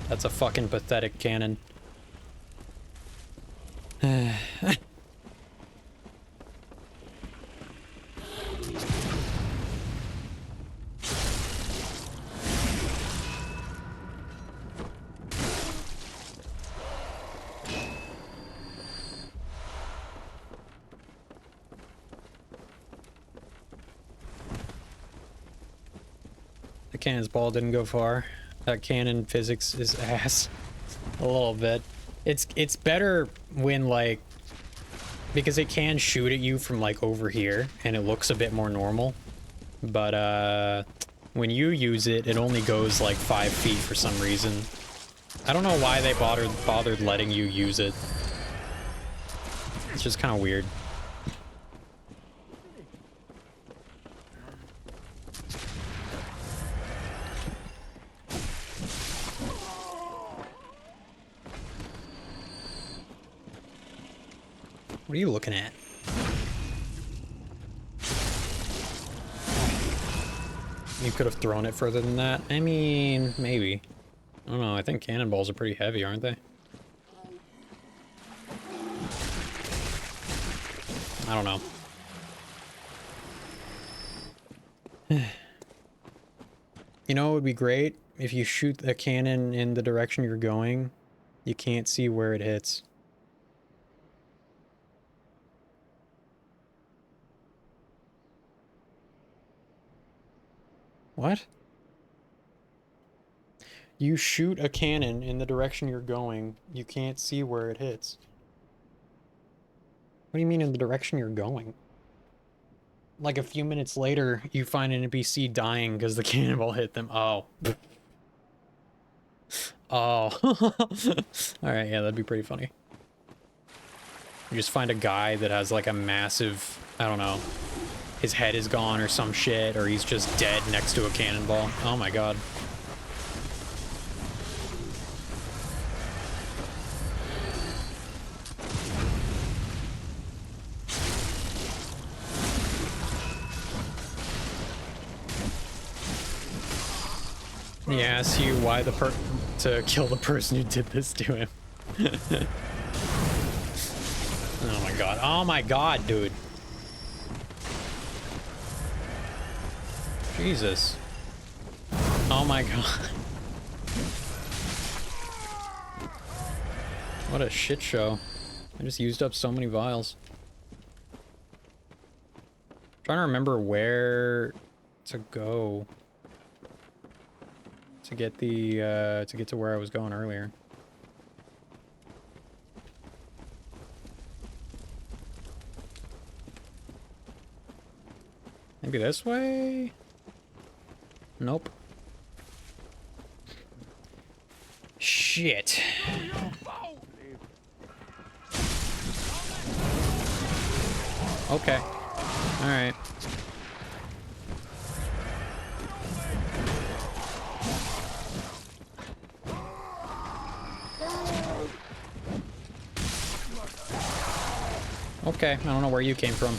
That's a fucking pathetic cannon. The cannon's ball didn't go far. That cannon physics is ass. A little bit. It's better when, like, because it can shoot at you from like over here and it looks a bit more normal. But when you use it, it only goes like 5 feet for some reason. I don't know why they bothered letting you use it. It's just kind of weird. What are you looking at? You could have thrown it further than that. I mean, maybe. I don't know. I think cannonballs are pretty heavy, aren't they? I don't know. You know, it would be great if you shoot a cannon in the direction you're going, you can't see where it hits. What? You shoot a cannon in the direction you're going, you can't see where it hits. What do you mean in the direction you're going? Like a few minutes later, you find an NPC dying because the cannonball hit them. Oh. Oh. Alright, yeah, that'd be pretty funny. You just find a guy that has like a massive, I don't know, his head is gone or some shit, or he's just dead next to a cannonball. Oh my god. He asks you why to kill the person who did this to him. Oh my god. Oh my god, dude. Jesus. Oh my god. What a shit show. I just used up so many vials. Trying to remember where to go to get the to get to where I was going earlier. Maybe this way? Nope. Shit. Okay. All right. Okay, I don't know where you came from.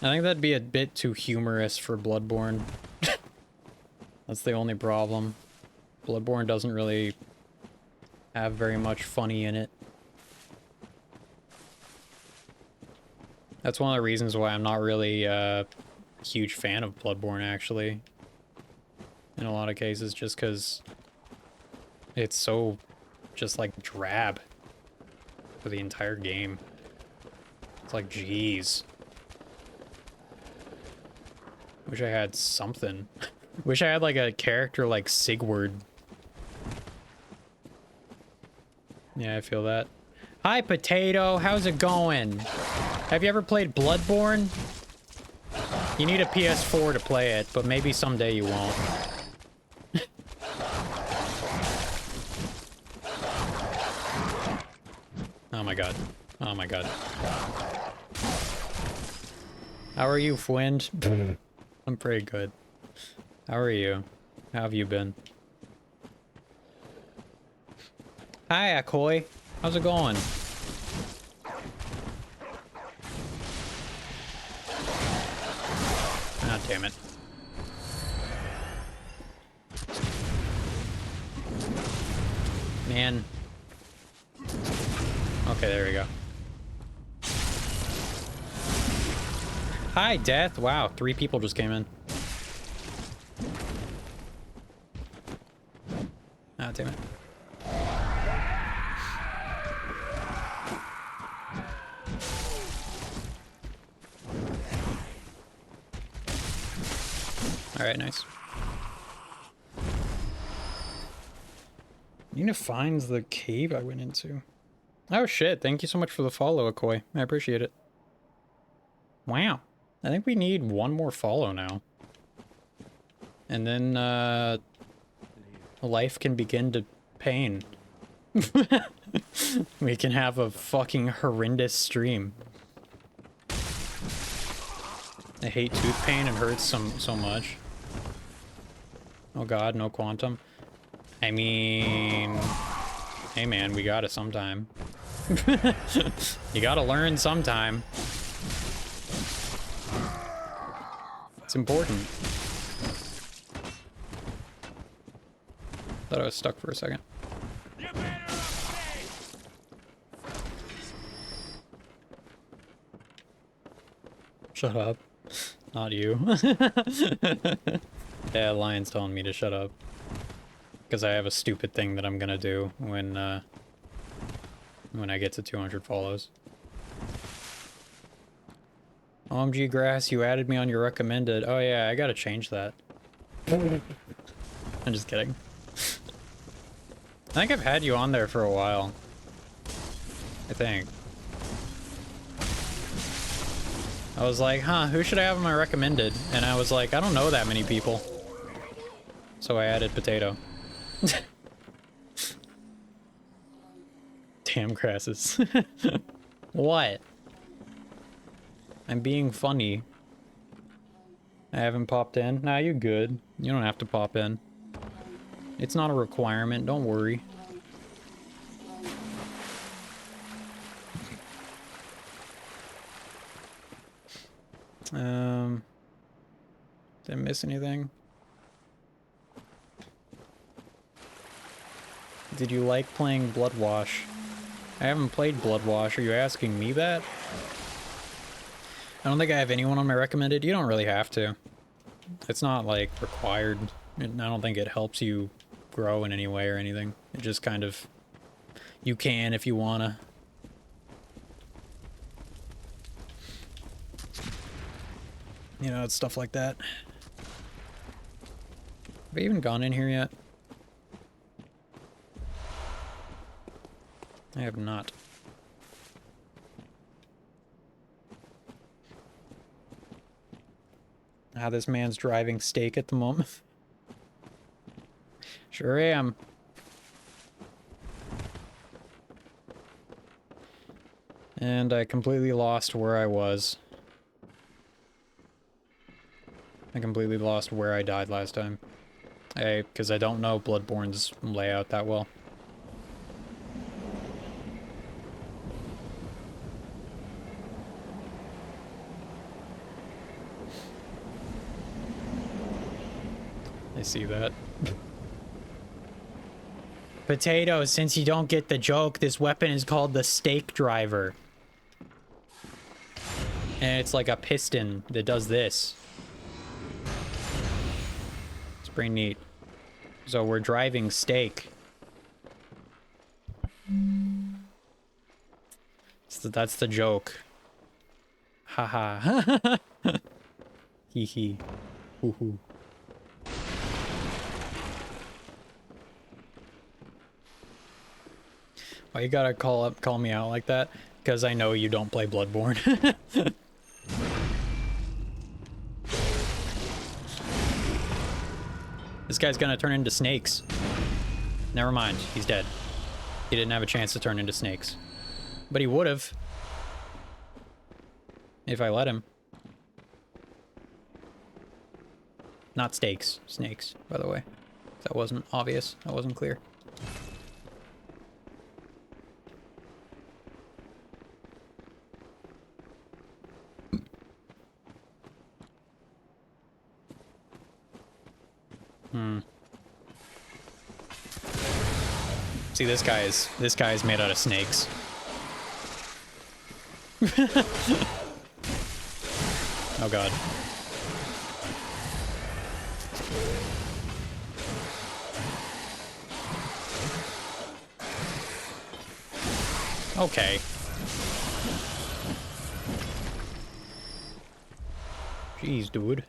I think that'd be a bit too humorous for Bloodborne. That's the only problem. Bloodborne doesn't really have very much funny in it. That's one of the reasons why I'm not really a huge fan of Bloodborne, actually. In a lot of cases, just because it's so just like drab for the entire game. It's like, geez. Wish I had something. Wish I had like a character like Sigurd. Yeah, I feel that. Hi, Potato. How's it going? Have you ever played Bloodborne? You need a PS4 to play it, but maybe someday you won't. Oh my god. Oh my god. How are you, Fwind? I'm pretty good. How are you? How have you been? Hi, Akoi. How's it going? Ah, damn it. Man. Okay, there we go. Hi, Death. Wow, 3 people just came in. Ah, damn it. Alright, nice. Nina finds the cave I went into. Oh shit, thank you so much for the follow, Akoi. I appreciate it. Wow. I think we need one more follow now. And then, life can begin to pain. We can have a fucking horrendous stream. I hate tooth pain, it hurts so much. Oh god, no quantum. I mean... Hey man, we got it sometime. You gotta learn sometime. It's important. Thought I was stuck for a second. Shut up. Not you. Yeah, Lion's telling me to shut up. Because I have a stupid thing that I'm gonna do when I get to 200 follows. OMG Grass, you added me on your recommended. Oh yeah, I gotta change that. I'm just kidding. I think I've had you on there for a while. I think. I was like, huh, who should I have on my recommended? And I was like, I don't know that many people. So I added Potato. Damn Crassus. What? I'm being funny. I haven't popped in. Nah, you good. You don't have to pop in. It's not a requirement, don't worry. Did I miss anything? Did you like playing Bloodwash? I haven't played Bloodwash. Are you asking me that? I don't think I have anyone on my recommended. You don't really have to. It's not like required. I don't think it helps you grow in any way or anything. It just kind of, you can if you wanna. You know, it's stuff like that. Have I even gone in here yet? I have not. Ah, this man's driving steak at the moment. Sure am. And I completely lost where I was. I completely lost where I died last time. Because I don't know Bloodborne's layout that well. I see that. Potato, since you don't get the joke, this weapon is called the Stake Driver. And it's like a piston that does this. It's pretty neat. So we're driving steak. So that's the joke. Haha. Hee hee. Hoo hoo. Why you gotta call me out like that? Because I know you don't play Bloodborne. This guy's gonna turn into snakes. Never mind, he's dead. He didn't have a chance to turn into snakes. But he would've. If I let him. Not steaks, snakes, by the way. That wasn't obvious, that wasn't clear. See, this guy is made out of snakes. Oh god. Okay. Jeez, dude.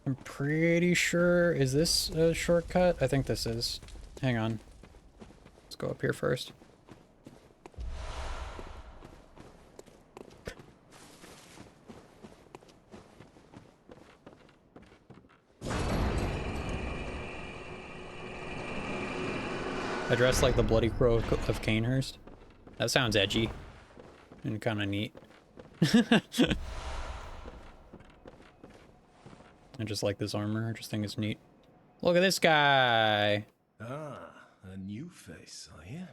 I'm pretty sure... Is this a shortcut? I think this is. Hang on. Let's go up here first. I dress like the Bloody Crow of Canehurst. That sounds edgy. And kind of neat. I just like this armor. I just think it's neat. Look at this guy. Ah, a new face, are you?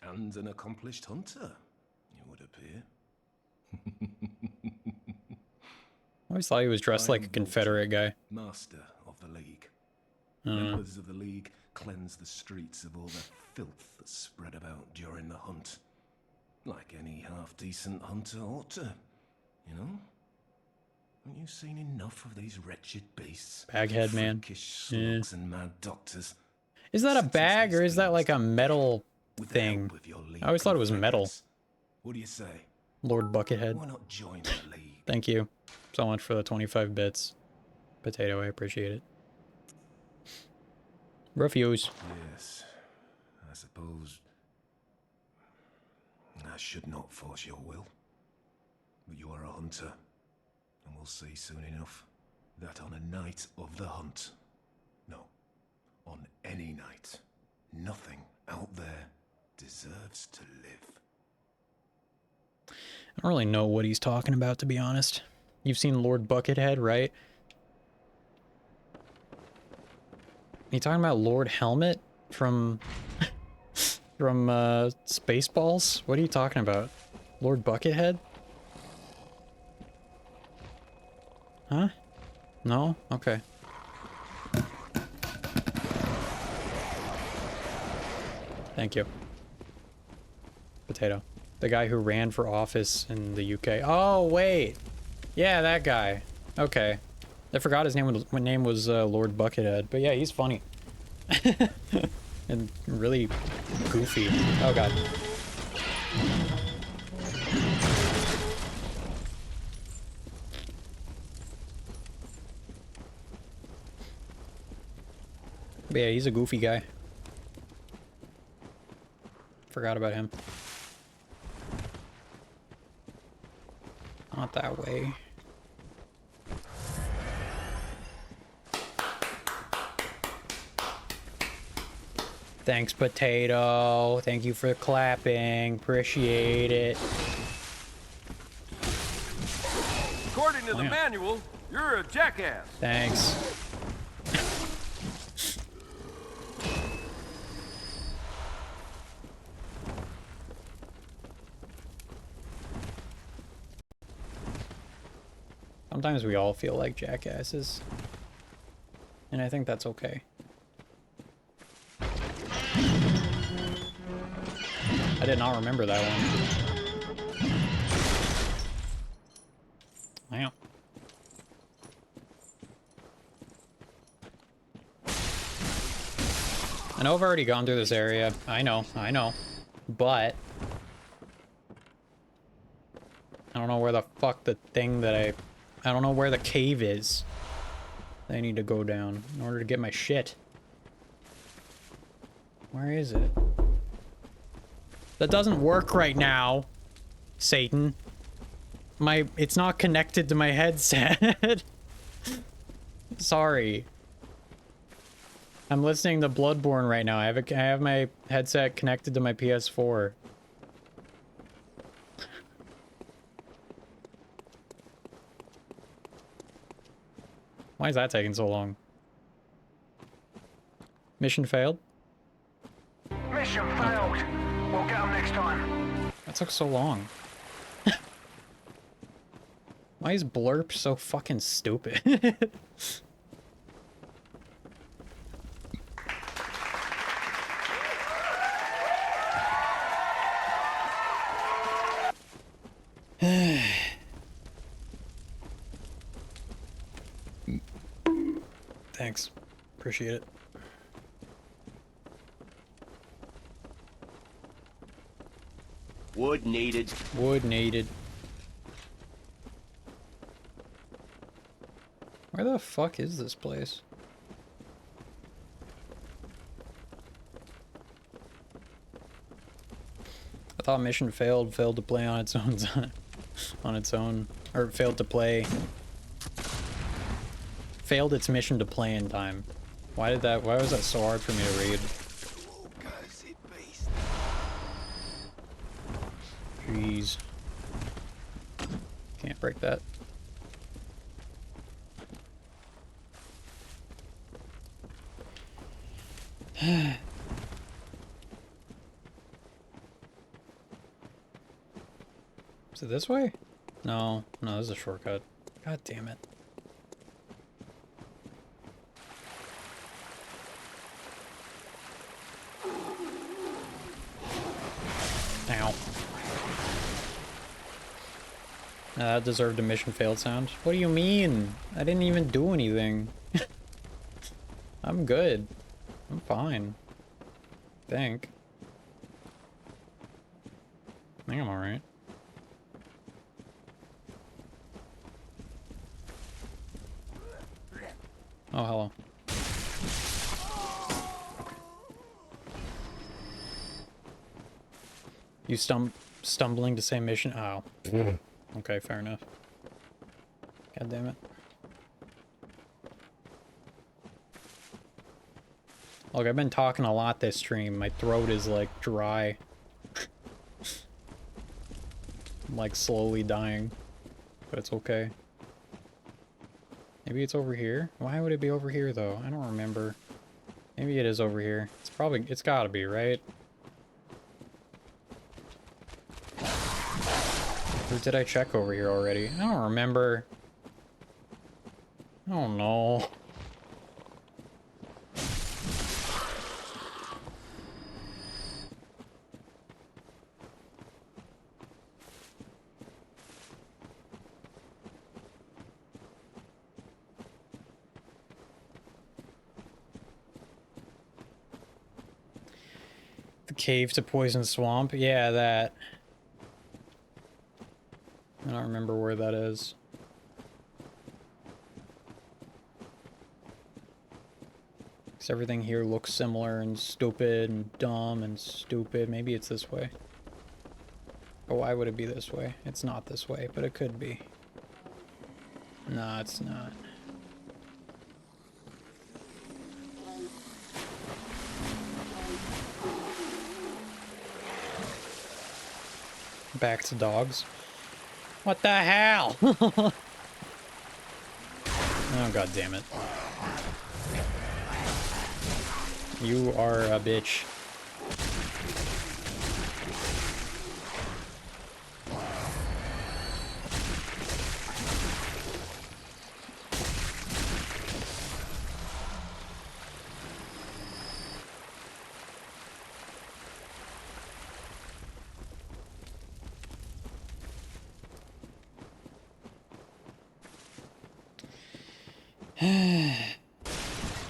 And an accomplished hunter, you would appear. I always thought he was dressed like a Confederate guy. Master of the League. Members of the League cleanse the streets of all the filth that spread about during the hunt. Like any half-decent hunter ought to, you know? Haven't you seen enough of these wretched beasts? Baghead man. Freakish slugs and mad doctors. Is that a bag or is that like a metal With the thing? help of your League I always thought it was metal. confederates. What do you say? Lord Buckethead. Why not join the League? Thank you so much for the 25 bits. Potato, I appreciate it. Refuse. Yes, I suppose I should not force your will. But you are a hunter, and we'll see soon enough that on a night of the hunt, no, on any night, nothing out there deserves to live. I don't really know what he's talking about, to be honest. You've seen Lord Buckethead, right? You talking about Lord Helmet from from Spaceballs? What are you talking about? Lord Buckethead? Huh? No? Okay. Thank you. Potato. The guy who ran for office in the UK. Oh, wait! Yeah, that guy. Okay. I forgot his name was Lord Buckethead, but yeah, he's funny. And really goofy. Oh god. But yeah, he's a goofy guy. Forgot about him. Not that way. Thanks, Potato. Thank you for clapping. Appreciate it. According to the yeah. manual, you're a jackass. Thanks. Sometimes we all feel like jackasses. And I think that's okay. I did not remember that one. Wow. I know I've already gone through this area. I know. But I don't know where the fuck the thing that I don't know where the cave is. I need to go down in order to get my shit. Where is it? That doesn't work right now, Satan. It's not connected to my headset. Sorry. I'm listening to Bloodborne right now. I have my headset connected to my PS4. Why is that taking so long? Mission failed? Mission failed. We'll get them next time. That took so long. Why is Blurp so fucking stupid? Thanks. Appreciate it. Wood needed. Wood needed. Where the fuck is this place? I thought mission failed to play on its own time. On its own. Or failed to play. Failed its mission to play in time. Why was that so hard for me to read? Jeez. Can't break that. Is it this way? No, this is a shortcut. God damn it. Ow. That deserved a mission failed sound. What do you mean? I didn't even do anything. I'm good. I'm fine. I think I'm alright. Oh, hello. You stumbling to say mission? Oh. Okay, fair enough. God damn it. Look, I've been talking a lot this stream. My throat is like dry. I'm like slowly dying. But it's okay. Maybe it's over here? Why would it be over here though? I don't remember. Maybe it is over here. It's gotta be, right? Or did I check over here already? I don't remember. I don't know. Cave to Poison Swamp. Yeah, that. I don't remember where that is. Because everything here looks similar and stupid and dumb and stupid. Maybe it's this way. But why would it be this way? It's not this way, but it could be. No, it's not. Back to dogs. What the hell? Oh, god damn it. You are a bitch.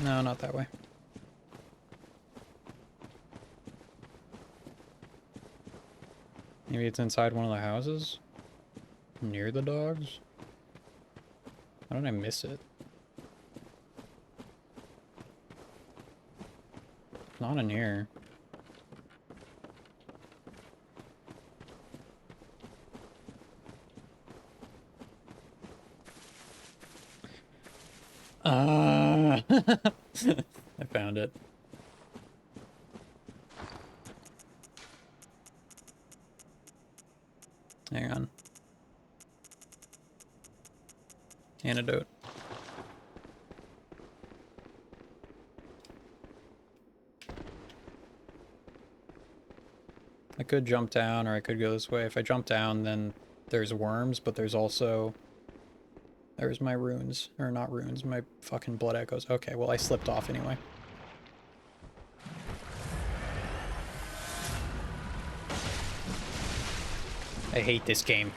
No, not that way. Maybe it's inside one of the houses? Near the dogs? How did I miss it? Not in here. I found it. Hang on. Antidote. I could jump down or I could go this way. If I jump down, then there's worms, but there's also... There's my runes. Or not runes, my fucking blood echoes. Okay, well I slipped off anyway. I hate this game.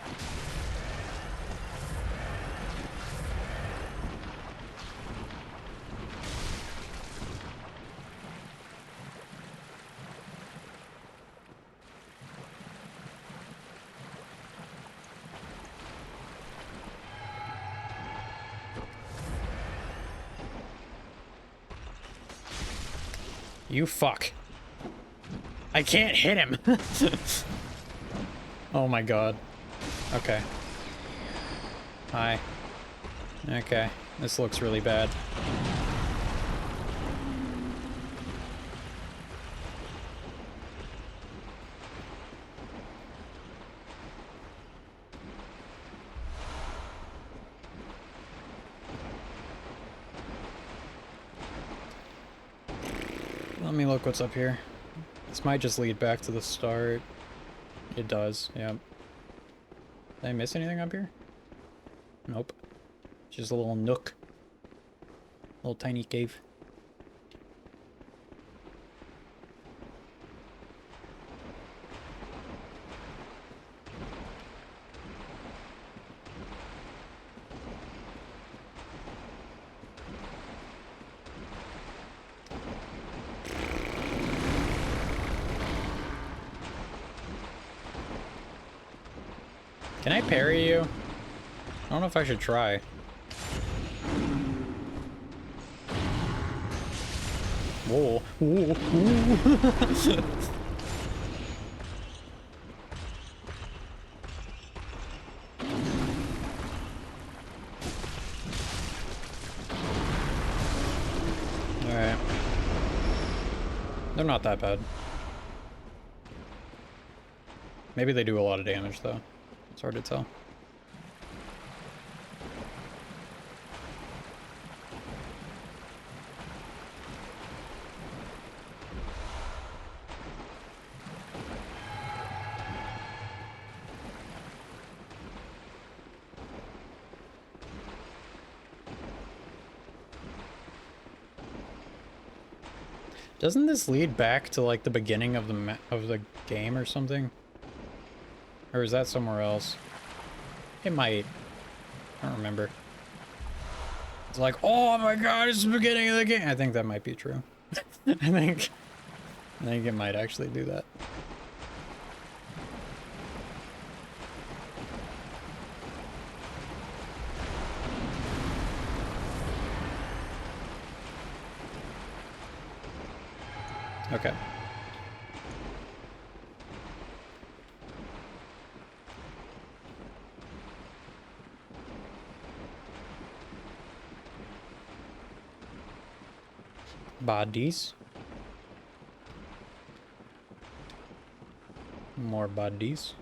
You fuck. I can't hit him. Oh my god. Okay. Hi. Okay. This looks really bad. Let me look what's up here. This might just lead back to the start. It does, yep. Did I miss anything up here? Nope. Just a little nook. Little tiny cave. Can I parry you? I don't know if I should try. Whoa. Whoa. Alright. They're not that bad. Maybe they do a lot of damage though. It's hard to tell. Doesn't this lead back to like the beginning of the game or something? Or is that somewhere else? It might. I don't remember. It's like, oh my god, it's the beginning of the game. I think that might be true. I think I think it might actually do that. Okay. Bodies. More bodies.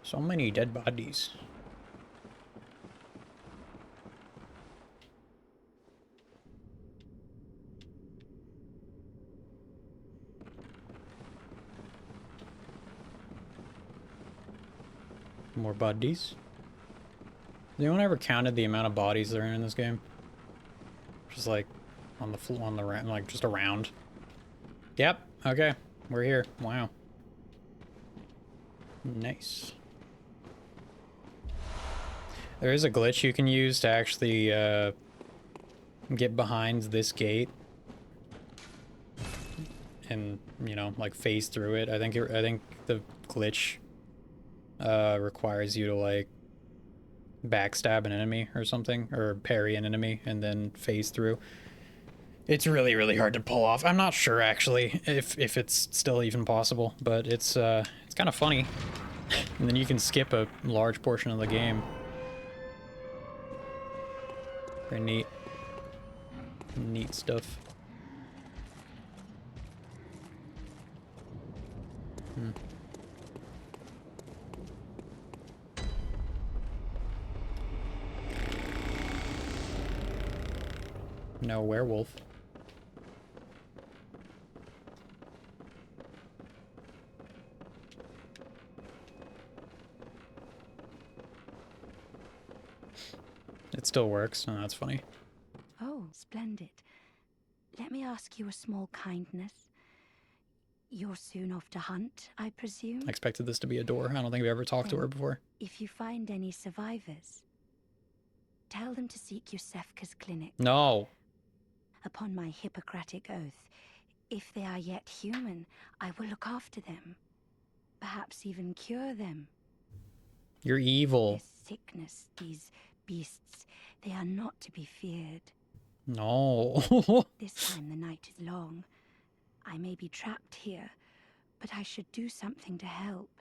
So many dead bodies. More bodies. Has anyone ever counted the amount of bodies that are in this game? Just like on the floor, on the like just around. Yep. Okay. We're here. Wow. Nice. There is a glitch you can use to actually get behind this gate and, you know, like phase through it. I think the glitch requires you to like backstab an enemy or something, or parry an enemy and then phase through. It's really, really hard to pull off. I'm not sure actually if it's still even possible, but it's kind of funny. And then you can skip a large portion of the game. Very neat. Neat stuff. No werewolf. It still works. Oh, that's funny. Oh, splendid. Let me ask you a small kindness. You're soon off to hunt, I presume? I expected this to be a door. I don't think we ever talked to her before. If you find any survivors, tell them to seek Yusefka's clinic. No. Upon my Hippocratic oath, if they are yet human, I will look after them. Perhaps even cure them. You're evil. This sickness, these beasts, they are not to be feared. No. This time the night is long. I may be trapped here, but I should do something to help.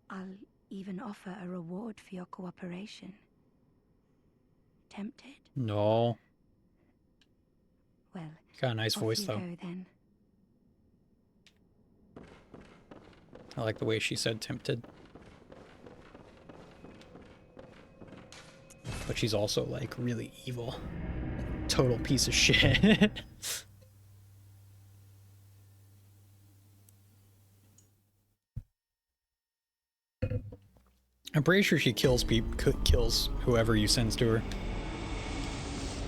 I'll even offer a reward for your cooperation. Tempted? No. Well, Got a nice voice, off you though. go, then. I like the way she said tempted. But she's also, like, really evil. Total piece of shit. I'm pretty sure she kills kills whoever you sends to her.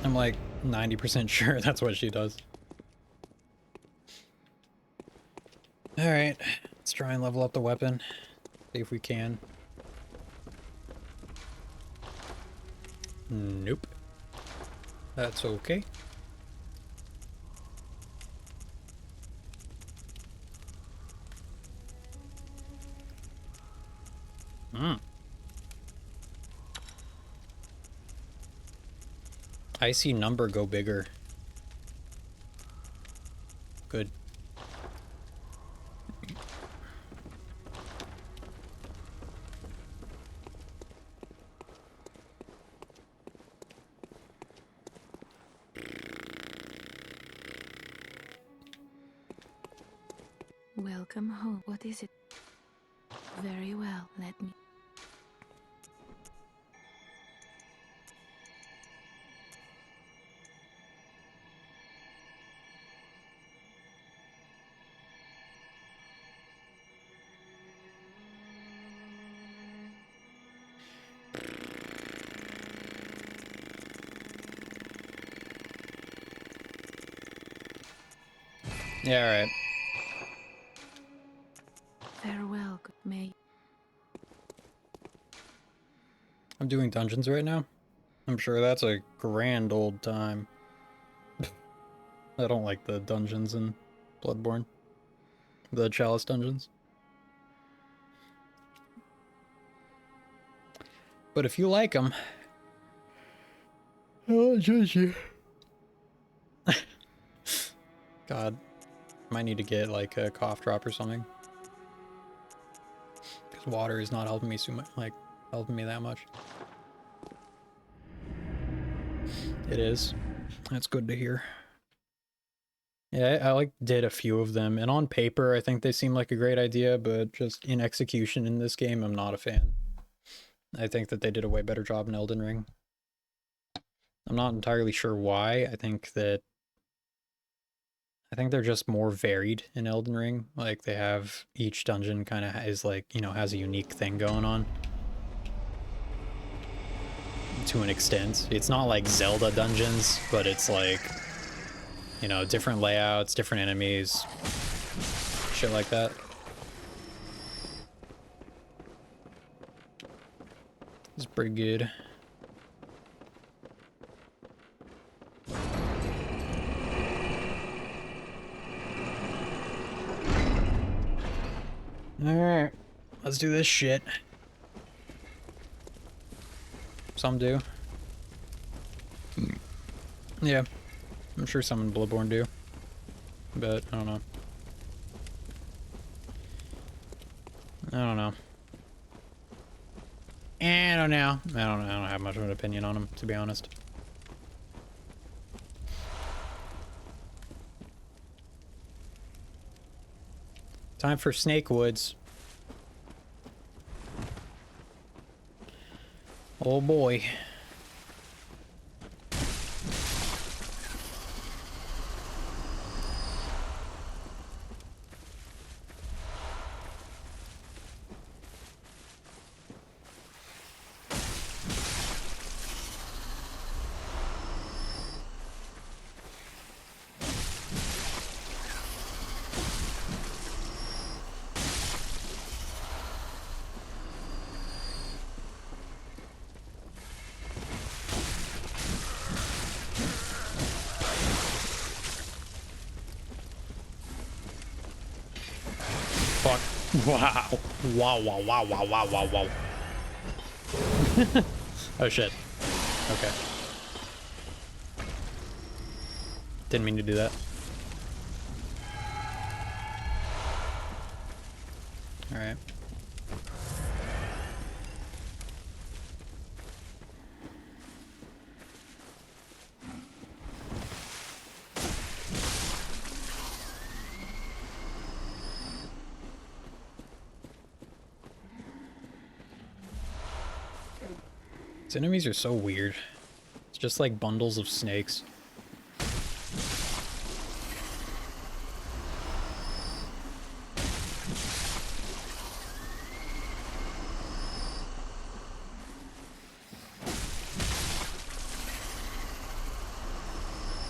I'm like 90% sure that's what she does. Alright, let's try and level up the weapon. See if we can. Nope. That's okay. I see number go bigger. Good. Welcome home. What is it? Very well, let me... Yeah, alright. Farewell, may... I'm doing dungeons right now. I'm sure that's a grand old time. I don't like the dungeons in Bloodborne. The Chalice dungeons. But if you like them, I won't judge you. God, might need to get like a cough drop or something. Because water is not helping me so much, like helping me that much. It is. That's good to hear. Yeah, I like did a few of them, and on paper I think they seem like a great idea, but just in execution in this game, I'm not a fan. I think that they did a way better job in Elden Ring. I'm not entirely sure why. I think they're just more varied in Elden Ring. Like they have each dungeon kind of is like, you know, has a unique thing going on. To an extent. It's not like Zelda dungeons, but it's like, you know, different layouts, different enemies, shit like that. It's pretty good. Alright, let's do this shit. Some do. Yeah, I'm sure some in Bloodborne do. But, I don't know. I don't know. I don't know. I don't have much of an opinion on them, to be honest. Time for Snake Woods. Oh boy. Fuck. Wow. Wow. Oh shit. Okay. Didn't mean to do that. Alright. These enemies are so weird. It's just like bundles of snakes.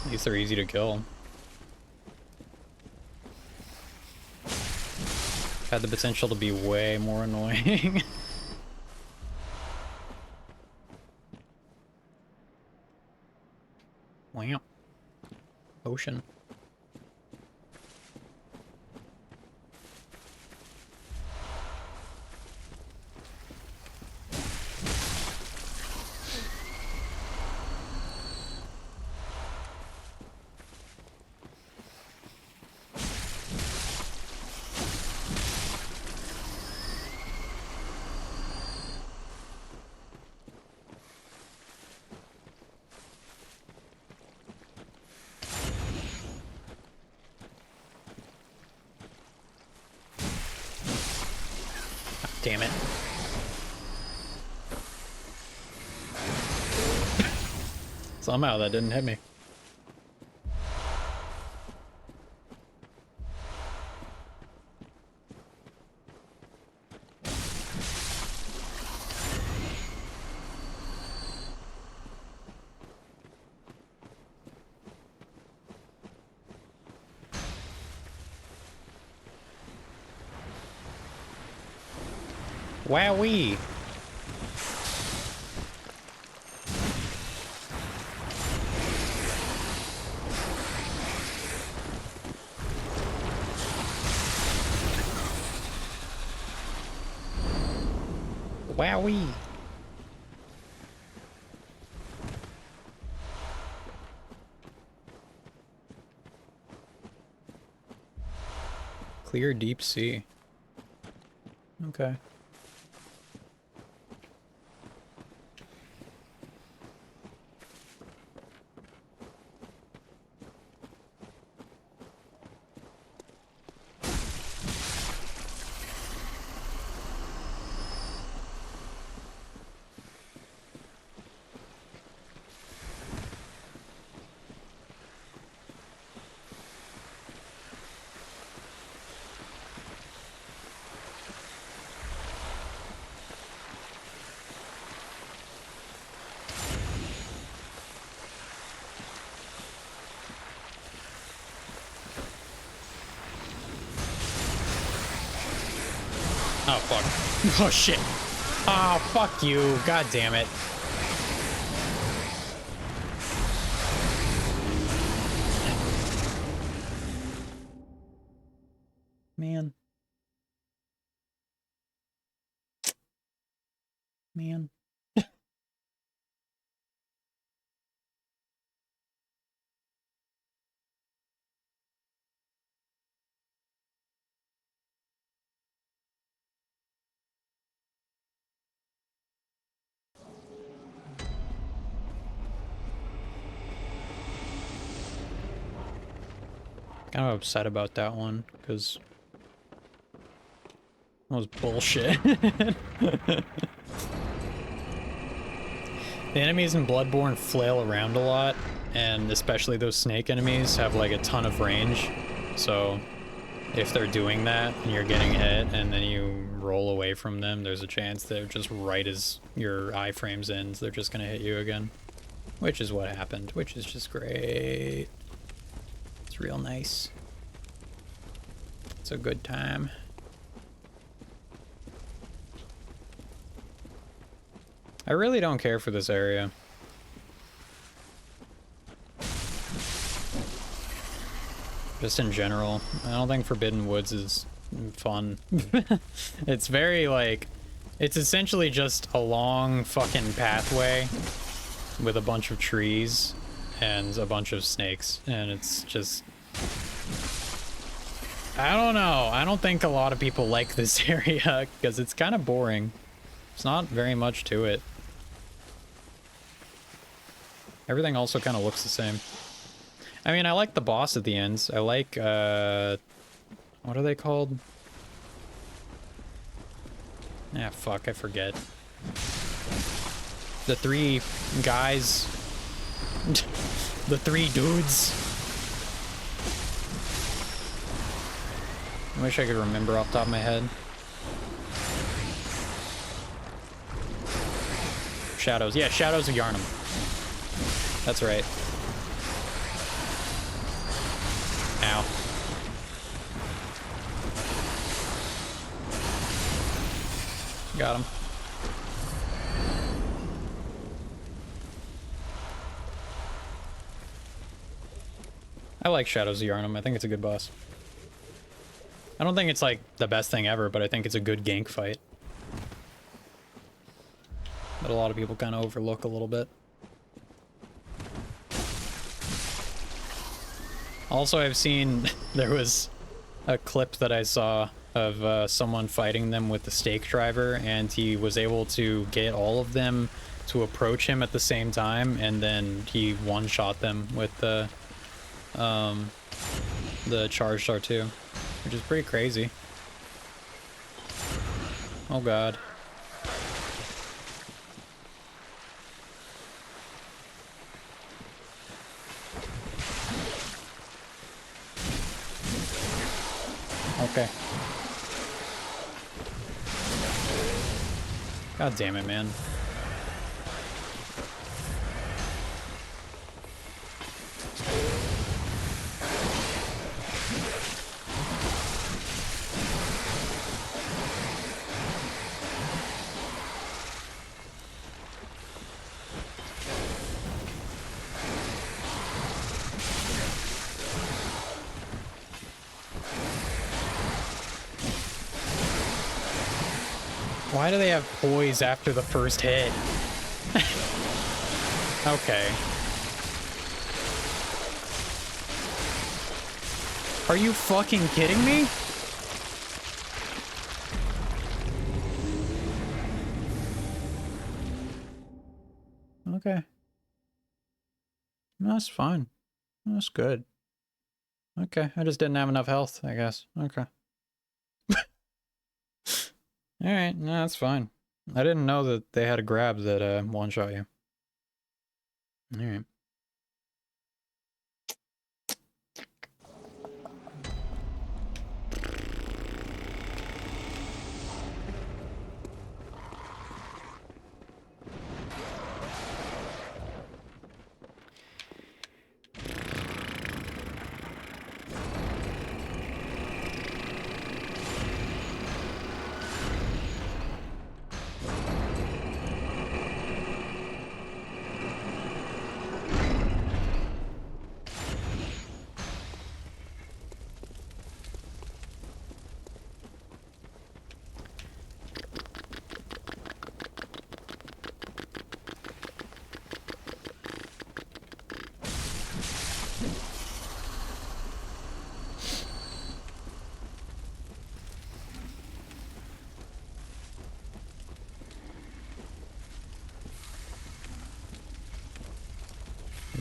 At least they're easy to kill. Had the potential to be way more annoying. Wow. Ocean. Damn it. Somehow that didn't hit me. Wowee! Wowee. Clear deep sea. Okay. Oh, fuck. Oh, shit. Oh, fuck you. God damn it. Man. Man. Kind of upset about that one, because that was bullshit. The enemies in Bloodborne flail around a lot, and especially those snake enemies have like a ton of range, so if they're doing that and you're getting hit and then you roll away from them, there's a chance that just right as your iframes ends, they're just gonna hit you again. Which is what happened, which is just great. It's real nice. It's a good time. I really don't care for this area. Just in general. I don't think Forbidden Woods is fun. It's very, like... It's essentially just a long fucking pathway with a bunch of trees and a bunch of snakes. And it's just... I don't know. I don't think a lot of people like this area because it's kind of boring. There's not very much to it. Everything also kind of looks the same. I mean, I like the boss at the ends. I like, what are they called? Ah, fuck, I forget. The three guys. The three dudes. I wish I could remember off the top of my head. Shadows. Yeah, Shadows of Yharnam. That's right. Ow. Got him. I like Shadows of Yharnam. I think it's a good boss. I don't think it's like the best thing ever, but I think it's a good gank fight. That a lot of people kind of overlook a little bit. Also, I've seen, there was a clip that I saw of someone fighting them with the stake driver, and he was able to get all of them to approach him at the same time, and then he one-shot them with the charged R2, which is pretty crazy. Oh god. Okay. God damn it, man. Why do they have poise after the first hit? Okay. Are you fucking kidding me? Okay. That's fine. That's good. Okay, I just didn't have enough health, I guess. Okay. Alright, no, that's fine. I didn't know that they had a grab that one-shot you. Alright.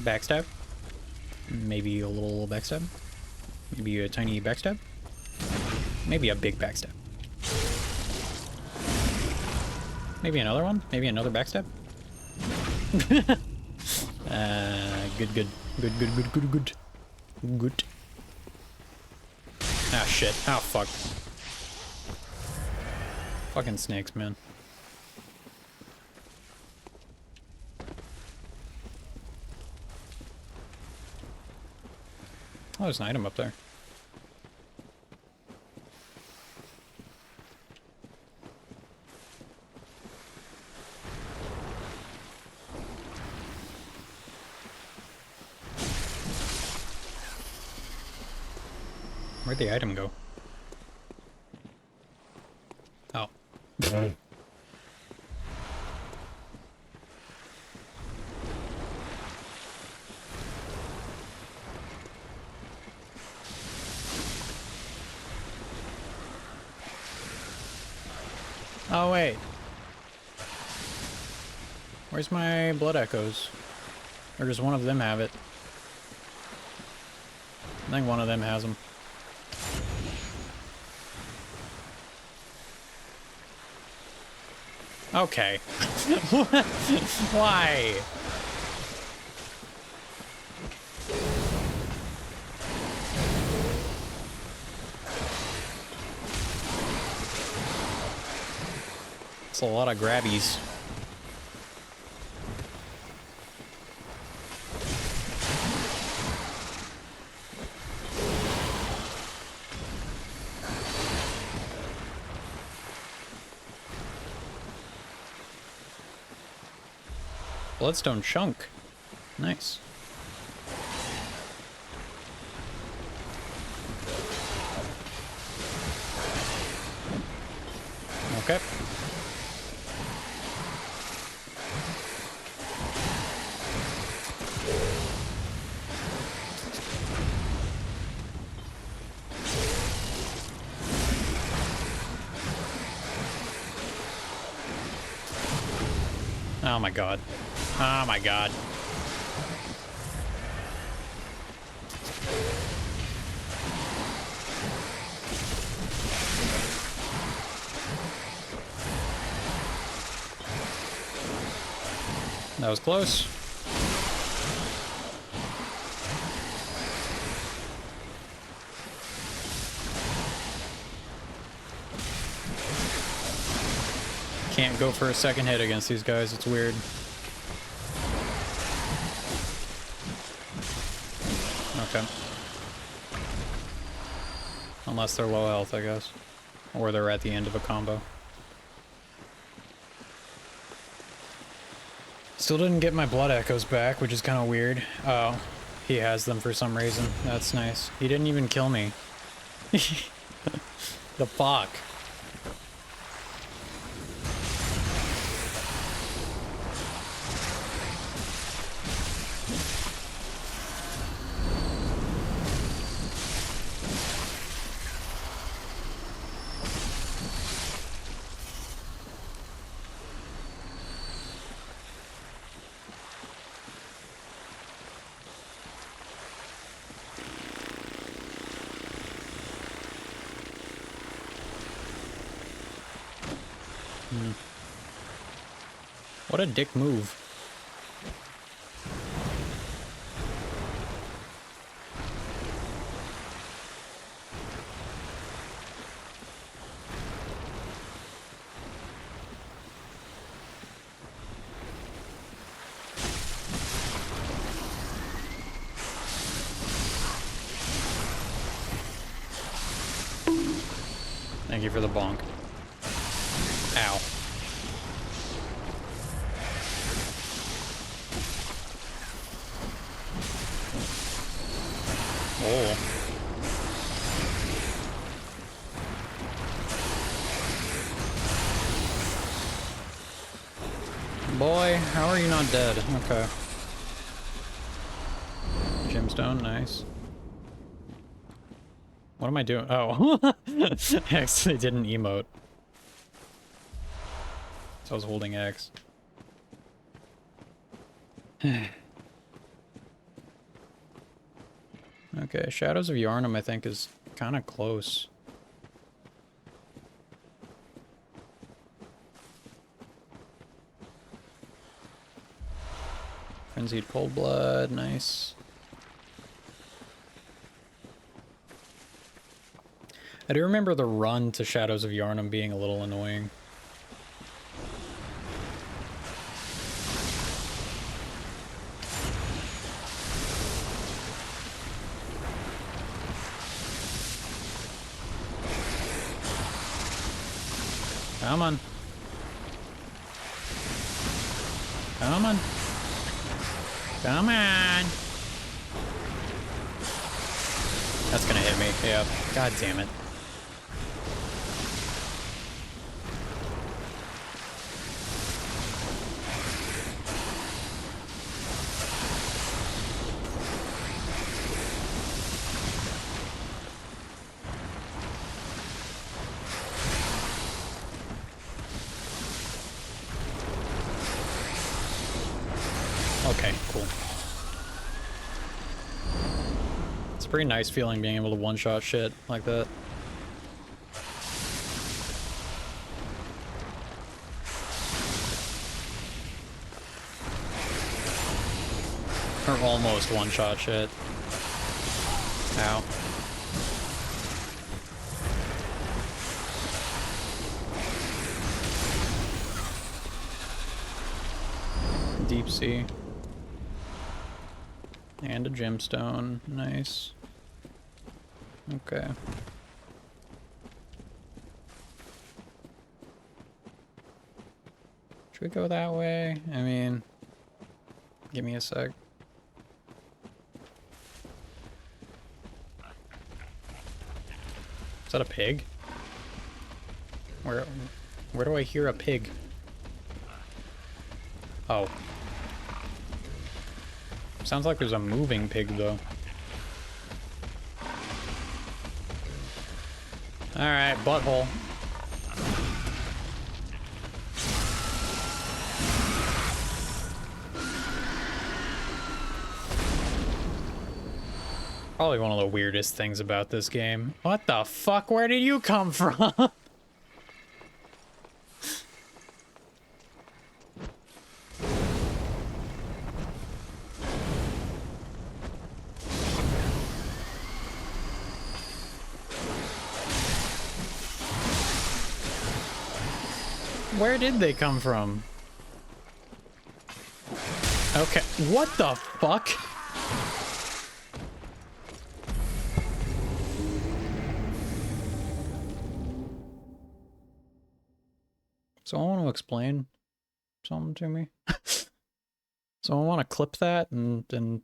Backstab? Maybe a little backstab? Maybe a tiny backstab? Maybe a big backstab. Maybe another one? Maybe another backstab? Good. Ah, shit. Oh, fuck. Fucking snakes, man. Oh, there's an item up there. Where'd the item go? Oh. Oh, wait. Where's my blood echoes? Or does one of them have it? I think one of them has them. Okay. Why? It's a lot of grabbies. Bloodstone chunk. Nice. Okay. Oh my god. Oh my god. That was close. Can't go for a second hit against these guys, it's weird. Okay. Unless they're low health, I guess. Or they're at the end of a combo. Still didn't get my blood echoes back, which is kind of weird. Oh, he has them for some reason. That's nice. He didn't even kill me. The fuck? What a dick move. Thank you for the bonk. Ow. Oh. Boy, how are you not dead? Okay. Gemstone, nice. What am I doing? Oh. I actually didn't emote. So I was holding X. Okay, Shadows of Yharnam I think is kind of close. Frenzied Cold Blood, nice. I do remember the run to Shadows of Yharnam being a little annoying. Come on. Come on. Come on. That's gonna hit me. Yeah. God damn it. Okay, cool. It's a pretty nice feeling being able to one-shot shit like that. Or almost one-shot shit. Ow. Deep sea. And a gemstone. Nice. Okay. Should we go that way? I mean, give me a sec. Is that a pig? Where do I hear a pig? Oh. Sounds like there's a moving pig, though. Alright, butthole. Probably one of the weirdest things about this game. What the fuck? Where did you come from? Where did they come from? Okay, what the fuck? So I want to explain something to me. So I want to clip that and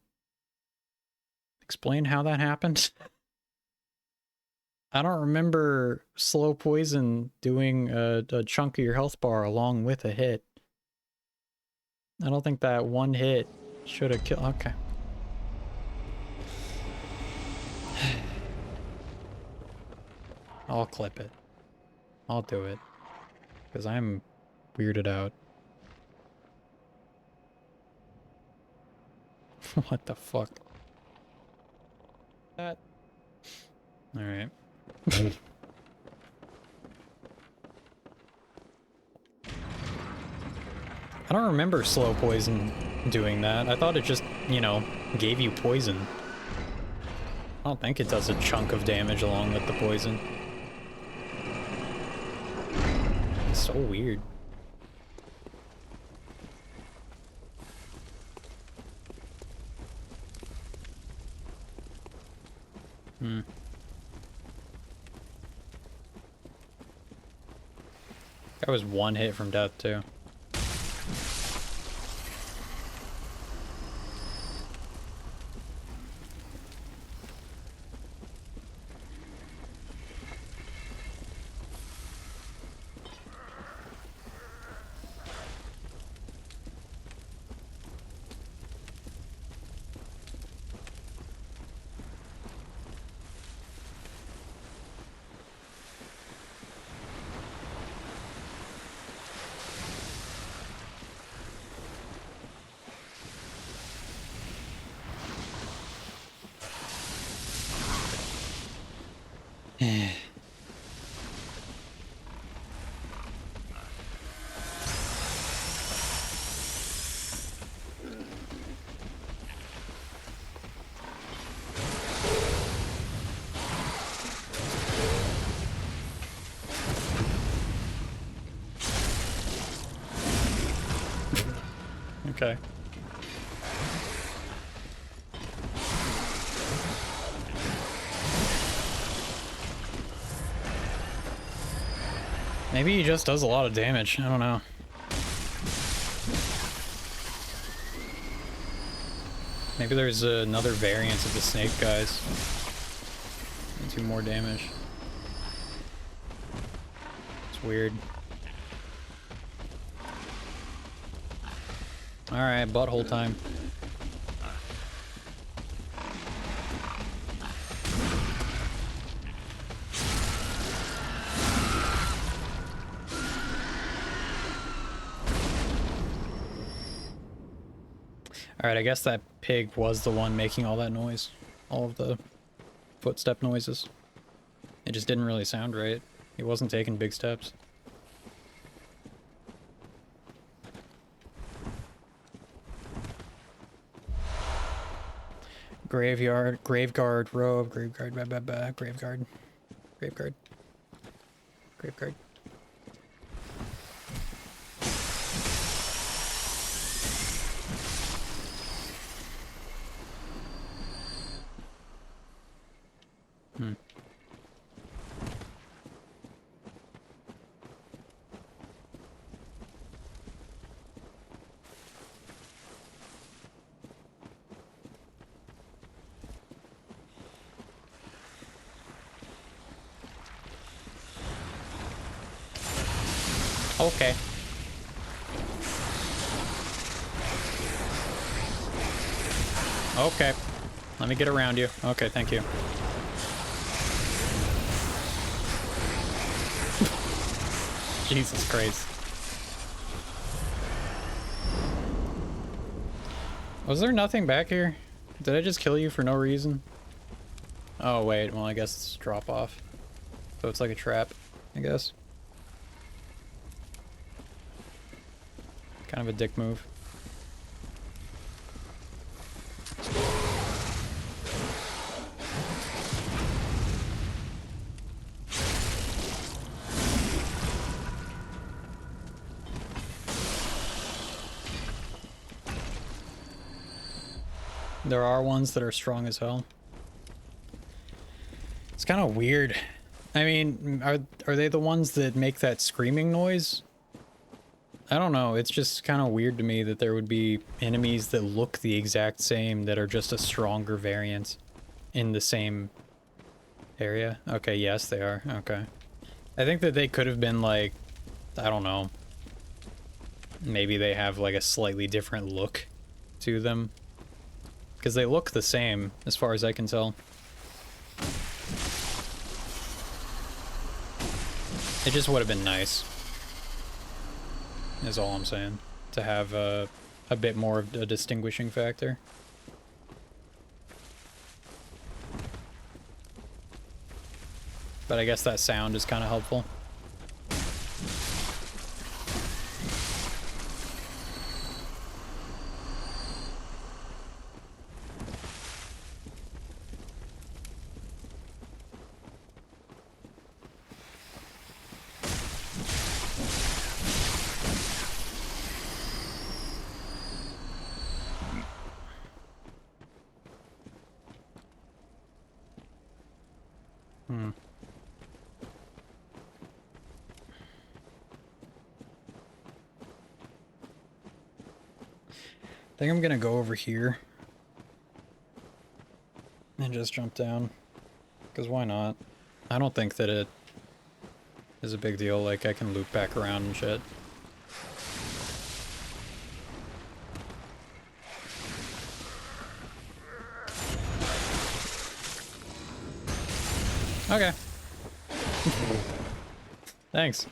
explain how that happened. I don't remember slow poison doing a chunk of your health bar along with a hit. I don't think that one hit should have killed. Okay. I'll clip it. I'll do it. Because I'm weirded out. What the fuck? That. Alright. I don't remember slow poison doing that. I thought it just, you know, gave you poison. I don't think it does a chunk of damage along with the poison. It's so weird. That was one hit from death, too. Okay. Maybe he just does a lot of damage. I don't know. Maybe there's another variant of the snake guys. And do more damage. It's weird. Alright, butthole time. Alright, I guess that pig was the one making all that noise. All of the footstep noises. It just didn't really sound right. He wasn't taking big steps. Graveyard, Graveguard, robe, Graveguard, Graveguard, Graveguard, Graveguard. Okay. Okay. Let me get around you. Okay, thank you. Jesus Christ. Was there nothing back here? Did I just kill you for no reason? Oh, wait. Well, I guess it's drop off. So it's like a trap, I guess. Kind of a dick move. There are ones that are strong as hell. It's kind of weird. I mean, are they the ones that make that screaming noise? I don't know, it's just kind of weird to me that there would be enemies that look the exact same that are just a stronger variant in the same area. Okay, yes, they are. Okay. I think that they could have been like, I don't know, maybe they have like a slightly different look to them. Because they look the same, as far as I can tell. It just would have been nice. Is all I'm saying. To have a bit more of a distinguishing factor. But I guess that sound is kind of helpful. think I'm gonna go over here and just jump down, because why not? I don't think that it is a big deal, like I can loop back around and shit. Okay. Thanks.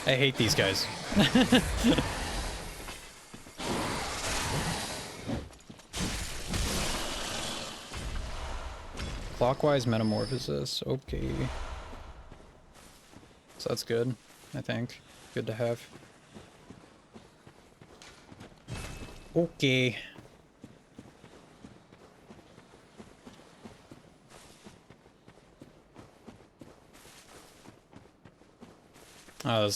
I hate these guys. Clockwise metamorphosis. Okay. So that's good, I think. Good to have. Okay. Oh,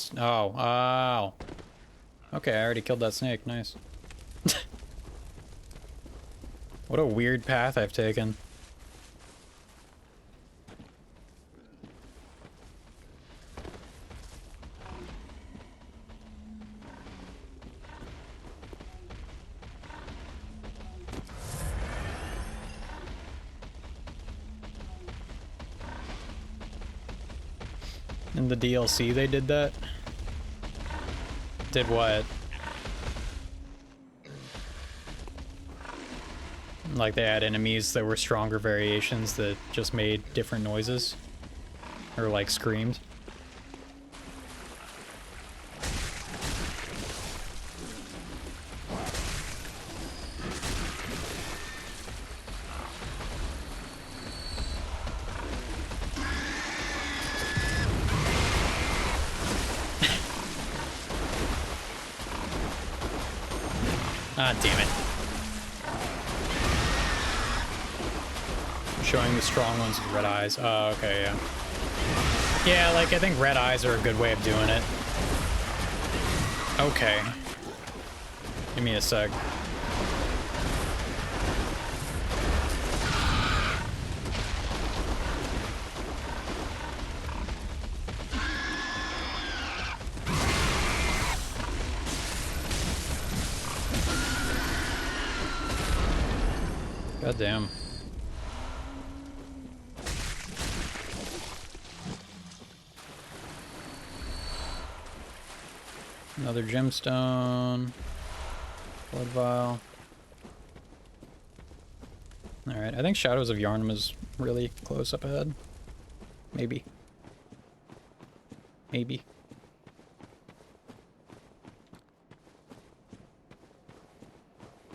oh. Okay, I already killed that snake. Nice. What a weird path I've taken. In the DLC they did that? Did what? Like they had enemies that were stronger variations that just made different noises? Or like screamed? Ah, damn it. Showing the strong ones with red eyes. Oh, okay, yeah. Yeah, like, I think red eyes are a good way of doing it. Okay. Give me a sec. God damn. Another gemstone. Blood vial. Alright, I think Shadows of Yharnam is really close up ahead. Maybe. Maybe.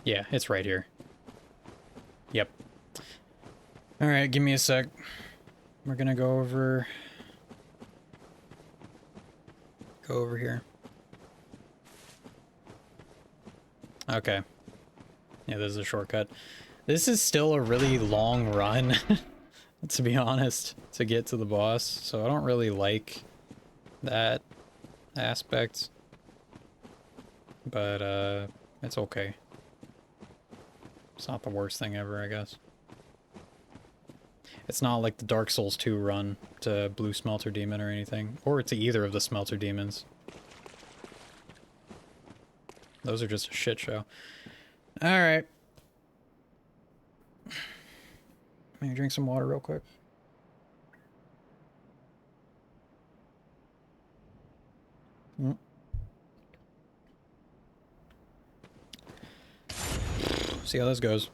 Yeah, it's right here. Yep. Alright, give me a sec. We're gonna go over... Go over here. Okay. Yeah, this is a shortcut. This is still a really long run, to be honest, to get to the boss, so I don't really like that aspect. But, it's okay. It's not the worst thing ever, I guess. It's not like the Dark Souls 2 run to Blue Smelter Demon or anything, or to either of the Smelter Demons. Those are just a shit show. Alright. Let me drink some water real quick. See how this goes.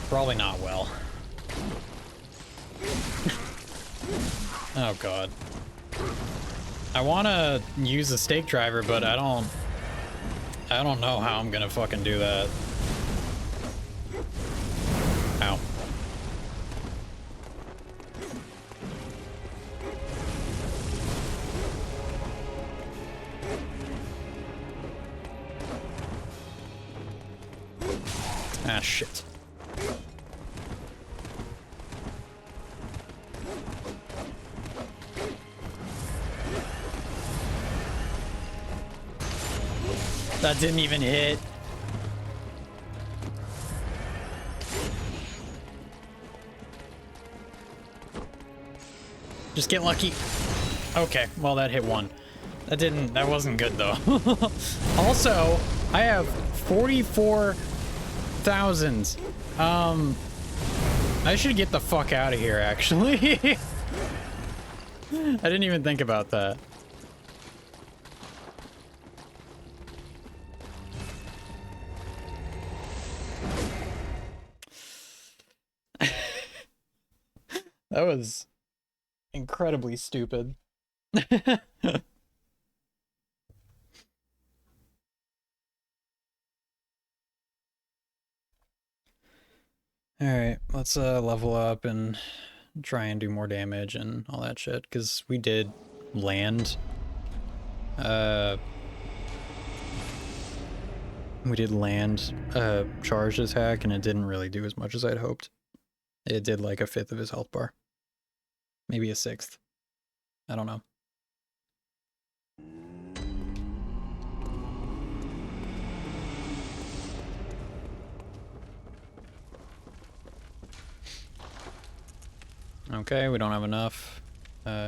Probably not well. Oh god. I wanna use the stake driver, but I don't know how I'm gonna fucking do that. Ow. Ah, shit. That didn't even hit. Just get lucky. Okay, well that hit one. That wasn't good though. Also, I have 44,000. I should get the fuck out of here actually. I didn't even think about that. That was incredibly stupid. Alright, let's level up and try and do more damage and all that shit, because we did land. We did land charged attack, and it didn't really do as much as I'd hoped. It did like 1/5 of his health bar. Maybe 1/6. I don't know. Okay, we don't have enough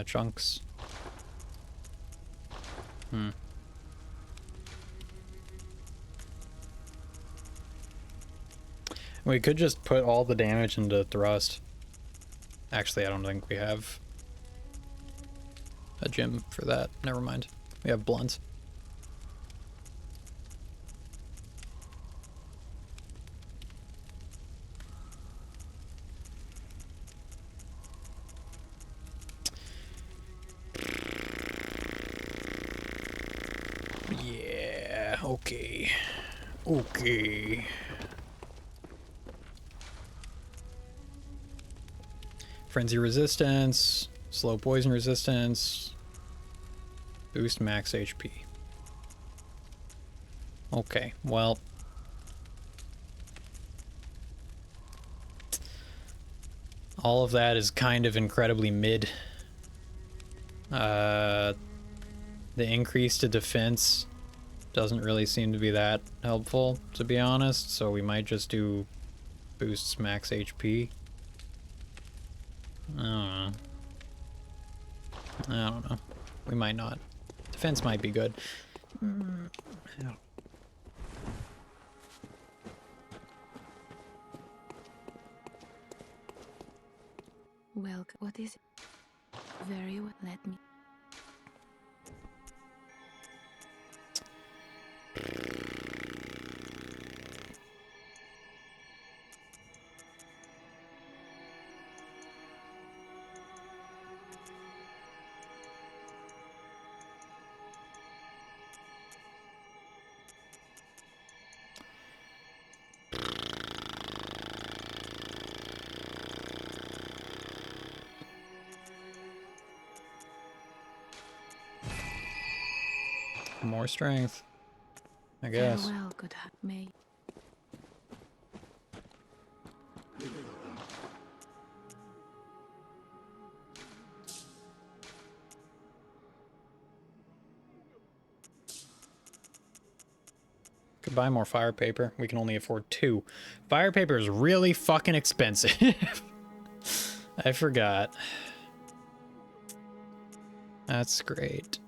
chunks. We could just put all the damage into thrust. Actually, I don't think we have a gem for that. Never mind. We have blunt. Yeah, okay. Okay. Frenzy resistance, slow poison resistance, boost max HP. Okay, well. All of that is kind of incredibly mid. The increase to defense doesn't really seem to be that helpful, to be honest, so we might just do boosts max HP. I don't know. We might not. Defense might be good. Well, what is it? Very well, let me. More strength, I guess. Farewell, good May. Could buy more fire paper. We can only afford 2. Fire paper is really fucking expensive. I forgot. That's great.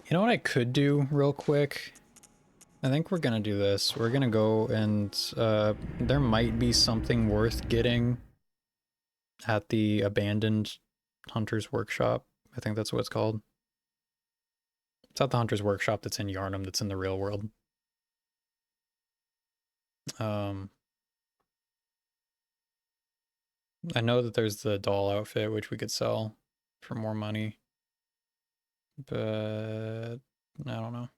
You know what I could do real quick? I think we're gonna do this. We're gonna go and there might be something worth getting at the abandoned Hunter's Workshop. I think that's what it's called. It's at the Hunter's Workshop that's in Yharnam, that's in the real world. I know that there's the doll outfit, which we could sell for more money. But I don't know.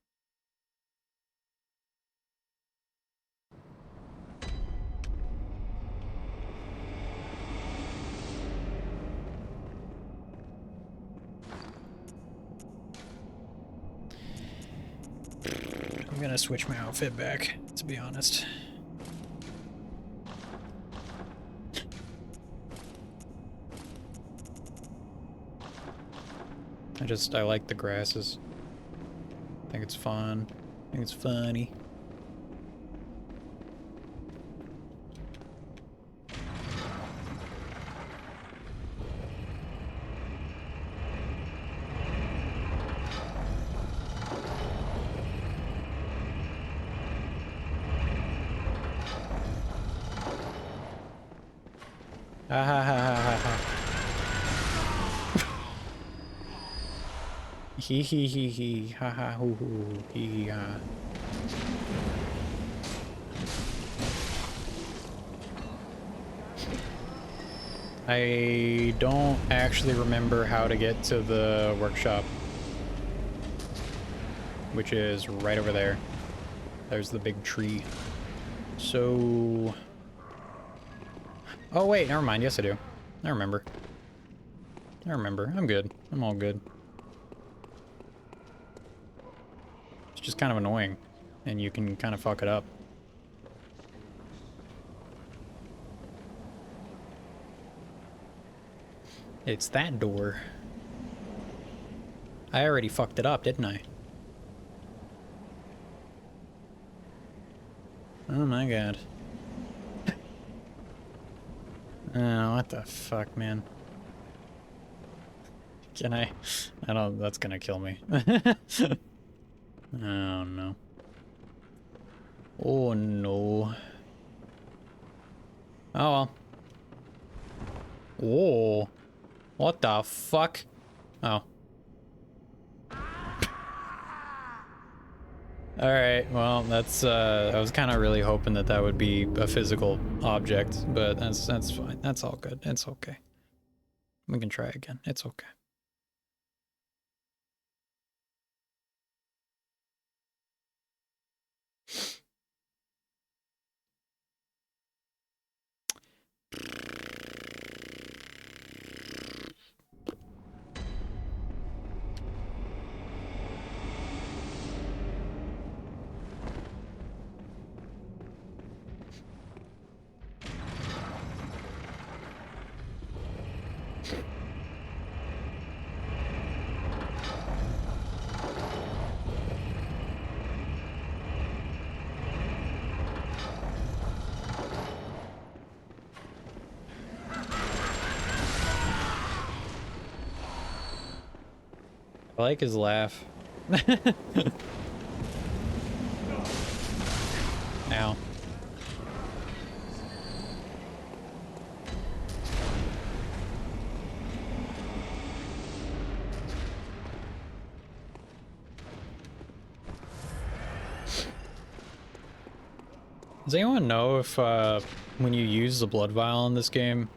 I'm gonna switch my outfit back, to be honest. I like the grasses. I think it's fun. I think it's funny. Ha ha ha ha ha ha. Hee hee hee hee. Ha ha hoo hoo. Hee hee ha. I don't actually remember how to get to the workshop, which is right over there. There's the big tree. So... Oh wait, never mind. Yes I do. I remember. I remember. I'm good. I'm all good. It's just kind of annoying, and you can kind of fuck it up. It's that door. I already fucked it up, didn't I? Oh my god. Oh, what the fuck, man? Can I don't, that's gonna kill me. Oh no. Oh no. Oh well. Whoa. What the fuck? Oh. Alright, well, that's, I was kind of really hoping that that would be a physical object, but that's fine. That's all good. It's okay. We can try again. It's okay. I like his laugh. Ow. Does anyone know if, when you use the blood vial in this game,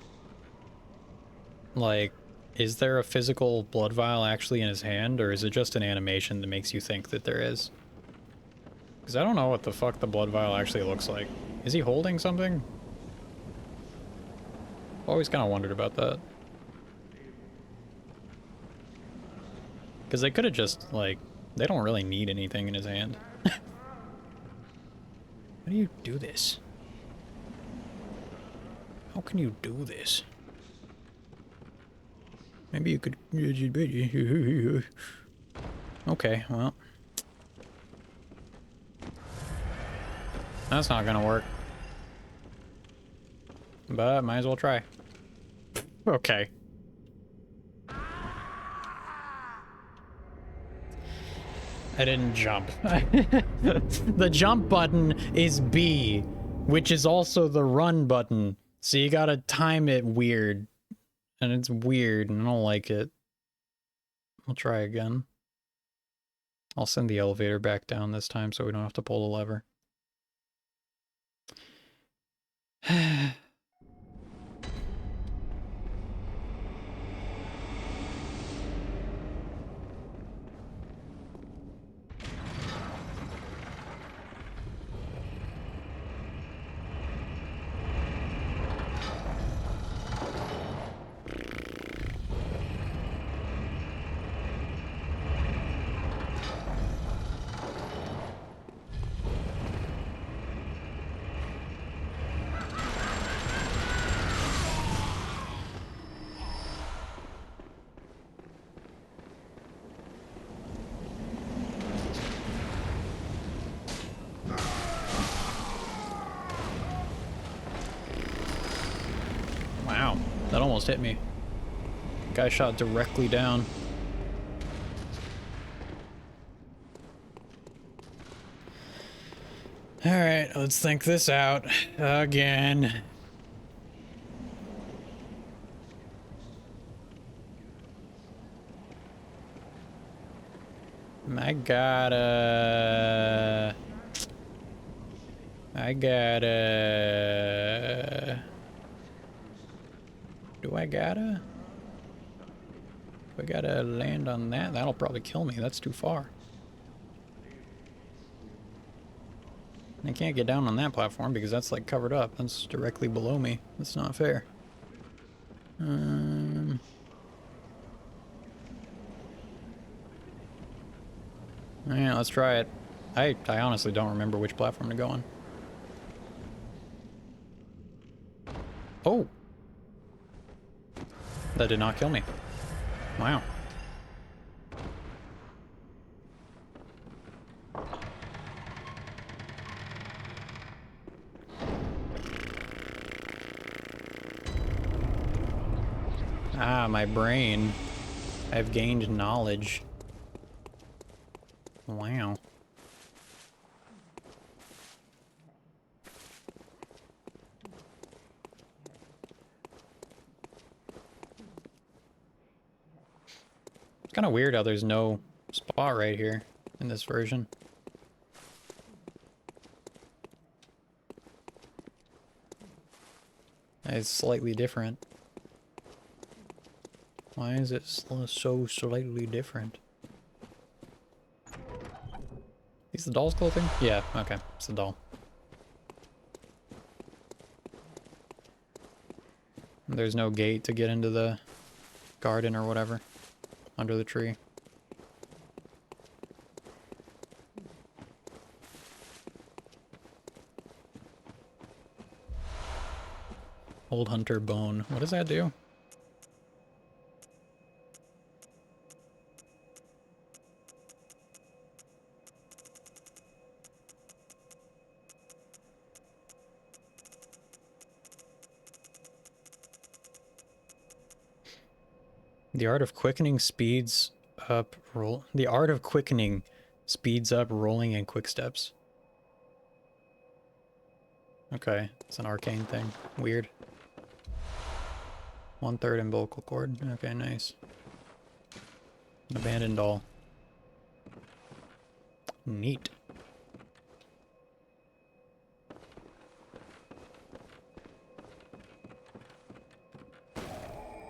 like, is there a physical blood vial actually in his hand, or is it just an animation that makes you think that there is? Because I don't know what the fuck the blood vial actually looks like. Is he holding something? I've always kind of wondered about that. Because they could have just, like, they don't really need anything in his hand. How do you do this? How can you do this? Maybe you could... Okay, well. That's not gonna work. But might as well try. Okay. I didn't jump. The jump button is B, which is also the run button. So you gotta time it weird. And it's weird, and I don't like it. I'll try again. I'll send the elevator back down this time so we don't have to pull the lever. Wow, that almost hit me. Guy shot directly down. Alright, let's think this out again. I gotta... Do I gotta? Do I gotta land on that? That'll probably kill me. That's too far. I can't get down on that platform because that's like covered up. That's directly below me. That's not fair. Yeah, let's try it. I honestly don't remember which platform to go on. Oh! That did not kill me. Wow. Ah, my brain. I've gained knowledge. Wow. It's kind of weird how there's no spot right here in this version. It's slightly different. Why is it so slightly different? Is the doll's clothing? Yeah, okay, it's the doll. There's no gate to get into the garden or whatever. Under the tree. Old hunter bone. What does that do? The art of quickening speeds up roll. The art of quickening speeds up rolling in quick steps. Okay, it's an arcane thing. Weird. 1/3 umbilical cord. Okay, nice. An abandoned doll. Neat.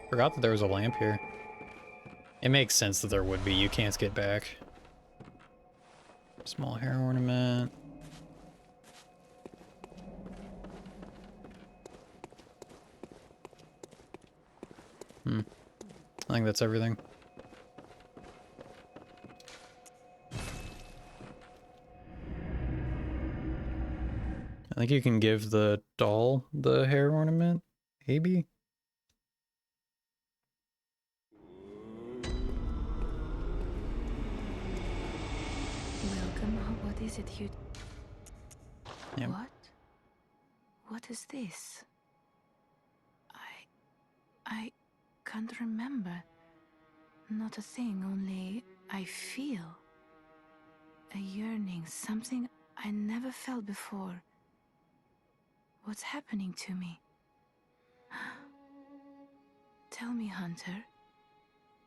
Forgot that there was a lamp here. It makes sense that there would be. You can't get back. Small hair ornament. I think that's everything. I think you can give the doll the hair ornament, maybe? Welcome. What is it you... Yep. What? What is this? I can't remember. Not a thing, only I feel a yearning, something I never felt before. What's happening to me? Tell me, Hunter,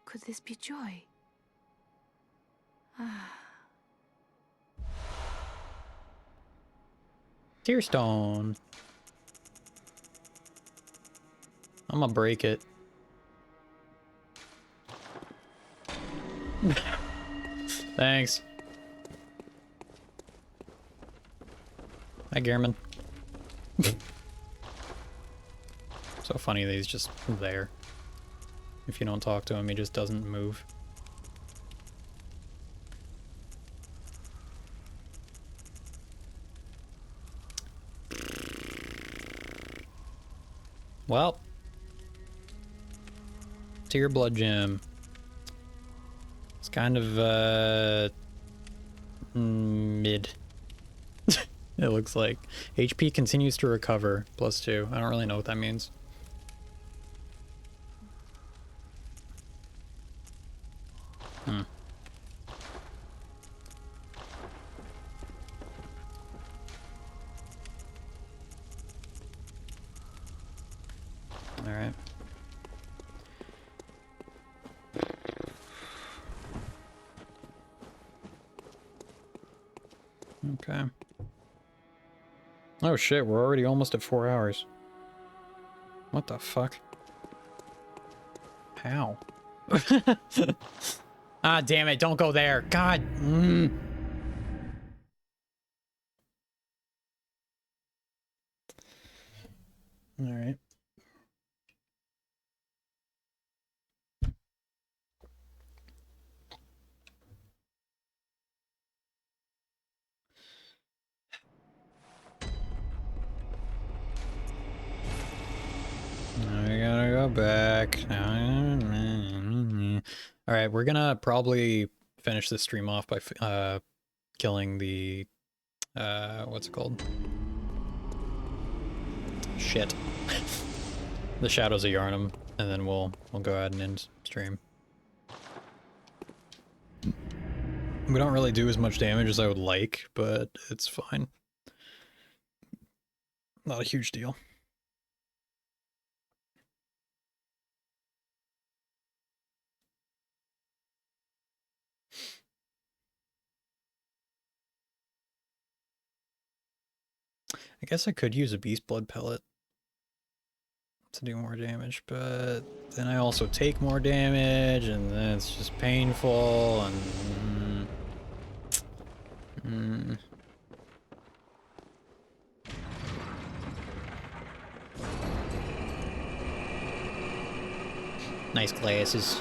could this be joy? Tearstone. I'm gonna break it. Thanks. Hi, Gehrman. So funny that he's just there. If you don't talk to him, he just doesn't move. Well. Tear blood gem. It's kind of, mid. It looks like. HP continues to recover, +2. I don't really know what that means. Hmm. All right. Okay. Oh shit, we're already almost at 4 hours. What the fuck? How? Ah, damn it, don't go there. God. All right. Now we gotta go back. Alright, we're gonna probably finish this stream off by killing the what's it called? Shit. The Shadows of Yharnam, and then we'll go ahead and end stream. We don't really do as much damage as I would like, but it's fine. Not a huge deal. I guess I could use a Beast Blood pellet to do more damage, but then I also take more damage, and then it's just painful, and... Nice glasses.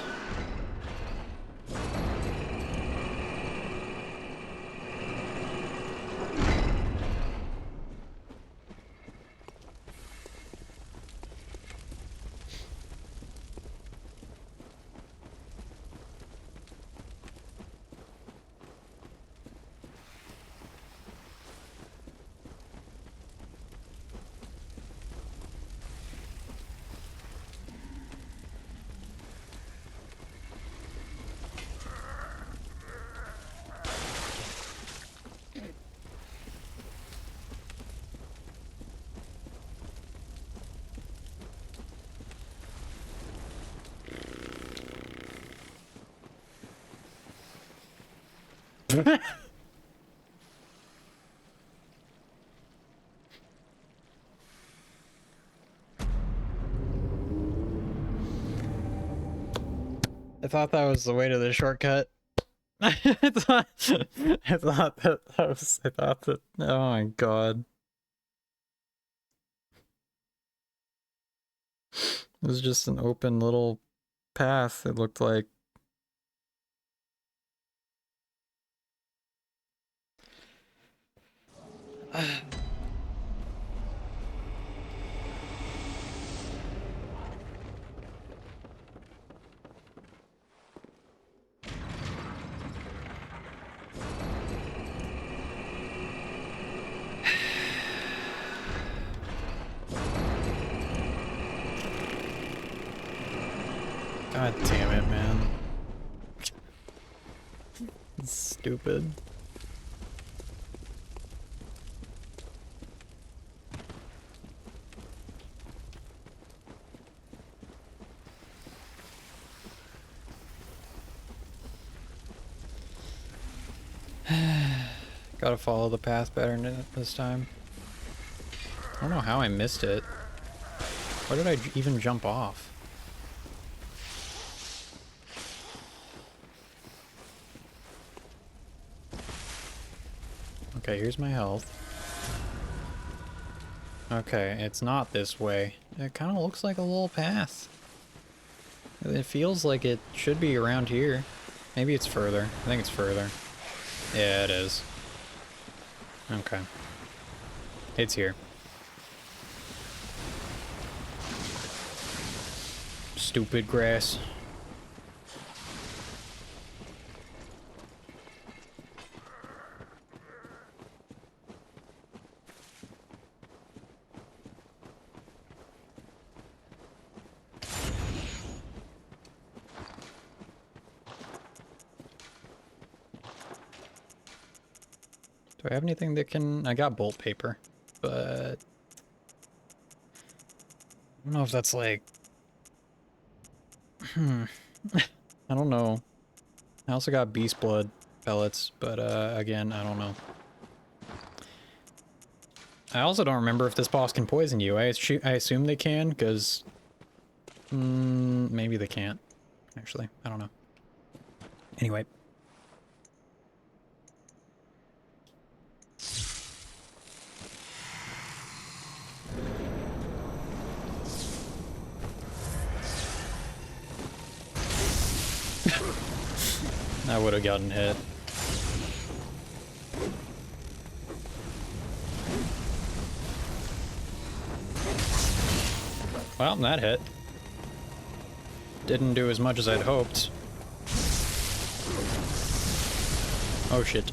I thought that was the way to the shortcut. I thought that, oh my god. It was just an open little path, it looked like. God damn it, man. It's stupid. Gotta follow the path better this time. I don't know how I missed it. Why did I even jump off? Okay, here's my health. Okay, it's not this way. It kind of looks like a little path. It feels like it should be around here. Maybe it's further. I think it's further. Yeah, it is. Okay. It's here. Stupid grass. Do I have anything that can... I got bolt paper, but... I don't know if that's like... I don't know. I also got beast blood pellets, but again, I don't know. I also don't remember if this boss can poison you. I assume they can, because... maybe they can't. Actually, I don't know. Anyway. I would have gotten hit. Well, that hit. Didn't do as much as I'd hoped. Oh shit.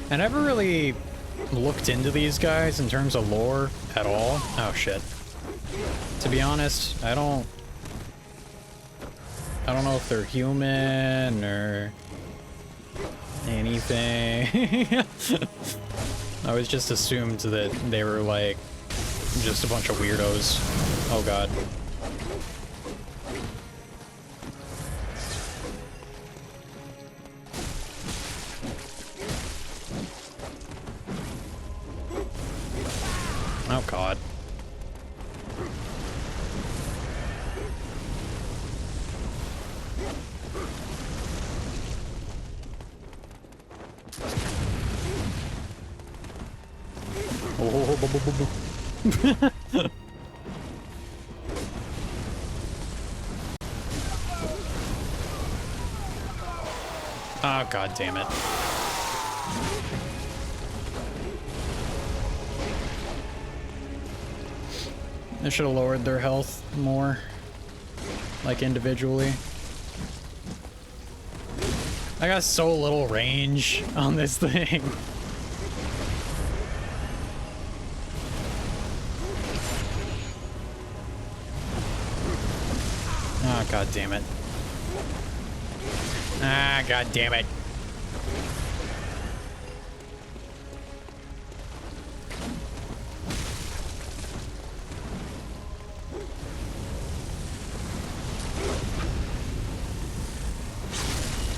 I never really looked into these guys in terms of lore at all. Oh shit. To be honest, I don't know if they're human or anything. I was just assumed that they were like just a bunch of weirdos. Oh god. Oh god. Oh god damn it. I should have lowered their health more, like individually. I got so little range on this thing. Ah, god damn it. Ah, god damn it.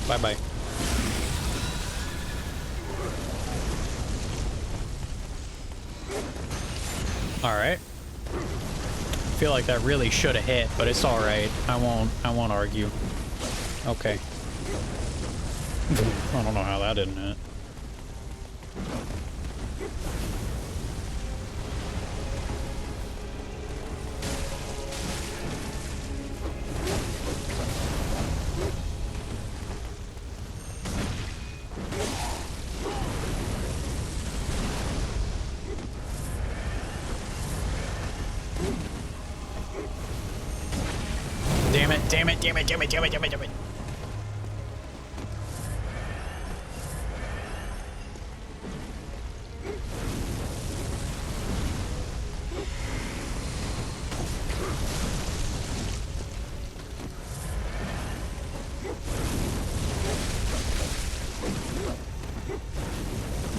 Bye-bye. Alright. I feel like that really should have hit, but it's alright. I won't argue. Okay. I don't know how that didn't hit. Damn it, damn it, damn it, damn it, damn it, damn it, damn it.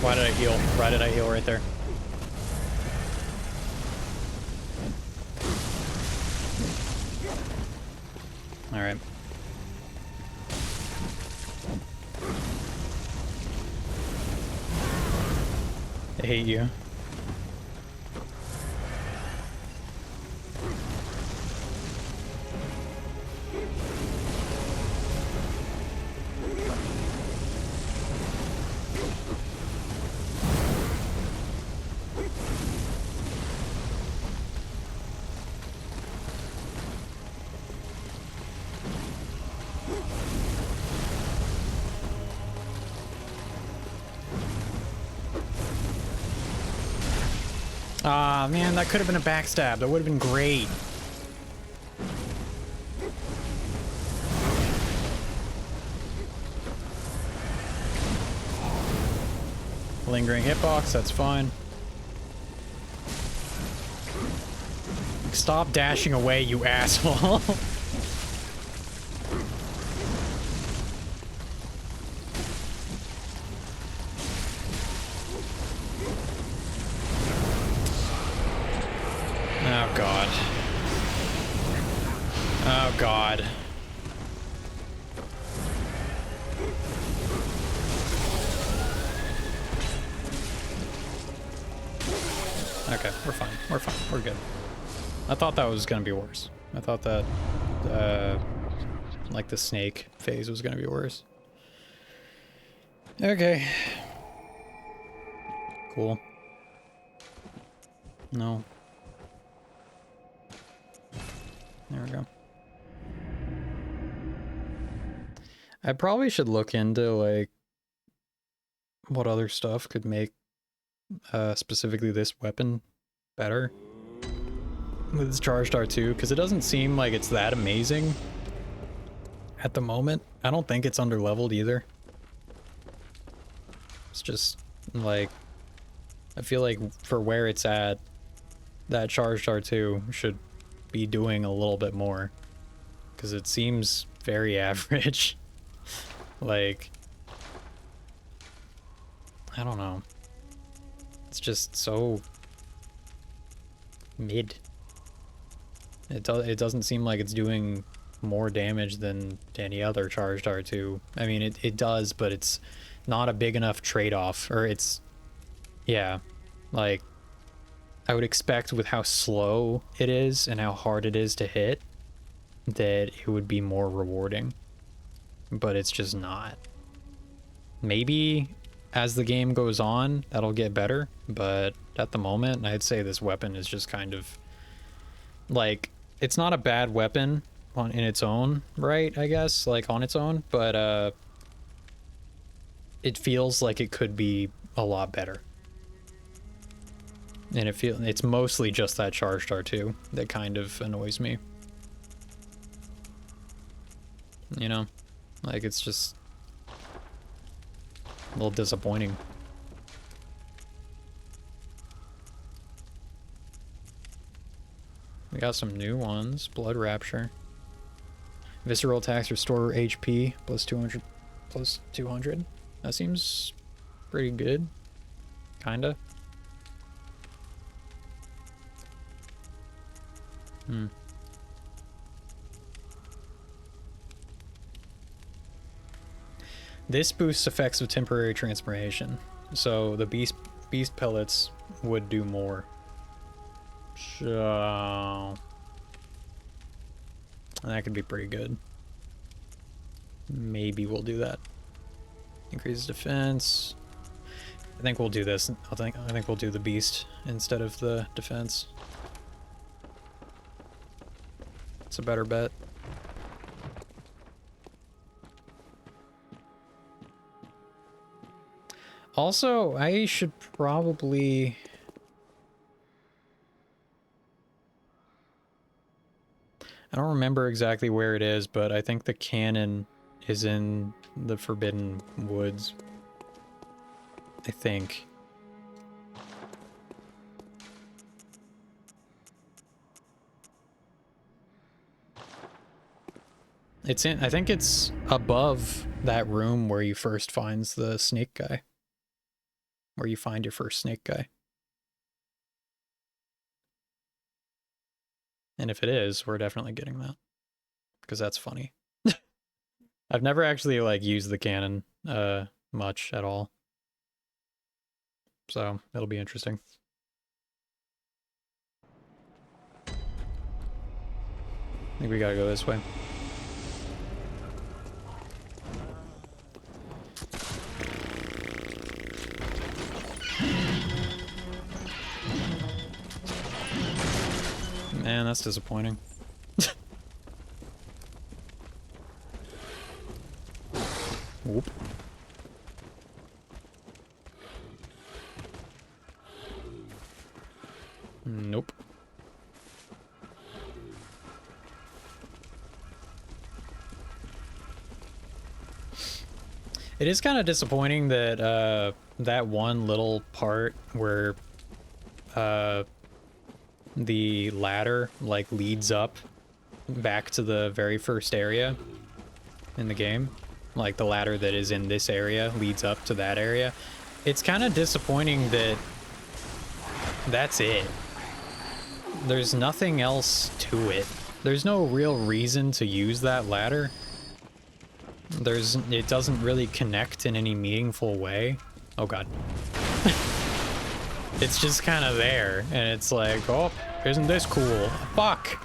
Why did I heal? Why did I heal right there? All right. I hate you. Ah, man, that could have been a backstab. That would have been great. Lingering hitbox, that's fine. Stop dashing away, you asshole. god. Okay, we're fine. We're fine. We're good. I thought that was gonna be worse. I thought that, like the snake phase was gonna be worse. Okay. Cool. No. There we go. I probably should look into, like, what other stuff could make, specifically this weapon better with its charged R2, because it doesn't seem like it's that amazing at the moment. I don't think it's under-leveled either. It's just, like, I feel like for where it's at, that charged R2 should be doing a little bit more, because it seems very average. Like, I don't know. It's just so mid. It doesn't seem like it's doing more damage than any other charged R2. I mean, it does, but it's not a big enough trade-off, or it's, yeah, like, I would expect with how slow it is and how hard it is to hit that it would be more rewarding, but it's just not. Maybe as the game goes on, that'll get better, but at the moment, I'd say this weapon is just kind of, like, it's not a bad weapon in its own right, I guess, like, on its own, but, it feels like it could be a lot better. And it's mostly just that charged R2 that kind of annoys me. You know? Like, it's just a little disappointing. We got some new ones. Blood Rapture. Visceral attacks restore HP plus 200. Plus 200. That seems pretty good. Kinda. This boosts effects of temporary transformation, so the beast pellets would do more. So that could be pretty good. Maybe we'll do that. Increases defense. I think we'll do this. I think we'll do the beast instead of the defense. It's a better bet. Also, I should probably... I don't remember exactly where it is, but I think the cannon is in the Forbidden Woods. I think. It's in, I think it's above that room where you first finds the snake guy. Where you find your first snake guy. And if it is, we're definitely getting that. Because that's funny. I've never actually, like, used the cannon much at all. So, it'll be interesting. I think we gotta go this way. Man, that's disappointing. Whoop. Nope. It is kind of disappointing that that one little part where the ladder like leads up back to the very first area in the game, like the ladder that is in this area leads up to that area. It's kind of disappointing that that's it. There's nothing else to it. there's no real reason to use that ladder. It doesn't really connect in any meaningful way. Oh god. It's just kind of there, and it's like, oh, isn't this cool? Fuck!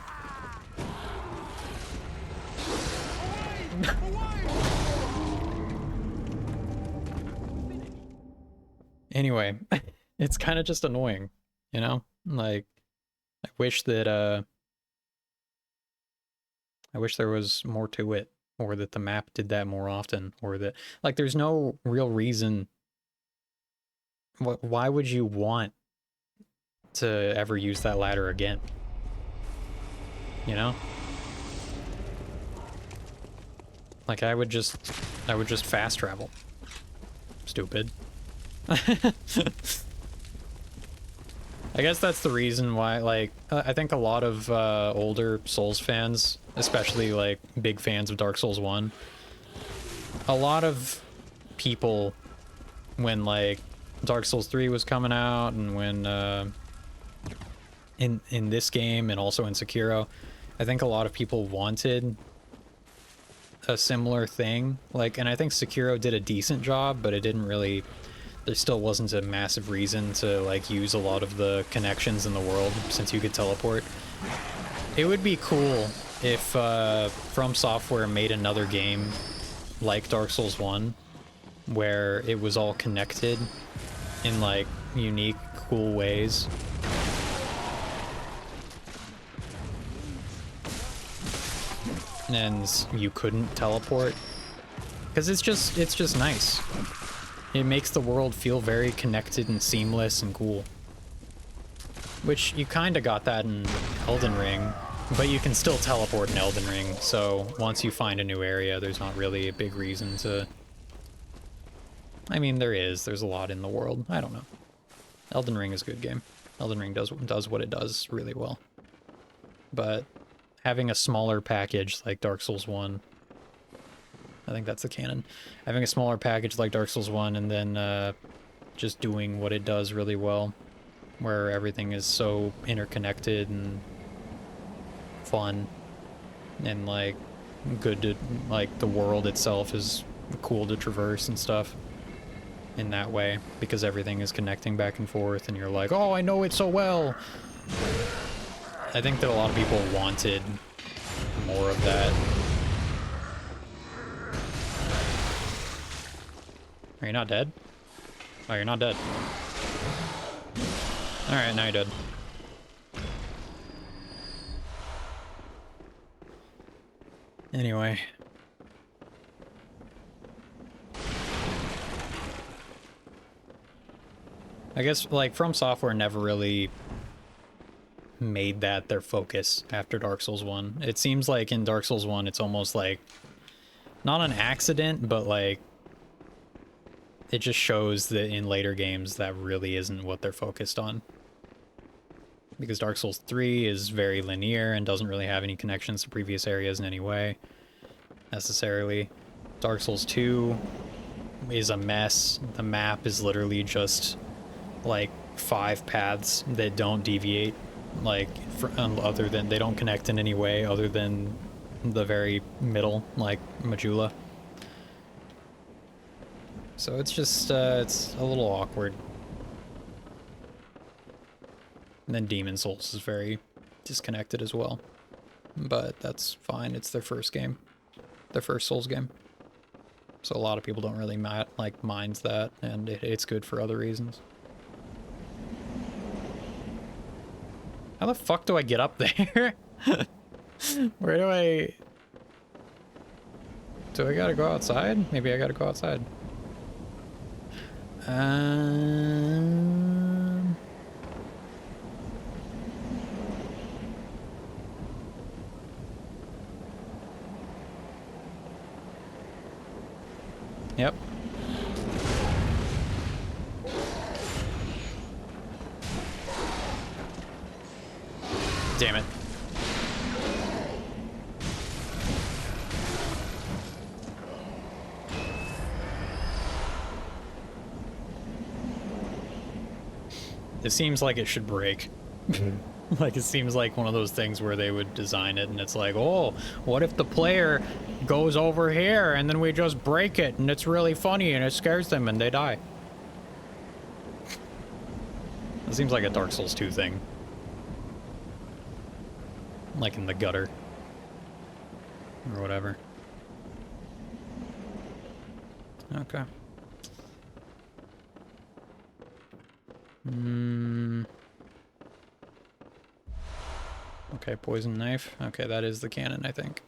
Anyway, it's kind of just annoying, you know? Like, I wish that, I wish there was more to it, or that the map did that more often, or that, like, there's no real reason. Why would you want to ever use that ladder again? You know? Like, I would just fast travel. Stupid. I guess that's the reason why, like, I think a lot of older Souls fans, especially, like, big fans of Dark Souls 1, a lot of people, when, like, Dark Souls 3 was coming out, and when, in this game, and also in Sekiro, I think a lot of people wanted a similar thing. Like, and I think Sekiro did a decent job, but it didn't really... There still wasn't a massive reason to, like, use a lot of the connections in the world, since you could teleport. It would be cool if From Software made another game like Dark Souls 1, where it was all connected in, like, unique, cool ways. And you couldn't teleport. Because it's just nice. It makes the world feel very connected and seamless and cool. Which, you kinda got that in Elden Ring, but you can still teleport in Elden Ring, so once you find a new area, there's not really a big reason to... I mean, there's a lot in the world, I don't know. Elden Ring is a good game. Elden Ring does what it does really well. But having a smaller package like Dark Souls 1, I think that's the canon. Having a smaller package like Dark Souls 1 and then just doing what it does really well, where everything is so interconnected and fun and, like, good to, like, the world itself is cool to traverse and stuff in that way, because everything is connecting back and forth and you're like, oh, I know it so well. I think that a lot of people wanted more of that. Are you not dead? Oh, you're not dead. Alright, now you're dead. Anyway. I guess, like, From Software never really made that their focus after Dark Souls 1. It seems like in Dark Souls 1, it's almost like, not an accident, but, like, it just shows that in later games that really isn't what they're focused on. Because Dark Souls 3 is very linear and doesn't really have any connections to previous areas in any way, necessarily. Dark Souls 2 is a mess. The map is literally just, like, 5 paths that don't deviate, like, other than, they don't connect in any way other than the very middle, like, Majula. So it's just, it's a little awkward. And then Demon Souls is very disconnected as well. But that's fine, it's their first game. Their first Souls game. So a lot of people don't really mind that, and it's good for other reasons. How the fuck do I get up there? Where do I... Do I gotta go outside? Maybe I gotta go outside. Yep. Damn it. It seems like it should break. Like, it seems like one of those things where they would design it and it's like, oh, what if the player goes over here and then we just break it and it's really funny and it scares them and they die. It seems like a Dark Souls 2 thing. Like in the gutter. Or whatever. Okay. Okay, poison knife. Okay, that is the cannon, I think.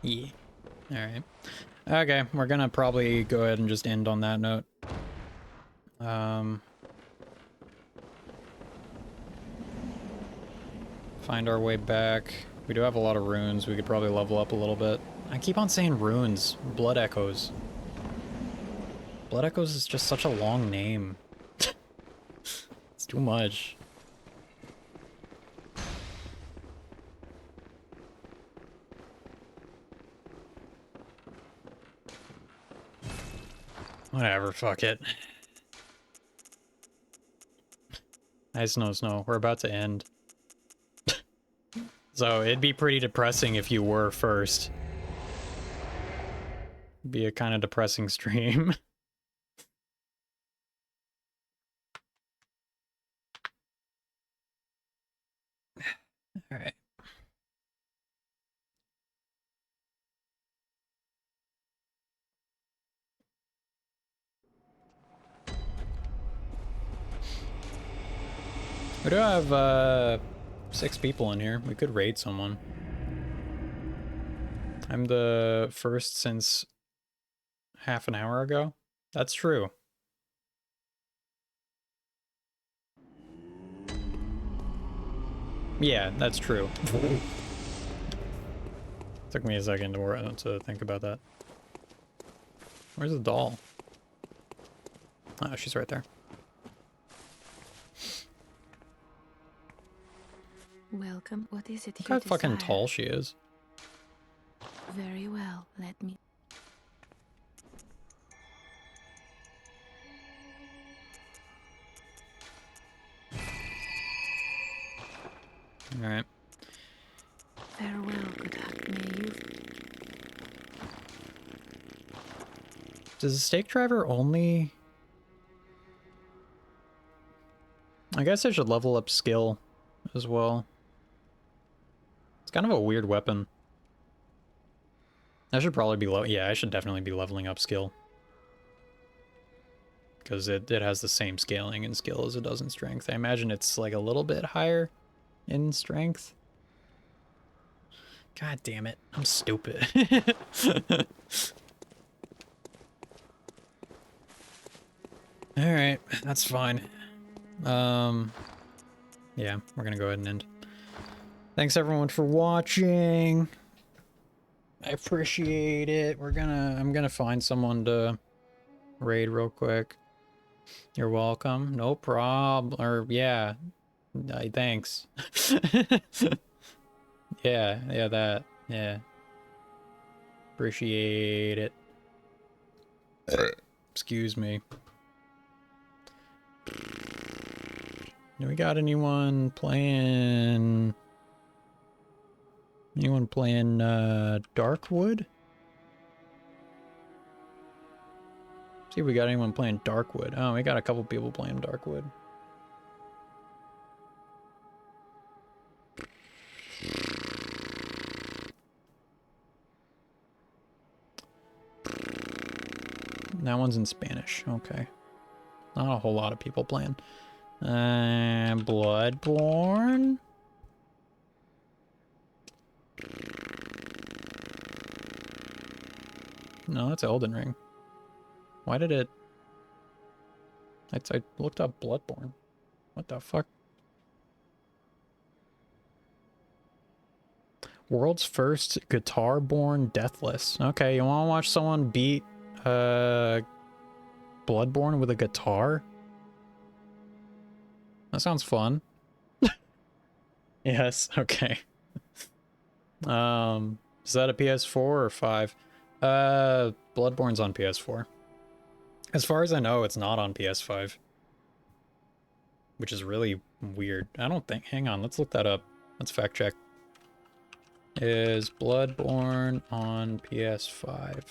Yeah. Alright. Okay, we're gonna probably go ahead and just end on that note. Find our way back. We do have a lot of runes. We could probably level up a little bit. I keep on saying runes. Blood Echoes. Blood Echoes is just such a long name. It's too much. Whatever, fuck it. Nice, snow. We're about to end. So it'd be pretty depressing if you were first. Be a kind of depressing stream. All right. We do have 6 people in here. We could raid someone. I'm the first since half an hour ago. That's true. Yeah, that's true. Took me a second to think about that. Where's the doll? Oh, she's right there. Welcome. What is it Look you how fucking desire? tall she is. Very well. Let me. Alright. Farewell, good heart. May you. Does the stake driver only... I guess I should level up skill as well. It's kind of a weird weapon. I should probably be yeah, I should definitely be leveling up skill. Because it has the same scaling in skill as it does in strength. I imagine it's like a little bit higher in strength. God damn it, I'm stupid. Alright, that's fine. Yeah, we're gonna go ahead and end. Thanks everyone for watching. I appreciate it. I'm gonna find someone to raid real quick. You're welcome. No problem. Or yeah. Thanks. Yeah, that. Yeah. Appreciate it. Excuse me. Do we got anyone playing... Anyone playing Darkwood? See if we got anyone playing Darkwood. Oh, we got a couple people playing Darkwood. That one's in Spanish. Okay. Not a whole lot of people playing. Bloodborne? No, that's Elden Ring. Why did it... I looked up Bloodborne. What the fuck? World's first guitar-born Deathless. Okay, you wanna watch someone beat Bloodborne with a guitar? That sounds fun. Yes, okay. Is that a PS4 or 5? Bloodborne's on PS4. As far as I know, it's not on PS5. Which is really weird. I don't think... Hang on, let's look that up. Let's fact check. Is Bloodborne on PS5?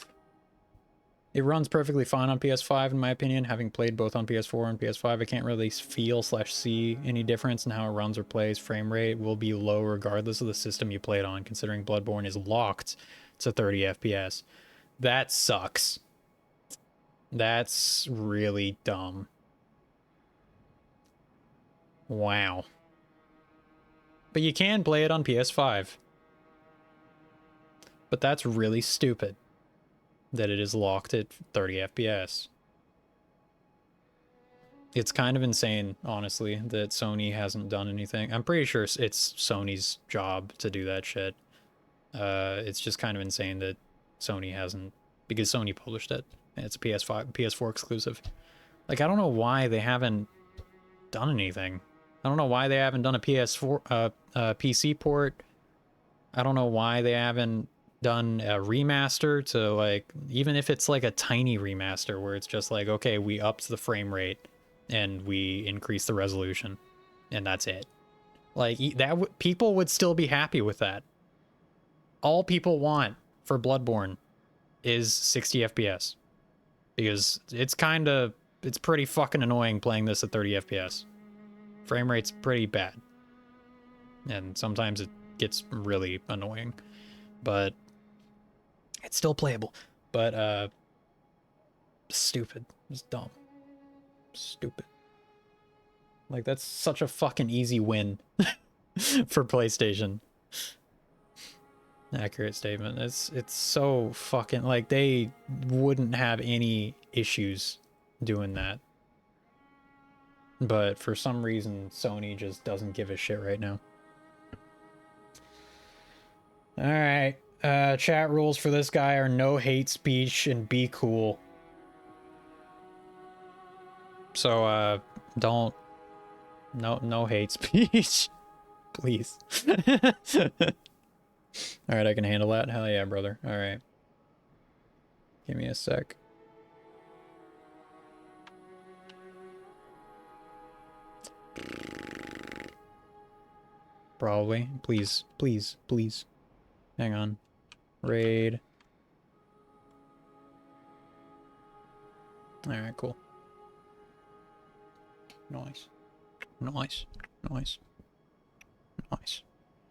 It runs perfectly fine on PS5, in my opinion. Having played both on PS4 and PS5, I can't really feel/see any difference in how it runs or plays. Frame rate will be low regardless of the system you play it on, considering Bloodborne is locked to 30 FPS. That sucks. That's really dumb. Wow. But you can play it on PS5. But that's really stupid that it is locked at 30 FPS. It's kind of insane, honestly, that Sony hasn't done anything. I'm pretty sure it's Sony's job to do that shit. It's just kind of insane that Sony hasn't, because Sony published it. And it's a PS4 exclusive. Like, I don't know why they haven't done anything. I don't know why they haven't done a PS4 PC port. I don't know why they haven't done a remaster to, like, even if it's like a tiny remaster where it's just like, okay, we upped the frame rate and we increased the resolution and that's it. Like, that people would still be happy with that. All people want for Bloodborne is 60 FPS, because it's pretty fucking annoying playing this at 30 FPS. Frame rate's pretty bad, and sometimes it gets really annoying, but it's still playable. But stupid. It's dumb. Stupid. Like, that's such a fucking easy win for PlayStation. Accurate statement. It's so fucking, like, they wouldn't have any issues doing that. But for some reason, Sony just doesn't give a shit right now. Alright. Chat rules for this guy are no hate speech and be cool. So, no hate speech. Please. Alright, I can handle that. Hell yeah, brother. Alright. Give me a sec. Probably. Please, please, please. Hang on. Raid. Alright, cool. Nice. Nice. Nice. Nice.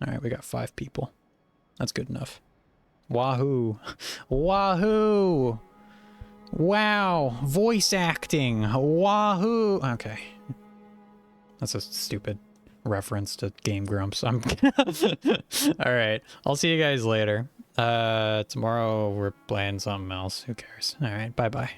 Alright, we got 5 people. That's good enough. Wahoo. Wahoo! Wow! Voice acting! Wahoo! Okay. That's a stupid reference to Game Grumps. Alright. I'll see you guys later. Tomorrow we're playing something else. Who cares? Alright, bye-bye.